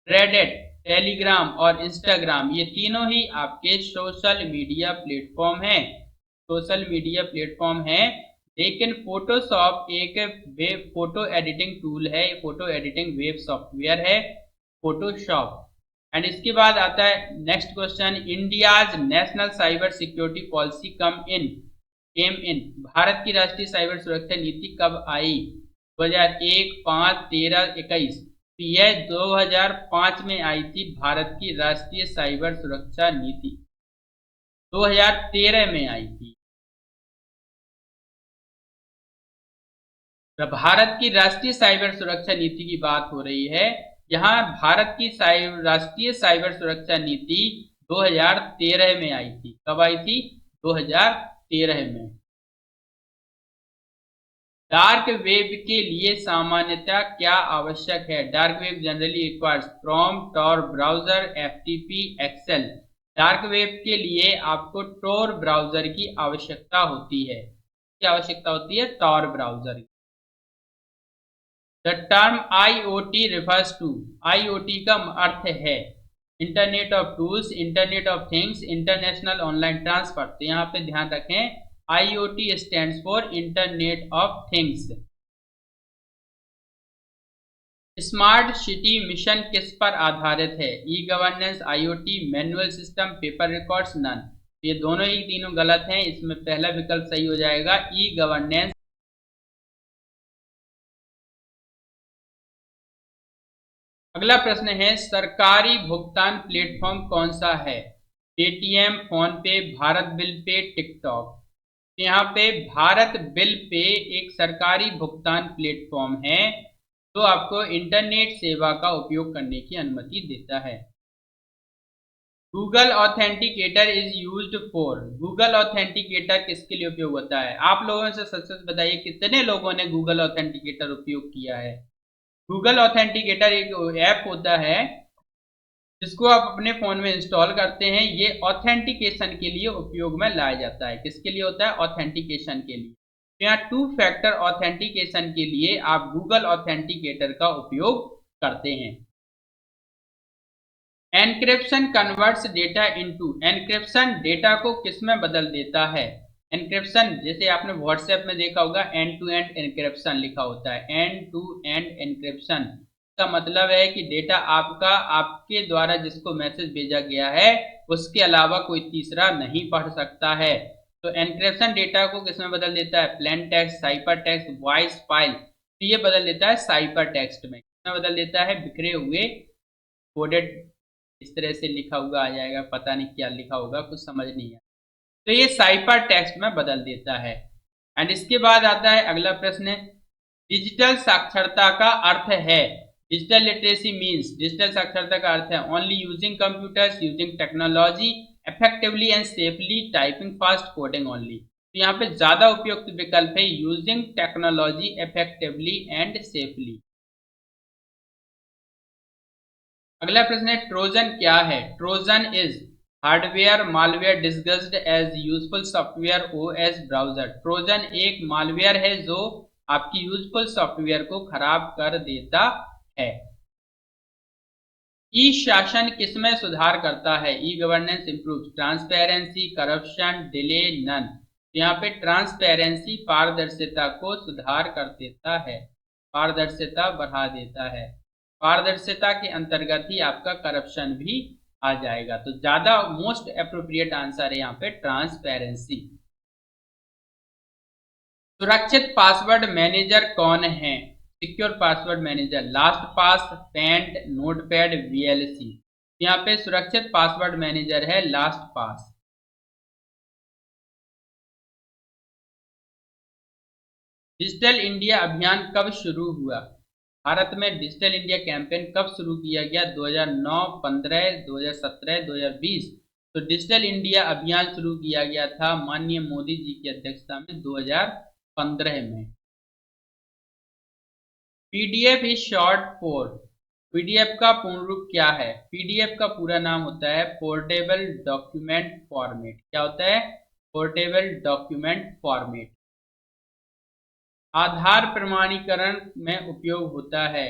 Reddit, Telegram और इंस्टाग्राम ये तीनों ही आपके सोशल मीडिया प्लेटफॉर्म हैं, सोशल मीडिया प्लेटफॉर्म है। लेकिन फोटोशॉप एक वेब फोटो एडिटिंग टूल है, फोटो एडिटिंग वेब सॉफ्टवेयर है फोटोशॉप। एंड इसके बाद आता है next question, India's national cyber security policy came in, भारत की राष्ट्रीय साइबर सुरक्षा नीति कब आई? 2001, 5, 13, 21। तो यह 2005 में आई थी, भारत की राष्ट्रीय साइबर सुरक्षा नीति 2013 में आई थी। भारत की राष्ट्रीय साइबर सुरक्षा नीति की बात हो रही है, यहाँ भारत की राष्ट्रीय साइबर सुरक्षा नीति 2013 में आई थी। कब आई थी? 2013 में। डार्क वेब के लिए सामान्यतः क्या आवश्यक है? Dark web generally requires Chrome, Tor browser, FTP, Excel. Dark web के लिए आपको टॉर ब्राउजर की आवश्यकता होती है। क्या आवश्यकता होती है? टॉर ब्राउजर की। The term IoT refers to, IoT का अर्थ है internet of tools, internet of things, international online transfer. तो यहाँ पे ध्यान रखें IoT stands for internet of things. Smart city mission किस पर आधारित है? E governance, IoT, manual system, paper records, none. ये दोनों ही तीनों गलत हैं, इसमें पहला विकल्प सही हो जाएगा, ई गवर्नेंस। अगला प्रश्न है, सरकारी भुगतान प्लेटफॉर्म कौन सा है? पेटीएम, फोन पे, भारत बिल पे, टिकटॉक। यहाँ पे भारत बिल पे एक सरकारी भुगतान प्लेटफॉर्म है जो आपको इंटरनेट सेवा का उपयोग करने की अनुमति देता है। Google authenticator is used for, Google authenticator किसके लिए उपयोग होता है? आप लोगों से सच बताइए कितने लोगों ने गूगल ऑथेंटिकेटर उपयोग किया है? गूगल ऑथेंटिकेटर एक ऐप होता है जिसको आप अपने फोन में इंस्टॉल करते हैं, ये ऑथेंटिकेशन के लिए उपयोग में लाया जाता है। किसके लिए होता है? ऑथेंटिकेशन के लिए। तो यहाँ 2 फैक्टर ऑथेंटिकेशन के लिए आप गूगल ऑथेंटिकेटर का उपयोग करते हैं। Encryption converts data into, encryption data को किस में बदल देता है? एनक्रिप्शन जैसे आपने व्हाट्सएप में देखा होगा एंड टू एंड एनक्रिप्शन लिखा होता है, एंड टू एंड एनक्रिप्शन का मतलब है कि डेटा आपका, आपके द्वारा जिसको मैसेज भेजा गया है उसके अलावा कोई तीसरा नहीं पढ़ सकता है। तो एनक्रिप्शन डेटा को किस में बदल देता है? Plain text, cipher text, voice file. तो ये बदल देता है साइपर टेक्स्ट में। किसमें बदल देता है? बिखरे हुए कोडेड, इस तरह से लिखा हुआ आ जाएगा, पता नहीं क्या लिखा होगा, कुछ समझ नहीं आया, तो ये साइपर टेक्स्ट में बदल देता है। एंड इसके बाद आता है अगला प्रश्न, डिजिटल साक्षरता का अर्थ है? डिजिटल लिटरेसी मीन्स, डिजिटल साक्षरता का अर्थ है only using computers, using technology effectively and safely, typing fast, coding only. तो यहाँ पे ज्यादा उपयुक्त विकल्प है using technology effectively and safely. अगला प्रश्न है, ट्रोजन क्या है? Trojan is hardware malware disguised as useful software OS browser. Trojan एक मालवेयर है जो आपकी यूजफुल सॉफ्टवेयर को खराब कर देता है। ई शासन किसमें सुधार करता है? E governance improve transparency, corruption, delay, none. यहाँ पे ट्रांसपेरेंसी पारदर्शिता को सुधार कर देता है, पारदर्शिता बढ़ा देता है। पारदर्शिता के अंतर्गत ही आपका करप्शन भी आ जाएगा। तो ज्यादा मोस्ट अप्रोप्रिएट आंसर है यहाँ पे ट्रांसपेरेंसी। सुरक्षित पासवर्ड मैनेजर कौन है? Secure password manager LastPass, paint, Notepad, VLC. यहाँ पे सुरक्षित पासवर्ड मैनेजर है लास्ट पास। डिजिटल इंडिया अभियान कब शुरू हुआ? भारत में डिजिटल इंडिया कैंपेन कब शुरू किया गया? 2009, 15, 2017, 2020। तो डिजिटल इंडिया अभियान शुरू किया गया था माननीय मोदी जी की अध्यक्षता में 2015 में। PDF is short for, PDF का पूर्ण रूप क्या है? पीडीएफ का पूरा नाम होता है पोर्टेबल डॉक्यूमेंट फॉर्मेट। क्या होता है? Portable document format. आधार प्रमाणीकरण में उपयोग होता है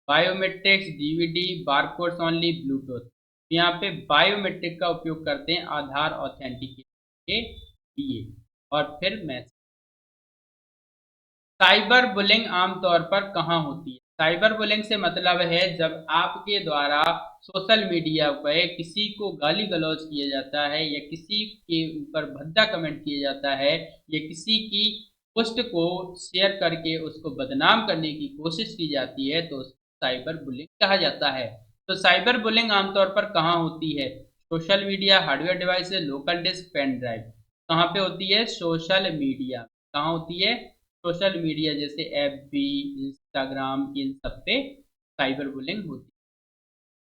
biometrics, DVD, barcodes only, Bluetooth. यहाँ पे बायोमेट्रिक का उपयोग करते हैं आधार ऑथेंटिकेशन के लिए। और फिर मैसेज। साइबर बुलिंग आमतौर पर कहाँ होती है? साइबर बुलिंग से मतलब है जब आपके द्वारा सोशल मीडिया पे किसी को गाली गलौज किया जाता है, या किसी के ऊपर भद्दा कमेंट किया जाता है, या किसी की पोस्ट को शेयर करके उसको बदनाम करने की कोशिश की जाती है, तो साइबर बुलिंग कहा जाता है। तो साइबर बुलिंग आमतौर पर कहाँ होती है? Social media, hardware device, local disk, pen drive. कहाँ पे होती है? Social media. कहाँ होती है? सोशल मीडिया, जैसे एफबी, इंस्टाग्राम, इन सब पे साइबर बुलिंग होती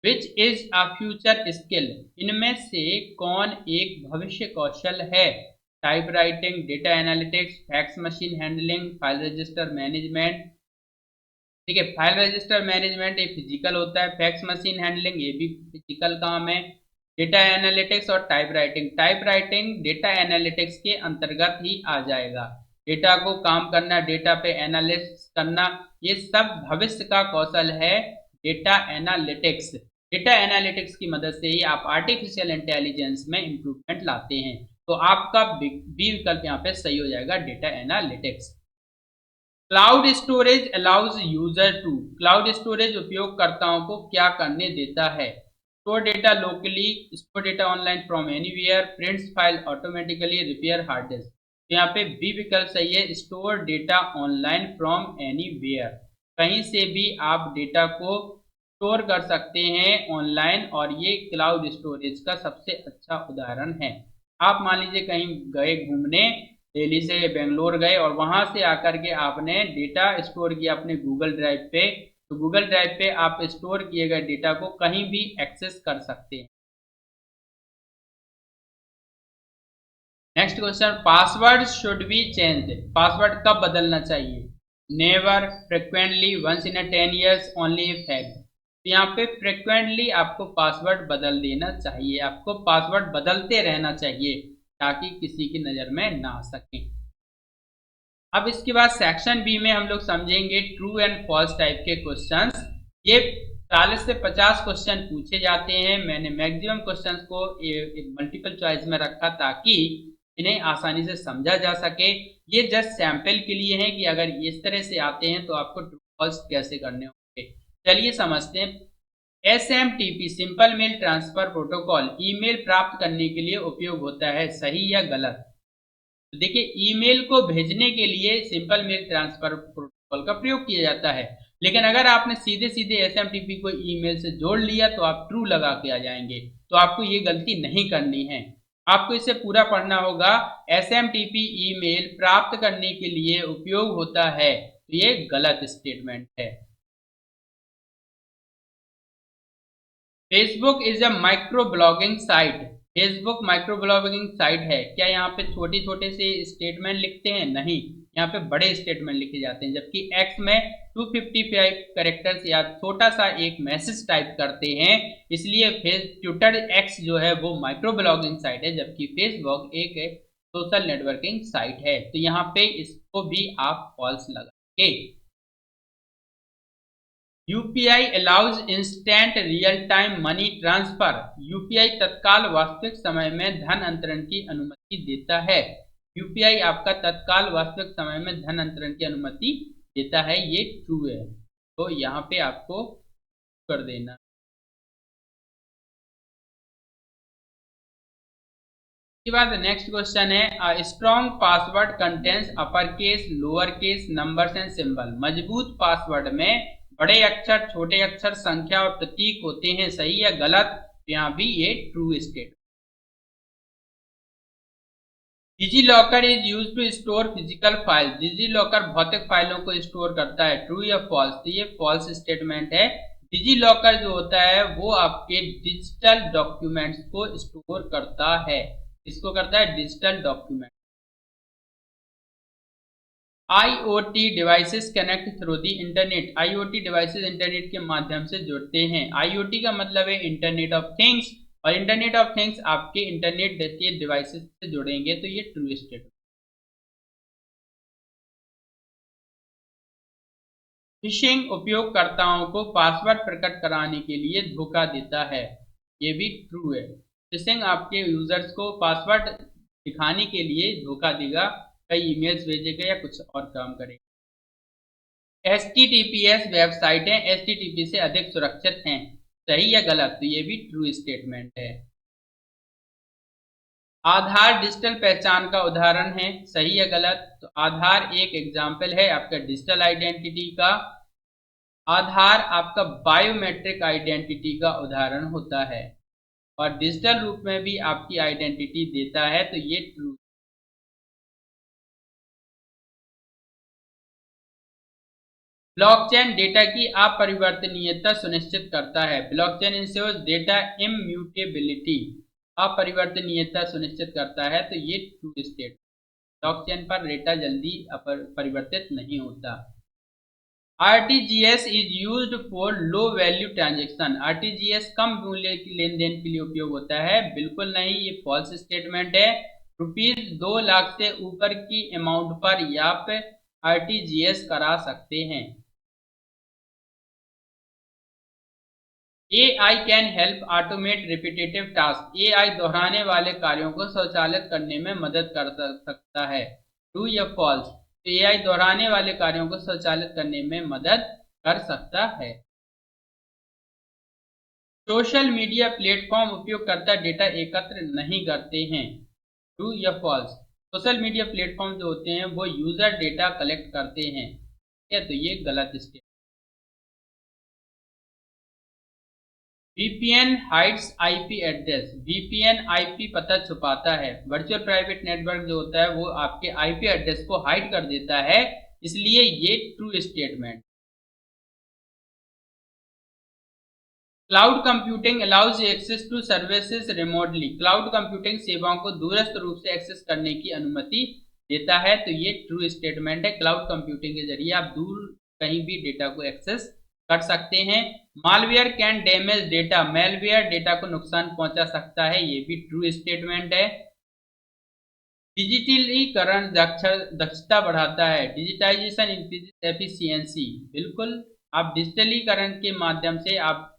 है। Which is a future skill, इनमें से कौन एक भविष्य कौशल है? Type writing, data analytics, fax machine handling, file register management. ठीक है, फाइल रजिस्टर मैनेजमेंट ये फिजिकल होता है, फैक्स मशीन हैंडलिंग ये भी फिजिकल काम है। डेटा एनालिटिक्स और type writing, type writing data analytics के अंतर्गत ही आ जाएगा। डेटा को काम करना, डेटा पे एनालिसिस करना, ये सब भविष्य का कौशल है डेटा एनालिटिक्स। डेटा एनालिटिक्स की मदद से ही आप आर्टिफिशियल इंटेलिजेंस में इंप्रूवमेंट लाते हैं। तो आपका बी विकल्प यहाँ पे सही हो जाएगा, data analytics. Cloud storage allows user to, cloud storage उपयोगकर्ताओं को क्या करने देता है? Store data locally, store data online from anywhere, prints file automatically, repair hard disk. यहाँ पे बी विकल्प सही है, store data online from anywhere. कहीं से भी आप डेटा को स्टोर कर सकते हैं ऑनलाइन, और ये क्लाउड स्टोरेज का सबसे अच्छा उदाहरण है। आप मान लीजिए कहीं गए घूमने, दिल्ली से बेंगलोर गए, और वहां से आकर के आपने डेटा स्टोर किया अपने गूगल ड्राइव पे, तो गूगल ड्राइव पे आप स्टोर किए गए डेटा को कहीं भी एक्सेस कर सकते हैं। Next question, password should be change, password कब बदलना चाहिए? Never, frequently, once in 10 years, only if hacked. तो यहाँ पे फ्रिक्वेंटली आपको पासवर्ड बदल देना चाहिए, आपको पासवर्ड बदलते रहना चाहिए ताकि किसी की नजर में ना आ सके। अब इसके बाद सेक्शन बी में हम लोग समझेंगे ट्रू एंड फॉल्स टाइप के क्वेश्चंस। ये 40 से 50 क्वेश्चन पूछे जाते हैं। मैंने मैक्सिमम क्वेश्चंस को मल्टीपल चॉइस में रखा ताकि इन्हें आसानी से समझा जा सके। ये जस्ट सैंपल के लिए है कि अगर इस तरह से आते हैं तो आपको ट्रू फॉल्स कैसे करने होंगे। चलिए समझते हैं। SMTP simple mail transfer protocol email प्राप्त करने के लिए उपयोग होता है, सही या गलत? तो देखिए, ईमेल को भेजने के लिए सिंपल मेल ट्रांसफर प्रोटोकॉल का प्रयोग किया जाता है, लेकिन अगर आपने सीधे सीधे SMTP को ईमेल से जोड़ लिया तो आप ट्रू लगा के आ जाएंगे। तो आपको ये गलती नहीं करनी है, आपको इसे पूरा पढ़ना होगा। SMTP ईमेल प्राप्त करने के लिए उपयोग होता है, तो ये गलत स्टेटमेंट है। Facebook is a micro blogging site, Facebook micro blogging site है। क्या यहाँ पे छोटे छोटे से स्टेटमेंट लिखते हैं? नहीं, यहाँ पे बड़े स्टेटमेंट लिखे जाते हैं। जबकि एक्स में 255 कैरेक्टर्स या छोटा सा एक मैसेज टाइप करते हैं, इसलिए ट्विटर एक्स जो है वो माइक्रो ब्लॉगिंग साइट है, जबकि फेसबुक एक सोशल नेटवर्किंग साइट है। तो यहाँ पे इसको भी आप फॉल्स लगाएंगे। UPI allows instant real time money transfer. UPI तत्काल वास्तविक समय में धन अंतरण की अनुमति देता है। यूपीआई आपका तत्काल वास्तविक समय में धन अंतरण की अनुमति देता है, ये ट्रू है। तो यहाँ पे आपको कर देना। इसके बाद नेक्स्ट क्वेश्चन है, strong password contains upper case, lower case, numbers and symbol. मजबूत पासवर्ड में बड़े अक्षर, छोटे अक्षर, संख्या और प्रतीक होते हैं, सही या गलत? यहाँ भी ये true state. DigiLocker is use to store physical file. DigiLocker भौतिक फाइलों को स्टोर करता है, ट्रू या फॉल्स? तो ये फॉल्स स्टेटमेंट है। डिजी लॉकर जो होता है वो आपके डिजिटल डॉक्यूमेंट्स को स्टोर करता है। इसको करता है digital document. IoT devices connect through the internet. IoT devices internet के माध्यम से जुड़ते हैं। IoT का मतलब है इंटरनेट ऑफ थिंग्स, और इंटरनेट ऑफ थिंग्स आपके इंटरनेट के डिवाइसेस से जुड़ेंगे, तो ये ट्रू स्टेटमेंट। फिशिंग उपयोगकर्ताओं को पासवर्ड प्रकट कराने के लिए धोखा देता है, ये भी ट्रू है। फिशिंग आपके यूजर्स को पासवर्ड दिखाने के लिए धोखा देगा, कई ईमेल्स भेजेगा या कुछ और काम करेगा। HTTPS वेबसाइटें HTTP से अधिक सुरक्षित हैं, सही या गलत? तो ये भी ट्रू स्टेटमेंट है। आधार डिजिटल पहचान का उदाहरण है, सही या गलत? तो आधार एक एग्जाम्पल है आपका डिजिटल आइडेंटिटी का। आधार आपका बायोमेट्रिक आइडेंटिटी का उदाहरण होता है और डिजिटल रूप में भी आपकी आइडेंटिटी देता है, तो ये ट्रू। ब्लॉकचेन डेटा की अपरिवर्तनीयता सुनिश्चित करता है। Blockchain ensures data immutability. अपरिवर्तनीयता सुनिश्चित करता है, तो ये ट्रू स्टेट। ब्लॉकचेन पर डेटा जल्दी परिवर्तित नहीं होता। RTGS is used for low value transaction. RTGS कम मूल्य की लेन देन के लिए उपयोग होता है, बिल्कुल नहीं, ये फॉल्स स्टेटमेंट है। ₹2 लाख से ऊपर की अमाउंट पर आप RTGS करा सकते हैं। AI can help automate repetitive task. AI दोहराने वाले कार्यों को स्वचालित करने में मदद कर सकता है, ट्रू या फॉल्स? तो AI दोहराने वाले कार्यों को स्वचालित करने में मदद कर सकता है। सोशल मीडिया प्लेटफॉर्म उपयोगकर्ता डेटा एकत्र नहीं करते हैं, ट्रू या फॉल्स? सोशल मीडिया प्लेटफॉर्म जो होते हैं वो यूजर डेटा कलेक्ट करते हैं, ठीक है, तो ये गलत statement. VPN hides IP address. VPN IP पता छुपाता है। वर्चुअल प्राइवेट नेटवर्क जो होता है वो आपके IP एड्रेस को हाइड कर देता है, इसलिए ये true statement. Cloud computing allows access to services remotely. Cloud computing सेवाओं को दूरस्थ रूप से एक्सेस करने की अनुमति देता है, तो ये ट्रू स्टेटमेंट है। क्लाउड कंप्यूटिंग के जरिए आप दूर कहीं भी डेटा को एक्सेस कर सकते हैं। Malware can damage data. Malware data को नुकसान पहुंचा सकता है, ये भी ट्रू स्टेटमेंट है। डिजिटलीकरण दक्षता बढ़ाता है। Digitisation increases efficiency. बिल्कुल, आप डिजिटलीकरण के माध्यम से आप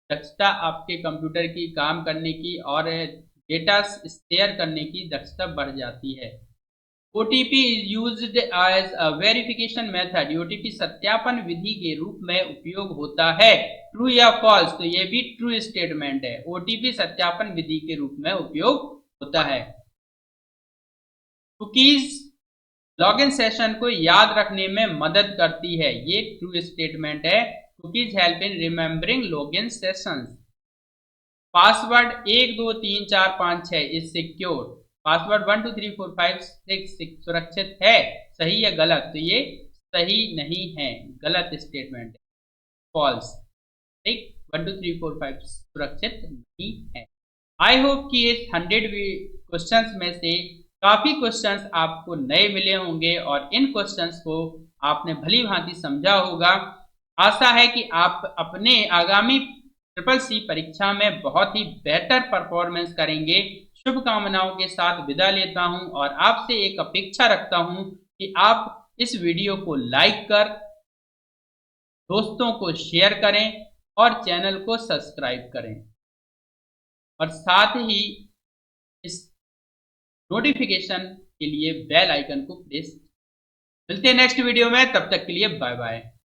दक्षता आपके कंप्यूटर की काम करने की और डेटा शेयर करने की दक्षता बढ़ जाती है। OTP is used as a verification method। OTP सत्यापन विधि के रूप में उपयोग होता है, ट्रू या फॉल्स? तो ये भी ट्रू स्टेटमेंट है। OTP सत्यापन विधि के रूप में उपयोग होता है। कुकीज लॉगिन सेशन को याद रखने में मदद करती है, ये ट्रू स्टेटमेंट है। Cookies help in remembering login sessions. Password 1 2 3 4 5 6 is secure. Password 1 2 3 4 5 6 सुरक्षित है, सही या गलत? तो ये सही नहीं है, गलत स्टेटमेंट है, फॉल्स। ठीक, 1 2 3 4 5 सुरक्षित नहीं है। आई होप कि इस 100 क्वेश्चंस में से काफी क्वेश्चंस आपको नए मिले होंगे और इन क्वेश्चंस को आपने भली भांति समझा होगा। आशा है कि आप अपने आगामी CCC परीक्षा में बहुत ही बेहतर परफॉर्मेंस करेंगे। शुभकामनाओं के साथ विदा लेता हूं और आपसे एक अपेक्षा रखता हूं कि आप इस वीडियो को लाइक कर दोस्तों को शेयर करें और चैनल को सब्सक्राइब करें और साथ ही इस नोटिफिकेशन के लिए बेल आइकन को प्रेस। मिलते हैं नेक्स्ट वीडियो में, तब तक के लिए बाय बाय।